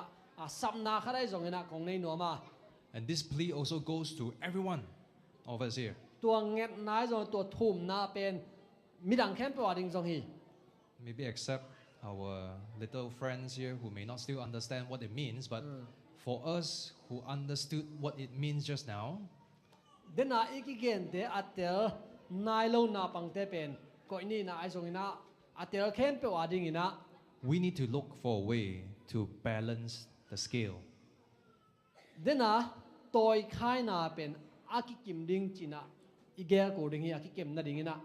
ซับนาคัดไอซงนะของในหนัวมา And this plea also goes to everyone of us here. ตัวเงียนาซงตัวทุ่มนาเป็นมิดังแค่ประวัติจงฮี Maybe except our little friends here who may not still understand what it means, but for us who understood what it means just now, เดน่าอีกเกนเตอัตเตลนายโลนาปังเตเป็นก็อินี่นะไอซงนะอัตเตลแค่ประวัตินะ we need to look for a way to balance the scale. เดน่าตอยคายนาเป็นอากิกิมดิงจินะอีเกลกูดิงฮีอากิกิมนาดิงนะ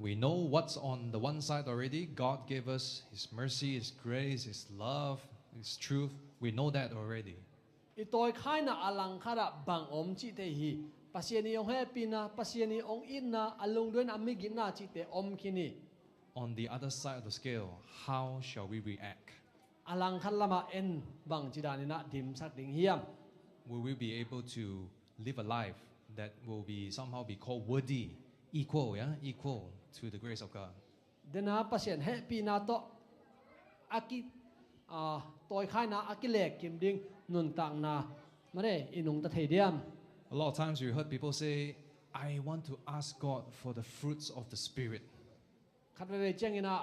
We know what's on the one side already. God gave us His mercy, His grace, His love, His truth. We know that already. อีตอยคายนาอลังคาระบังอมจิเตฮีปัสยานีองเฮปินะปัสยานีองอินนะอลงด้วยนะมิกินนาจิเตอมคินี On the other side of the scale, how shall we react? อลังคันละมาเอ็นบังจิดานินะดิมสักดิงเฮียม Will we be able to live a life that will be somehow be called worthy, equal to the grace of God? เดน่าปัสยานเฮปินาโตอากิตอยคายนาอากิเล็กกิมดิงนุนตังนามาเด้อินุงตะเทเดียม A lot of times we heard people say, I want to ask God for the fruits of the Spirit. คัดไปเจงนะ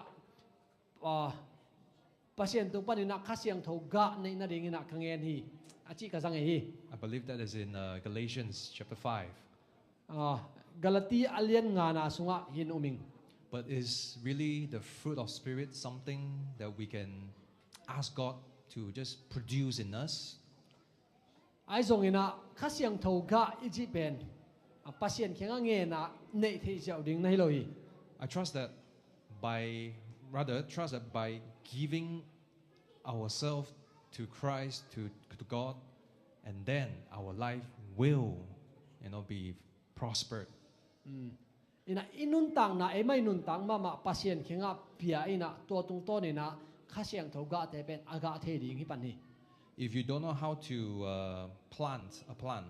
ปัสยันตุปันนะข้าเสียงทกะในนาดิงนะคังเงินฮีอาจิกะสังเฮฮี I believe that is in Galatians chapter 5. กาลาตีอัลเลียนงานาสุงะหินอุมิง But is really the fruit of Spirit something that we can ask God to just produce in us? ไอ้ทรงนะข้าเสียงทกะอิจิเป็นปัสยันเขียงเงินนะในที่เจ้าดิ่งในโลฮี I trust that by giving ourselves to Christ, to God, and then our life will, be prospered. อินุนตังนะไอ้ไม่นุนตังมาปัสยันเขียงเปียอินะตัวตรงต้นนี่นะข้าเสียงทกะแต่เป็นอากาศเทดิ่งที่ปันนี้ If you don't know how to plant a plant,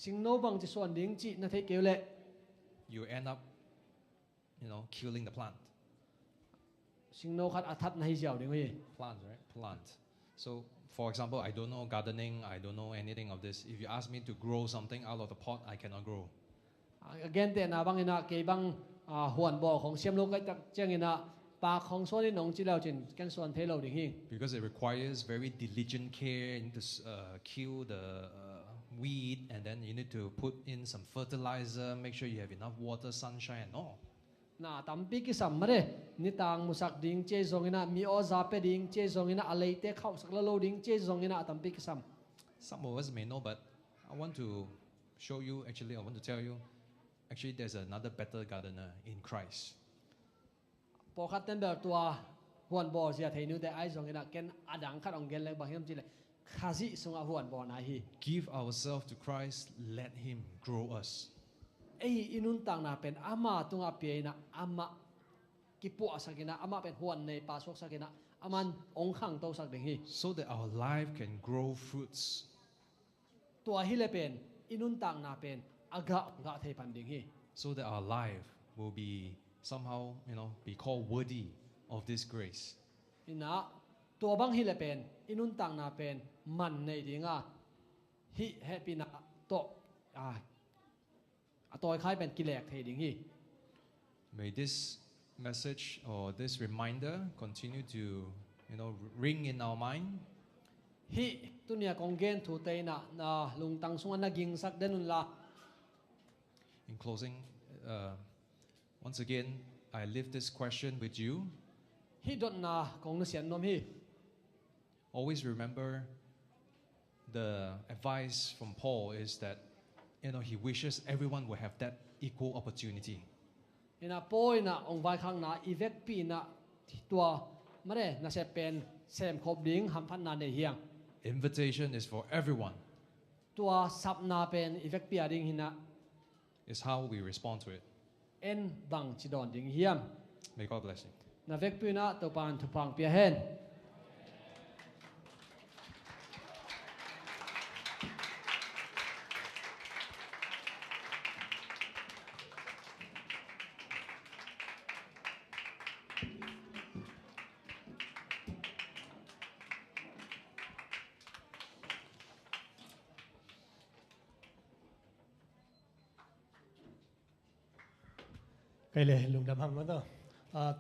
สิ่งโน้บังจะส่วนดิ่งจีนะเทเกลเล่ you end up, killing the plant. สิ่งโน้คัดอัฐัดในเจ้าดิ่งฮี Plant, right? Plant. So, for example, I don't know gardening. I don't know anything of this. If you ask me to grow something out of the pot, I cannot grow. Again, แต่นะบางอินะเกี่ยบังหวนบ่อของเสียมโลกก็เจงอินะปากของส่วนนี้น้องจีแล้วจินกันส่วนเทเราดิ่งฮี Because it requires very diligent care. You need to kill the weed, and then you need to put in some fertilizer. Make sure you have enough water, sunshine, and all. น่าตั้มปีกิสัมมาเด้นิตางมุสักดิ่งเจซงอินะมีออซาเปดิ่งเจซงอินะอะไรเตะเข้าสักละโลดิ่งเจซงอินะตั้มปีกิสัม Some of us may know, but I want to show you. Actually, I want to tell you. Actually, there's another better gardener in Christ. พอคัดเต็มแบบตัวหวนบ่อเสียเทนิวแต่ไอ้ซงอินะเกนอดังคัดองเกนเลยบางทีมันจีเลยข้าซิสงอาหวนบ่อนาฮี Give ourselves to Christ. Let Him grow us. ไอ้อินุนต่างนาเป็นอามาตุงอาเปียนะอามากิปัวสักนะอามาเป็นหวนในป่าสกสักนะอามันองขังโตสักเดงฮี So that our life can grow fruits. ตัวฮิเลเป็นอินุนต่างนาเป็นอากะกะเทพันดิงฮี so that our life will be somehow, be called worthy of this grace. อินะตัวบังฮิเลเป็นอินุนต่างนาเป็นมันในดิงาฮิเฮปินะโตตัวคล้ายเป็นกิเลสเทดิงฮี May this message or this reminder continue to, ring in our mind. ฮิตุเนียกองเกนทูเตนะลุงตังสุงอันนักิงสักเดนุนละ In closing, once again, I leave this question with you. ฮิดอนนะกองนเสียนนมฮี Always remember the advice from Paul is that, he wishes everyone will have that equal opportunity. อินะปอยนะองค์ไว้ข้างหน้าอีเวกปีนะตัวมาเร่น่าจะเป็นเซมคบดิ้งหำพันนาในเฮียง Invitation is for everyone. ตัวสับนาเป็นอีเวกปีดิ้งหินะ It's how we respond to it. เอ็นบังจิดอนดิ้งเฮียม May God bless you. นาเวกปีนะตัวปานทุพังเปียเฮน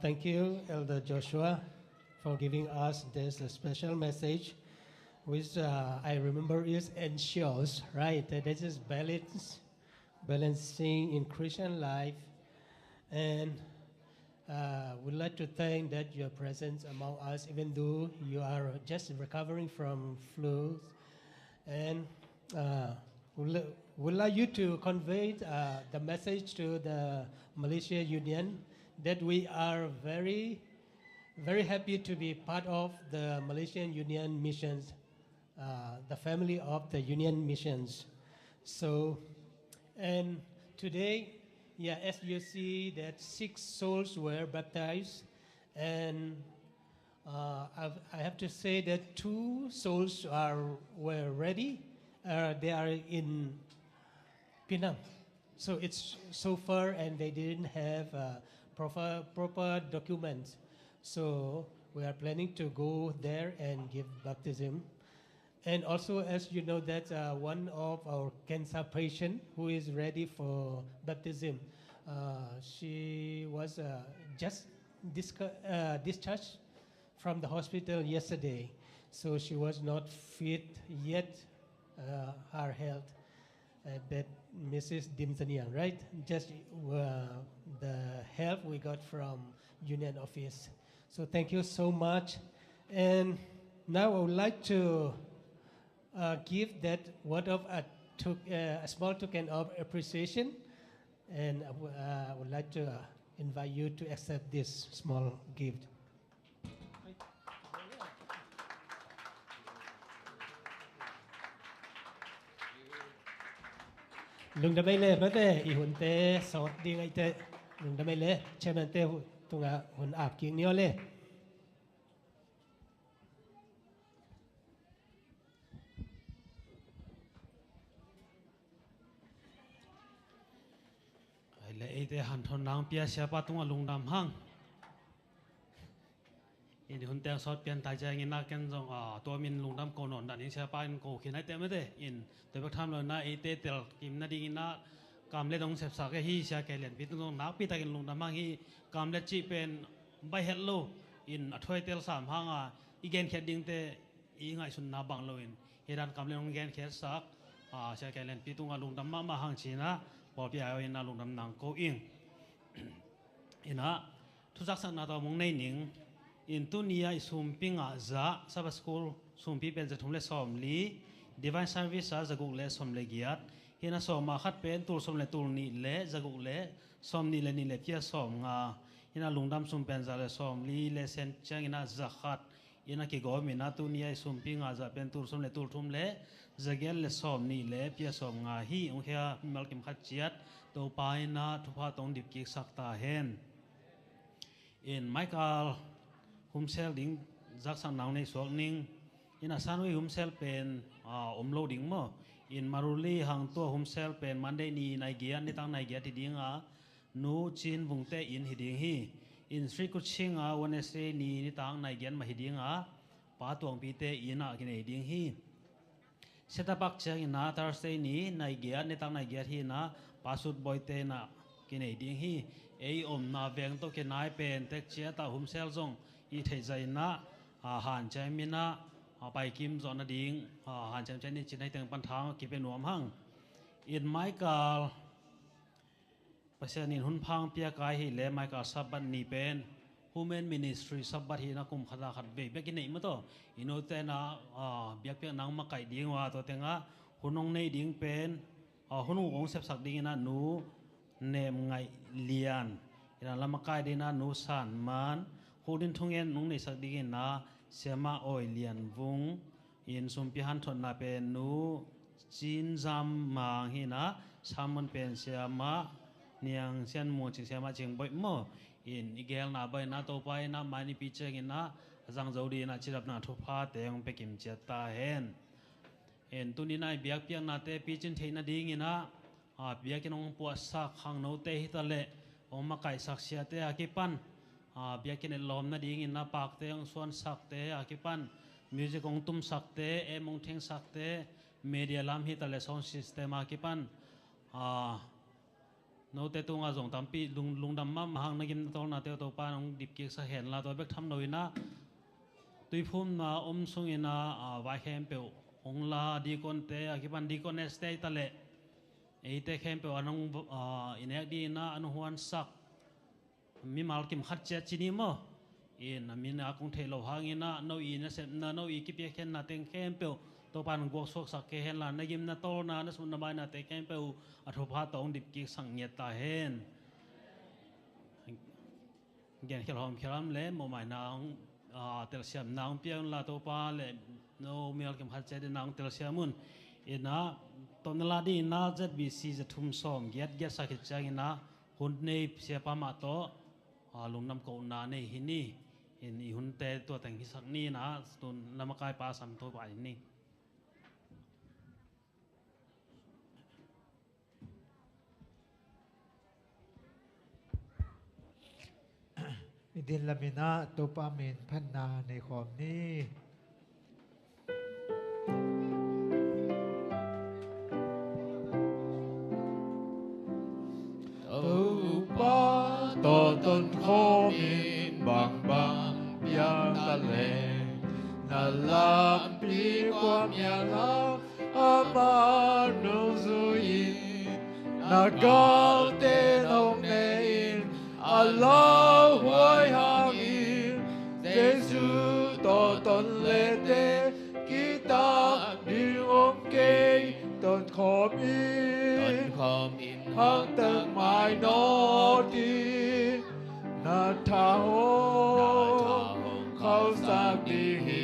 Thank you, Elder Joshua, for giving us this special message, which I remember is ensures, right, that this is balancing in Christian life, and we'd like to thank that your presence among us, even though you are just recovering from flu, and we'd like you to convey the message to the Malaysia Union that we are very, very happy to be part of the Malaysian Union missions, the family of the Union missions. So, and today, as you see that 6 souls were baptized, and I have to say that 2 souls were ready. They are in Penang. So it's so far, and they didn't have proper documents. So we are planning to go there and give baptism. And also, as you know, that one of our cancer patient who is ready for baptism, she was just discharged from the hospital yesterday. So she was not fit yet, her health. That Mrs. Dimsanian, right? Just the help we got from Union Office. So thank you so much. And now I would like to give that word of a small token of appreciation. And I would like to invite you to accept this small gift. ลุงดำไม่เล่มาเต้อีหุ่นเต้สอดดีไงเต้ลุงดำไม่เล่ใช่ไหมเต้ตรงหุ่นอาบกิ่งเนี้ยเล่ไอ้เล่เต้หันทนนางเปียเสียปะตรงลุงดำห้างอินหุ่นเต้สอดเปลี่ยนตายใจเงินนักกันจงตัวมินลุงดำโกนนดันนี้เสียปะอินโกขินไอ้เต้ไม่เต้อินแต่พอทำเลยนะไอ้เต้เตลกิมนาดีกินนะกำเล่ต้องเสพสักฮีเสียแกเลียนพิษต้องนักพิตากินลุงดำห้างฮีกำเล่จีเป็นใบเฮลโลอินถ้วยเตล3ห้างอีเกนเขียดดิ้งเต้อีง่ายสุดนาบังโลอินเฮดันกำเล่ต้องเกนเขียดสักเสียแกเลียนพิษต้องลุงดำมาห้างชีนะพอพี่เอาอินนะลุงดำนางโกอิงอินะทุกสักสักนาตัวมงในหนิงอินตุนียสุมพิงจ้าซับสกูลสุมพิเป็นจะทุ่มเลสอมลีDivine Service จะกุกเล่สมเลกียดเห็นสมมาขัดเป็นตูสมเลตูนี่เล่จะกุกเล่สมนี่เล่นี่เล่เพียสมเห็นลุงดำสุมเป็นจะเลสมลีเล่เซนจังเห็นจะขัดเห็นกี่กอมินาตุนียสุมพิงจะเป็นตูสมเลตูทุ่มเล่จะเกลเลสมนี่เล่เพียสมฮีองเฮียมัลกิมขัดเจียดตัวไปนะทุพาตรงดิบกิกสักตาเห็นอินไมเคิลฮุมเซลดิ้งจักสังนาวในสวกนิ่งอินอาสานุยฮุมเซลเป็นอมโลดิ้งมั้ง in maruli hang tua humsel pen mande ni Nigeria ni tang Nigeria ti dinga nu chin vungte in hiding hi in Sri Kuchinga Wednesday ni tang Nigeria ma hidinga pa tuang pi te ina kine hiding hi setapak chang ina Thursday ni Nigeria ni tang Nigeria hi na pasut boy te na kine hiding hi ei om na veng to ke nai pen tek chia ta humsel zong i thei zai na han chai mina pai kim zon na ding han cham chai ni chin hai teng pan thang ki pe nuam hang in Michael pasianin hun phang pia kai hi le Michael sabat ni pen Women Ministry sabat hi na kum khada khat be be ki nei ma to ino te na biak pia nang ma kai ding wa to tenga hunong nei ding pen hunu ong sep sak ding na nu nem ngai lian ina lama kai dina nu san man hodin thungen nung nei sak ding na sema oi lian vung in sum pi han thon na pen nu chin jam mang hi na samon pen sema niang sian mo chi sema ching boi mo in igel na bai na to pai na mani pi cheng in na jang jodi na chirap na thu pha teng pe kim che ta hen en tu ni nai biak piang na te pi chin theina ding ina biak inong pu sa khang no te hi ta le ong ma kai sak sia te akipan biak in lom na ding in na pak te ong suan sak te akipan music ong tum sak te emong theng sak te media lam hi ta le sound system akipan no te tu nga zong tampi lung dam ma hang na gim to na te to pa ong dip ki sa hen la to bek tham noina tui phum na sung ina vai khem pe ong la di kon te akipan di kon este ta le ei te khem pe anong inek di na anu huan sak mi mal kim khat che chini mo in min a kong thelo hangina no i na sem na no i ki pe khen na teng khem pe to pan go sok sak ke hen la na gim na to na sun na bai na te khem pe a tho pha tong dip ki sang nyet ta hen gen khel hom kheram le mo mai na tel siam nang piang la to pa le no mi al kim khat che de nang tel siamun ina ton la di na ZBC je thum som get sa ki chang ina hun nei sia pa ma to lung nam ko na nei hini in i hun te to tang hi sak ni na tun lamakai pa sam to ba ni idin lamina to pa min phan na nei khom ni to ton kho min bang bang piang ta le na lam pi kwa mya la ama no zui na gal te nong nei Allah huai hang in Giêsu to ton le te kita đi ôm kê ton khom in hang tầng mai nó đi na tha ho khao sang đi ni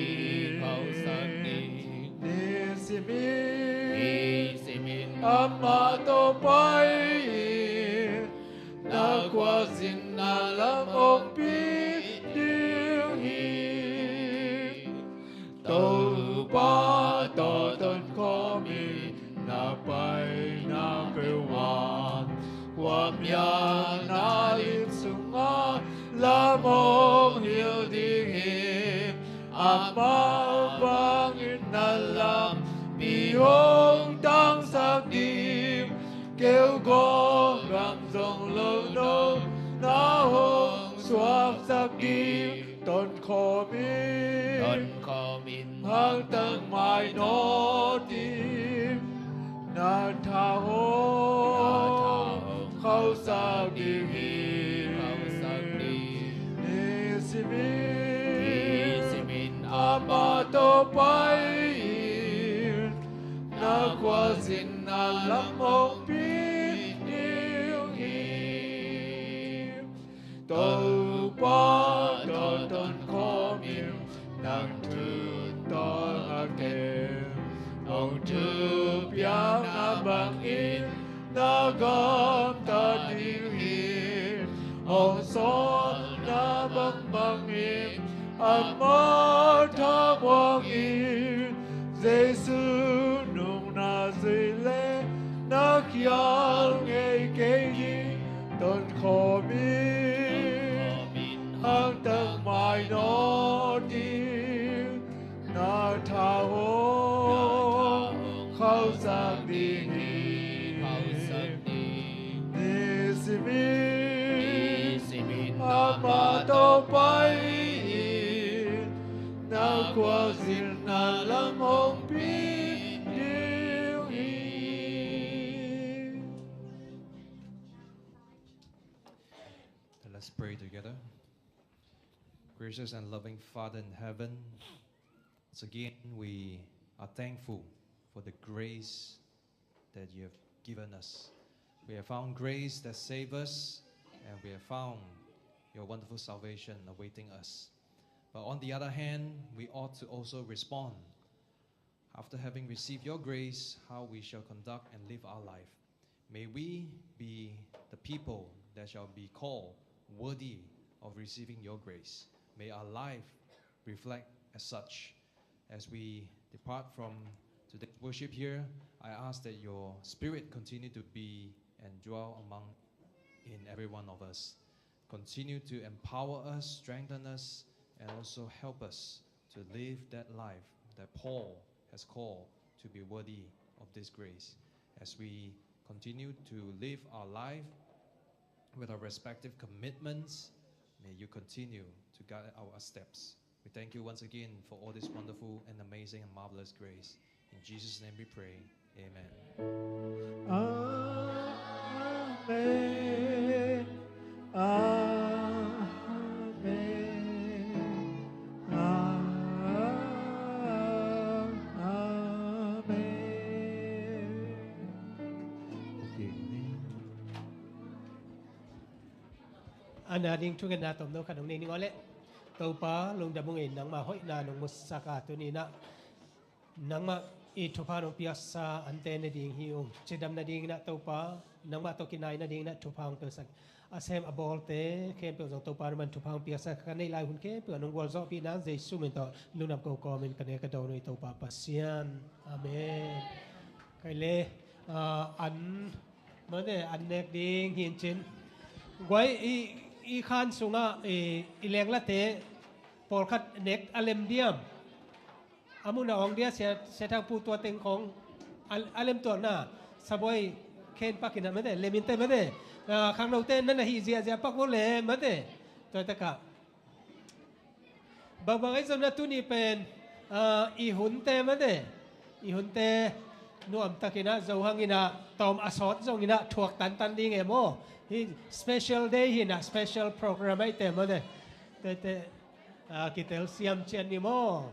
si min amma to pai na qua sin na lam ong pi điêu hi to ba to ton kho mi na pai na pe wan Quam ya na lim sunga la mong hiu ding him ama bang in na lam pi hong tang sak dim kêu go gam dong lâu nông na hong swap sak dim ton kho min hang tang mai no dim na tha ho khao sao đi ni si min ama to pai na qua sin na lam ong pi điêu hi to pa to ton kho miêu nang tu to a ke ông tu piang na bang in na gam ta điêu hi ông son na bang in ama tha wang in Giêsu nung na yang ngay cây đi tôn khổ mi hang tầng mai nó đi na thao hô khâu sang đi ni si mi ama to pai na qua zin na lam hong pi Let's pray together. Gracious and loving Father in heaven, once again we are thankful for the grace that you have given us. We have found grace that saves us, and we have found your wonderful salvation awaiting us. But on the other hand, we ought to also respond. After having received your grace, how we shall conduct and live our life. May we be the people that shall be called worthy of receiving your grace. May our life reflect as such. As we depart from today's worship here, I ask that your Spirit continue to be and dwell among in every one of us. Continue to empower us, strengthen us, and also help us to live that life that Paul has called to be worthy of this grace. As we continue to live our life with our respective commitments, may you continue to guide our steps. We thank you once again for all this wonderful and amazing and marvelous grace. In Jesus' name we pray. Amen. Amen. Amen. Ana ding tu kan atom no kanong ning ole tau pa long da mungin nang ma hoi na nong musaka tu ni na nang ma I tu pa nong piasa antene ding hiung chidam na ding na tau pa nang ma to kinai na ding na tu pa to sak asem abol te kem pe tau pa man tu pa piasa kan nei lai hun ke pe nong wal zo pi na jesu men to lunam ko ko men kan ka do no tau pa pasian amen kai le an ma de an nek ding hin chin gwai I khan sunga I leng la te por khat nek alem diam amuna ong dia se thang pu tua teng khong alem to na saboi khen pakina mate lemin te mate khang no te nan hi zia pak wo le mate to ta ka ba ba ai zona tu ni pen I hun te mate I hun te nuam takina zo hangina tom asot zongina thuak tan ding emo He special day hina special program ay tema de te kitel siam chen ni mo